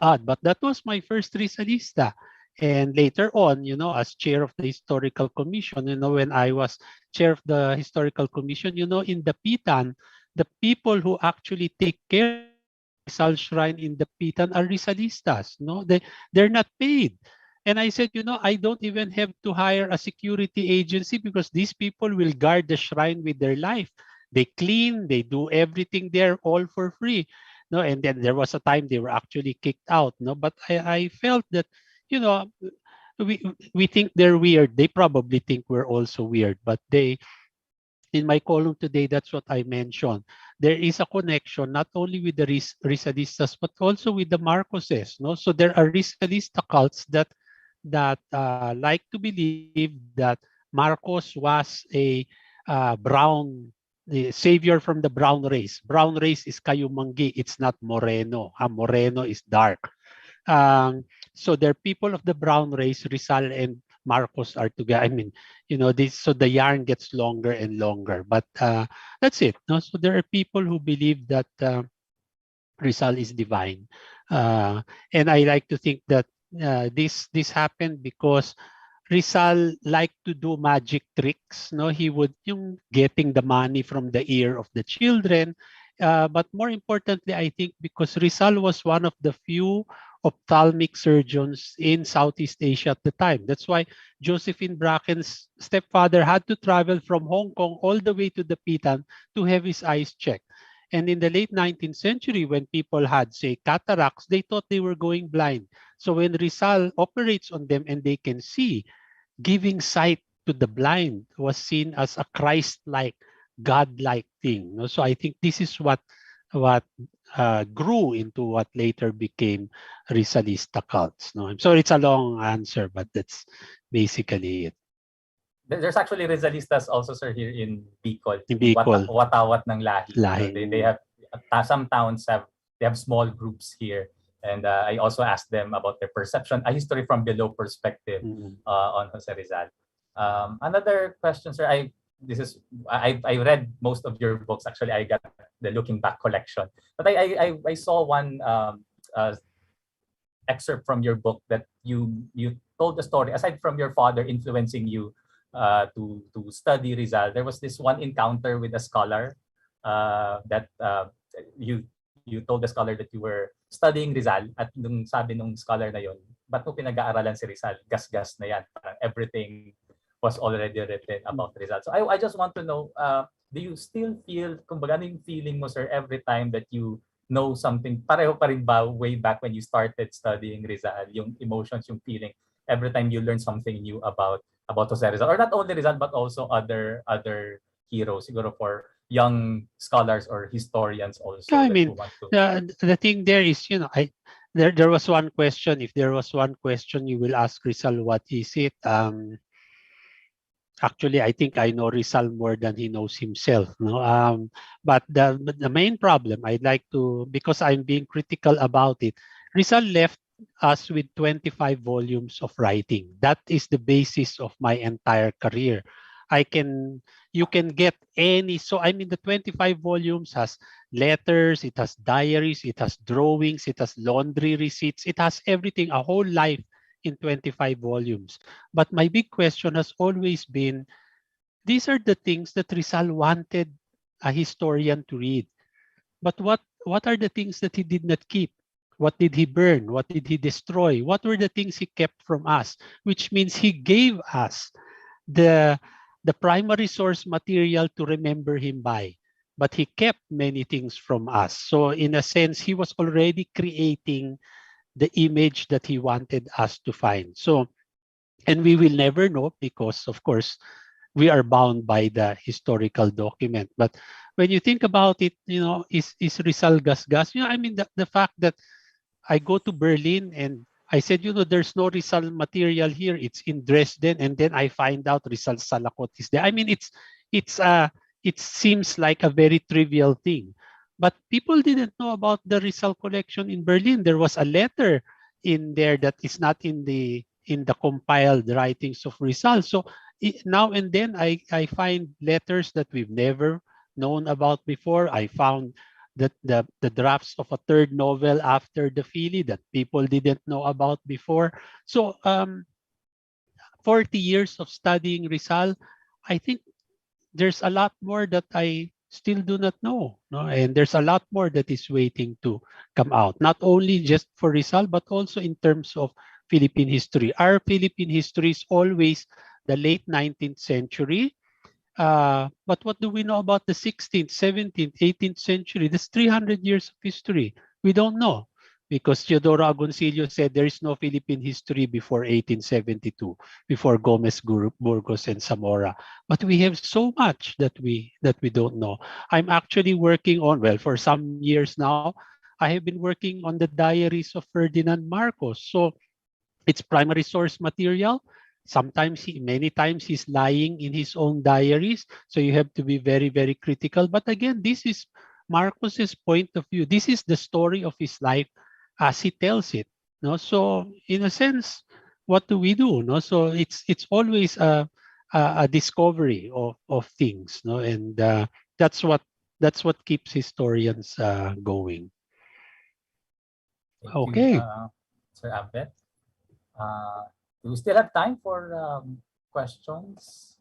odd. But that was my first Rizalista. And later on, as chair of the Historical Commission, when I was chair of the Historical Commission, in the Pitan, the people who actually take care of Rizal Shrine in the Pitan are Rizalistas. No, they're not paid. And I said, I don't even have to hire a security agency because these people will guard the shrine with their life. They clean, they do everything there all for free. No, and then there was a time they were actually kicked out. No, but I felt that, you know, we think they're weird. They probably think we're also weird, but they, in my column today, that's what I mentioned. There is a connection not only with the Rizalistas but also with the Marcoses. No, so there are Rizalista cults that like to believe that Marcos was a brown the savior from the brown race. Brown race is Kayumanggi. It's not Moreno. Moreno is dark. Um, so they're people of the brown race. Rizal and Marcos are together. I mean, this. So the yarn gets longer and longer. But that's it. No? So there are people who believe that Rizal is divine, and I like to think that this happened because Rizal liked to do magic tricks. No, he would yung getting the money from the ear of the children. But more importantly, I think because Rizal was one of the few ophthalmic surgeons in Southeast Asia at the time. That's why Josephine Bracken's stepfather had to travel from Hong Kong all the way to the Pitan to have his eyes checked. And in the late 19th century, when people had, say, cataracts, they thought they were going blind. So when Rizal operates on them and they can see, giving sight to the blind was seen as a Christ-like, God-like thing. No? So I think this is what grew into what later became Rizalista cults. No? I'm sorry it's a long answer, but that's basically it. There's actually Rizalistas also, sir, here in Bicol. In Bicol. Watawat ng lahi. Lahi. They have some towns have small groups here, and I also asked them about their perception, a history from below perspective on Jose Rizal. Another question, sir. I read most of your books. Actually, I got the Looking Back collection, but I saw one excerpt from your book that you told the story. Aside from your father influencing you to study Rizal, there was this one encounter with a scholar that you told the scholar that you were studying Rizal, at nung sabi nung scholar na yon, ba't mo pinag-aaralan si Rizal? Gas-gas na yan. Parang everything was already written about Rizal. So I just want to know, do you still feel, kumbaga ano yung feeling mo, sir, every time that you know something, pareho pa rin ba way back when you started studying Rizal, yung emotions, yung feeling, every time you learn something new about Jose Rizal, or not only Rizal but also other heroes, siguro for young scholars or historians also. I mean, the thing there is, there was one question. If there was one question you will ask Rizal, what is it? Actually, I think I know Rizal more than he knows himself. No, but the main problem I'd like to, because I'm being critical about it, Rizal left us with 25 volumes of writing. That is the basis of my entire career. You can get any, so I mean the 25 volumes has letters, it has diaries, it has drawings, it has laundry receipts, it has everything, a whole life in 25 volumes. But my big question has always been, these are the things that Rizal wanted a historian to read. But what are the things that he did not keep? What did he burn? What did he destroy? What were the things he kept from us? Which means he gave us the primary source material to remember him by. But he kept many things from us. So in a sense, he was already creating the image that he wanted us to find. So, and we will never know because, of course, we are bound by the historical document. But when you think about it, is Rizal gas-gas? I mean, the fact that I go to Berlin and I said, there's no Rizal material here. It's in Dresden, and then I find out Rizal Salakot is there. I mean, it seems like a very trivial thing, but people didn't know about the Rizal collection in Berlin. There was a letter in there that is not in the compiled writings of Rizal. So now and then I find letters that we've never known about before. I found that the drafts of a third novel after the Philly that people didn't know about before. So 40 years of studying Rizal, I think there's a lot more that I still do not know. No? And there's a lot more that is waiting to come out, not only just for Rizal, but also in terms of Philippine history. Our Philippine history is always the late 19th century, But what do we know about the 16th, 17th, 18th century? That's 300 years of history. We don't know because Teodoro Agoncillo said there is no Philippine history before 1872, before Gomez Burgos and Zamora. But we have so much that we don't know. I'm actually working on, well, for some years now, I have been working on the diaries of Ferdinand Marcos. So it's primary source material. Sometimes many times he's lying in his own diaries. So you have to be very, very critical. But again, this is Marcos's point of view. This is the story of his life as he tells it. No, so in a sense, what do we do? No, so it's always a discovery of things. No, and that's what keeps historians going. Thank Okay. you, Sir Ambeth. Do we still have time for questions?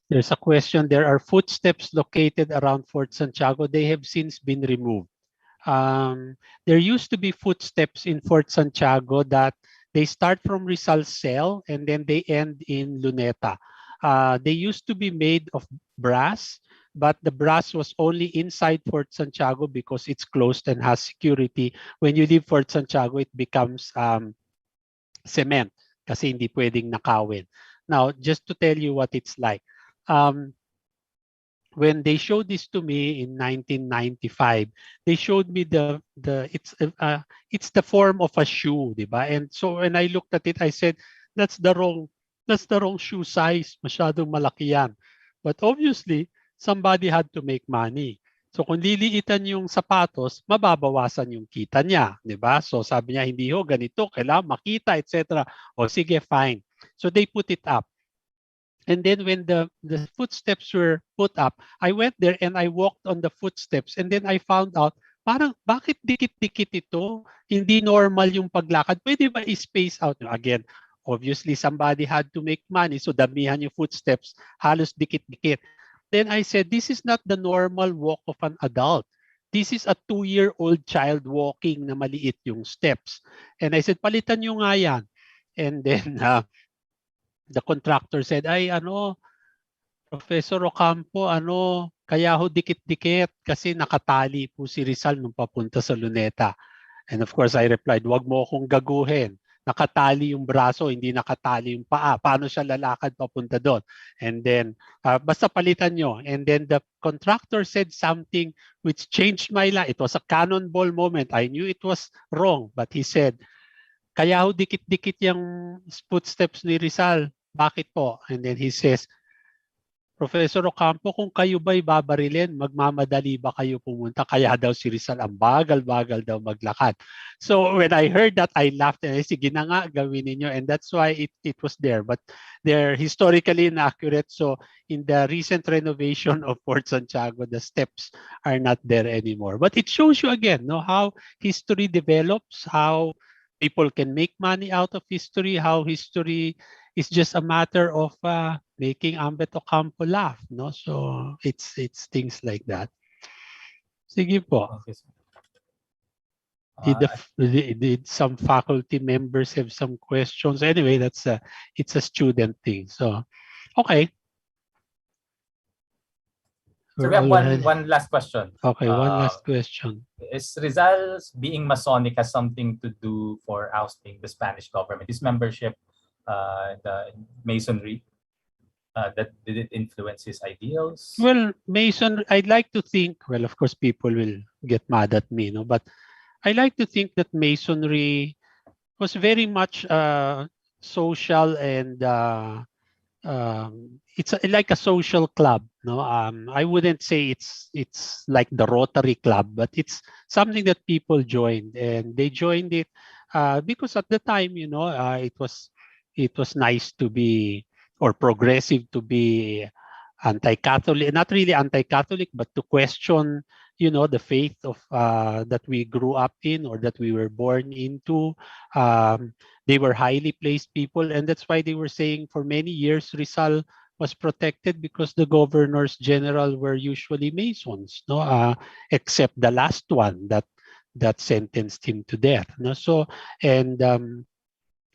There's a question. There are footsteps located around Fort Santiago. They have since been removed. There used to be footsteps in Fort Santiago that they start from Rizal Cell and then they end in Luneta. They used to be made of brass, but the brass was only inside Fort Santiago because it's closed and has security. When you leave Fort Santiago, it becomes cement kasi hindi pwedeng nakawin. Now, just to tell you what it's like. When they showed this to me in 1995, they showed me it's the form of a shoe, diba? And so when I looked at it, I said, that's the wrong shoe size. Masyadong malaki yan. But obviously, somebody had to make money. So kung liliitan yung sapatos, mababawasan yung kita niya, diba? So sabi niya, hindi ho, ganito, kailangan makita, etc. O sige, fine. So they put it up. And then when the footsteps were put up, I went there and I walked on the footsteps. And then I found out, parang bakit dikit-dikit ito? Hindi normal yung paglakad. Pwede ba i-space out? Again, obviously somebody had to make money. So damihan yung footsteps, halos dikit-dikit. Then I said, this is not the normal walk of an adult. This is a 2-year-old child walking na maliit yung steps. And I said, palitan nyo nga yan. And then the contractor said, ay Professor Ocampo, kaya ho dikit-dikit kasi nakatali po si Rizal nung papunta sa Luneta. And of course, I replied, wag mo akong gaguhin. Nakatali yung braso, hindi nakatali yung paa. Paano siya lalakad papunta doon? And then, basta palitan nyo. And then the contractor said something which changed my life. It was a cannonball moment. I knew it was wrong, but he said, kaya ho dikit-dikit yung footsteps ni Rizal. Bakit po? And then he says, Professor Ocampo, kung kayo ba'y babarilin, magmamadali ba kayo pumunta? Kaya daw si Rizal, ang bagal-bagal daw maglakad. So when I heard that, I laughed and I said, sige na nga, gawin ninyo. And that's why it was there. But they're historically inaccurate. So in the recent renovation of Fort Santiago, the steps are not there anymore. But it shows you again how history develops, how people can make money out of history, how history is just a matter of making Ambeth Ocampo laugh. No? So it's things like that. Sige po. Did some faculty members have some questions? Anyway, it's a student thing. So, okay. So we have one last question. Okay, one last question. Is Rizal's being Masonic has something to do for ousting the Spanish government? His membership, the Masonry, that did it influence his ideals? Well, Mason, I'd like to think, well, of course, people will get mad at me, but I like to think that Masonry was very much social and it's like a social club. No, I wouldn't say it's like the Rotary Club, but it's something that people joined, and they joined it because at the time, it was nice to be, or progressive to be, anti-Catholic, not really anti-Catholic, but to question, the faith of that we grew up in or that we were born into. They were highly placed people, and that's why they were saying for many years Rizal was protected because the governors general were usually Masons, except the last one that sentenced him to death. So, and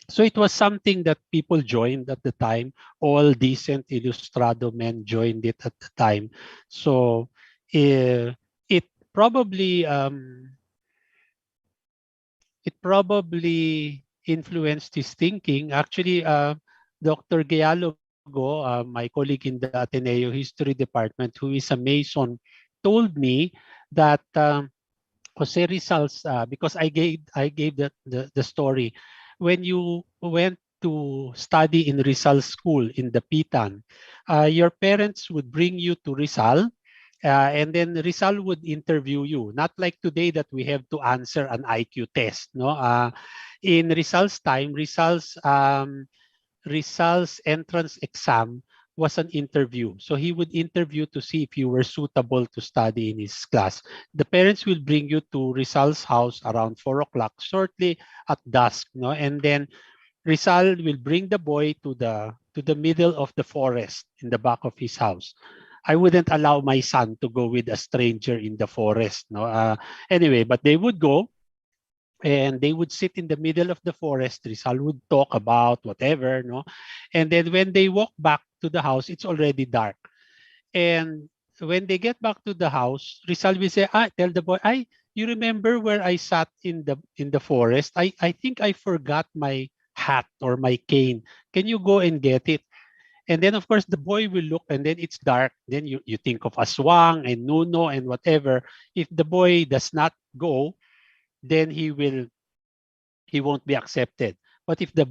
So it was something that people joined at the time. All decent Ilustrado men joined it at the time. So it probably influenced his thinking. Actually, Dr. Gealogo, my colleague in the Ateneo History Department, who is a Mason, told me that Jose Rizal's, because I gave the story, when you went to study in Rizal's school in the Pitan, your parents would bring you to Rizal, and then Rizal would interview you. Not like today that we have to answer an IQ test. No, in Rizal's time, Rizal's entrance exam was an interview. So he would interview to see if you were suitable to study in his class. The parents will bring you to Rizal's house around 4 o'clock, shortly at dusk. No? And then Rizal will bring the boy to the middle of the forest in the back of his house. I wouldn't allow my son to go with a stranger in the forest. No, anyway, but they would go and they would sit in the middle of the forest. Rizal would talk about whatever, no, and then when they walk back to the house, it's already dark. And when they get back to the house, Rizal will say, tell the boy, you remember where I sat in the forest? I think I forgot my hat or my cane. Can you go and get it? And then of course the boy will look and then it's dark. Then you think of Aswang and Nuno and whatever. If the boy does not go, then he won't be accepted. But if the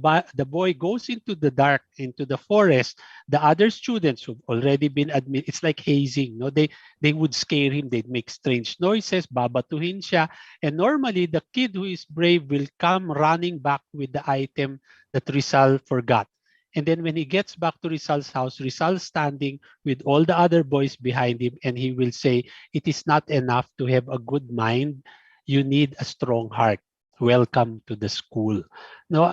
boy goes into the dark, into the forest, the other students who've already been admitted, it's like hazing. No, they would scare him. They'd make strange noises, babatuhin siya. And normally, the kid who is brave will come running back with the item that Rizal forgot. And then when he gets back to Rizal's house, Rizal's standing with all the other boys behind him, and he will say, "It is not enough to have a good mind. You need a strong heart. Welcome to the school." No,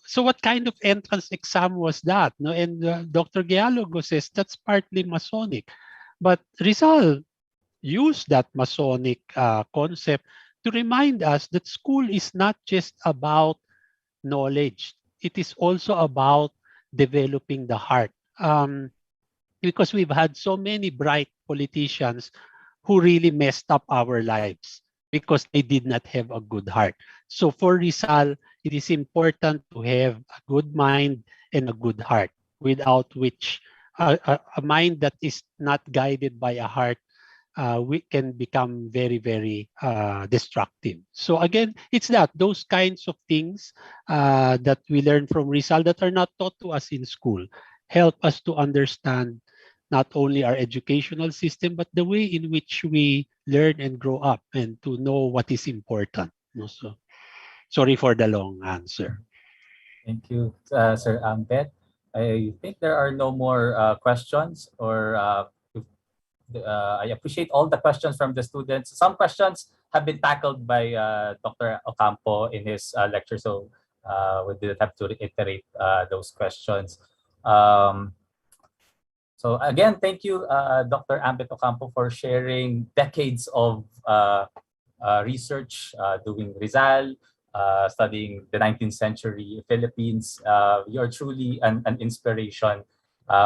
so what kind of entrance exam was that? No, and Dr. Gealogo says that's partly Masonic, but Rizal used that Masonic concept to remind us that school is not just about knowledge; it is also about developing the heart. Because we've had so many bright politicians who really messed up our lives because they did not have a good heart. So for Rizal, it is important to have a good mind and a good heart, without which a mind that is not guided by a heart, we can become very, very destructive. So again, it's those kinds of things that we learn from Rizal that are not taught to us in school help us to understand not only our educational system, but the way in which we learn and grow up and to know what is important. So, sorry for the long answer. Thank you, Sir Ambeth. I think there are no more questions, or I appreciate all the questions from the students. Some questions have been tackled by Dr. Ocampo in his lecture, so we didn't have to reiterate those questions. So again, thank you, Dr. Ambeth Ocampo, for sharing decades of research, doing Rizal, studying the 19th century Philippines. You're truly an inspiration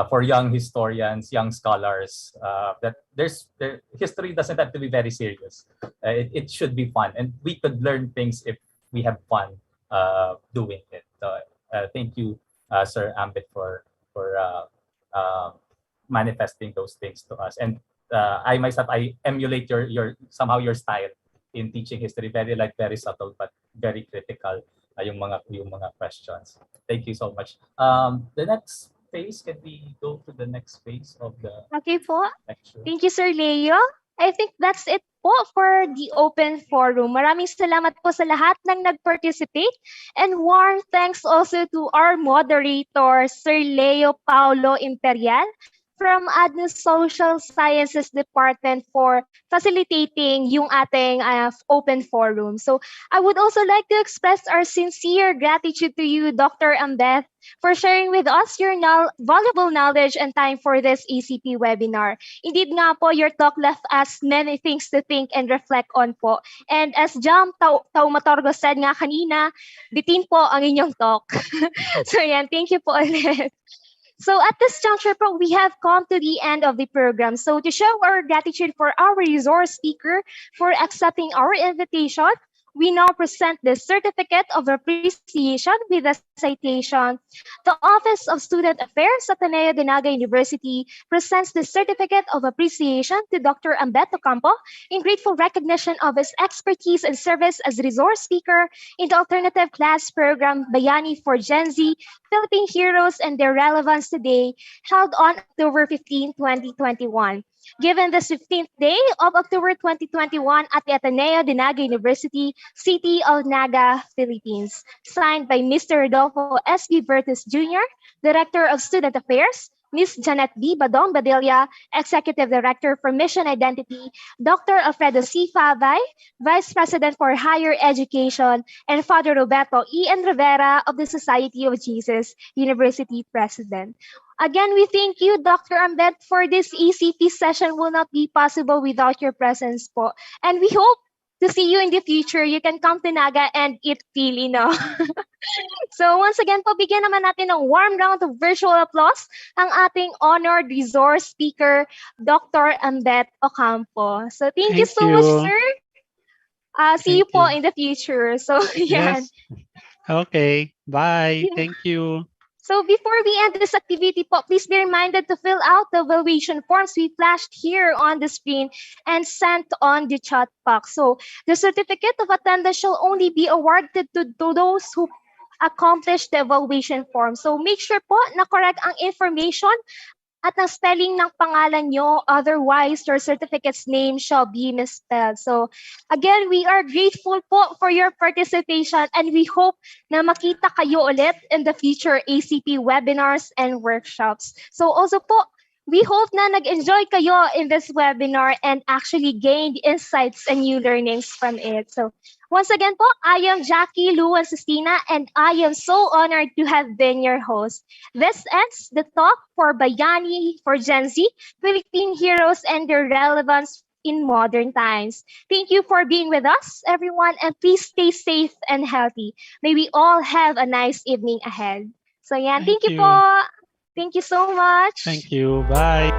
for young historians, young scholars. That history doesn't have to be very serious. It should be fun, and we could learn things if we have fun doing it. So, thank you, Sir Ambeth, for manifesting those things to us. And I myself, I emulate your somehow your style in teaching history. Very subtle but very critical. Yung mga questions. Thank you so much. The next phase, can we go to the next phase of the Okay po. lecture? Thank you, Sir Leo. I think that's it po for the open forum. Maraming salamat po sa lahat ng nag-participate, and warm thanks also to our moderator, Sir Leo Paulo Imperial, from ADNU Social Sciences Department for facilitating yung ating open forum. So I would also like to express our sincere gratitude to you, Dr. Ambeth, for sharing with us your valuable knowledge and time for this ACP webinar. Indeed nga po, your talk left us many things to think and reflect on po. And as Jam Taumatorgo said nga kanina, bitin po ang inyong talk. So yan, thank you po ulit. So at this juncture po, we have come to the end of the program. So to show our gratitude for our resource speaker for accepting our invitation, we now present the Certificate of Appreciation with a citation. The Office of Student Affairs at Ateneo de Naga University presents the Certificate of Appreciation to Dr. Ambeth Ocampo in grateful recognition of his expertise and service as resource speaker in the alternative class program Bayani for Gen Z, Philippine Heroes and Their Relevance Today, held on October 15, 2021. Given the 15th day of October 2021 at the Ateneo de Naga University, City of Naga, Philippines. Signed by Mr. Rodolfo S.B. Bertus Jr., Director of Student Affairs, Ms. Janet B. Badong Badilla, Executive Director for Mission Identity, Dr. Alfredo C. Favay, Vice President for Higher Education, and Father Roberto E. N. Rivera of the Society of Jesus, University President. Again, we thank you, Dr. Ambeth, for this ECP session will not be possible without your presence po. And we hope to see you in the future. You can come to Naga and eat pili, no? So once again po, bigyan naman natin ng warm round of virtual applause ang ating honored resource speaker, Dr. Ambeth Ocampo. So thank you so much, sir. See you po in the future. So yan. Yes. Okay. Bye. Thank you. So before we end this activity po, please be reminded to fill out the evaluation forms we flashed here on the screen and sent on the chat box. So the certificate of attendance shall only be awarded to those who accomplish the evaluation form. So make sure po na correct ang information at ang spelling ng pangalan nyo, otherwise your certificate's name shall be misspelled. So again, we are grateful po for your participation and we hope na makita kayo ulit in the future ACP webinars and workshops. So also po, we hope na nag-enjoy kayo in this webinar and actually gained insights and new learnings from it. So once again po, I am Jackie, Louwen, Cestina, and I am so honored to have been your host. This ends the talk for Bayani for Gen Z, Philippine Heroes and Their Relevance in Modern Times. Thank you for being with us, everyone, and please stay safe and healthy. May we all have a nice evening ahead. So yan, thank you po. Thank you so much. Thank you. Bye.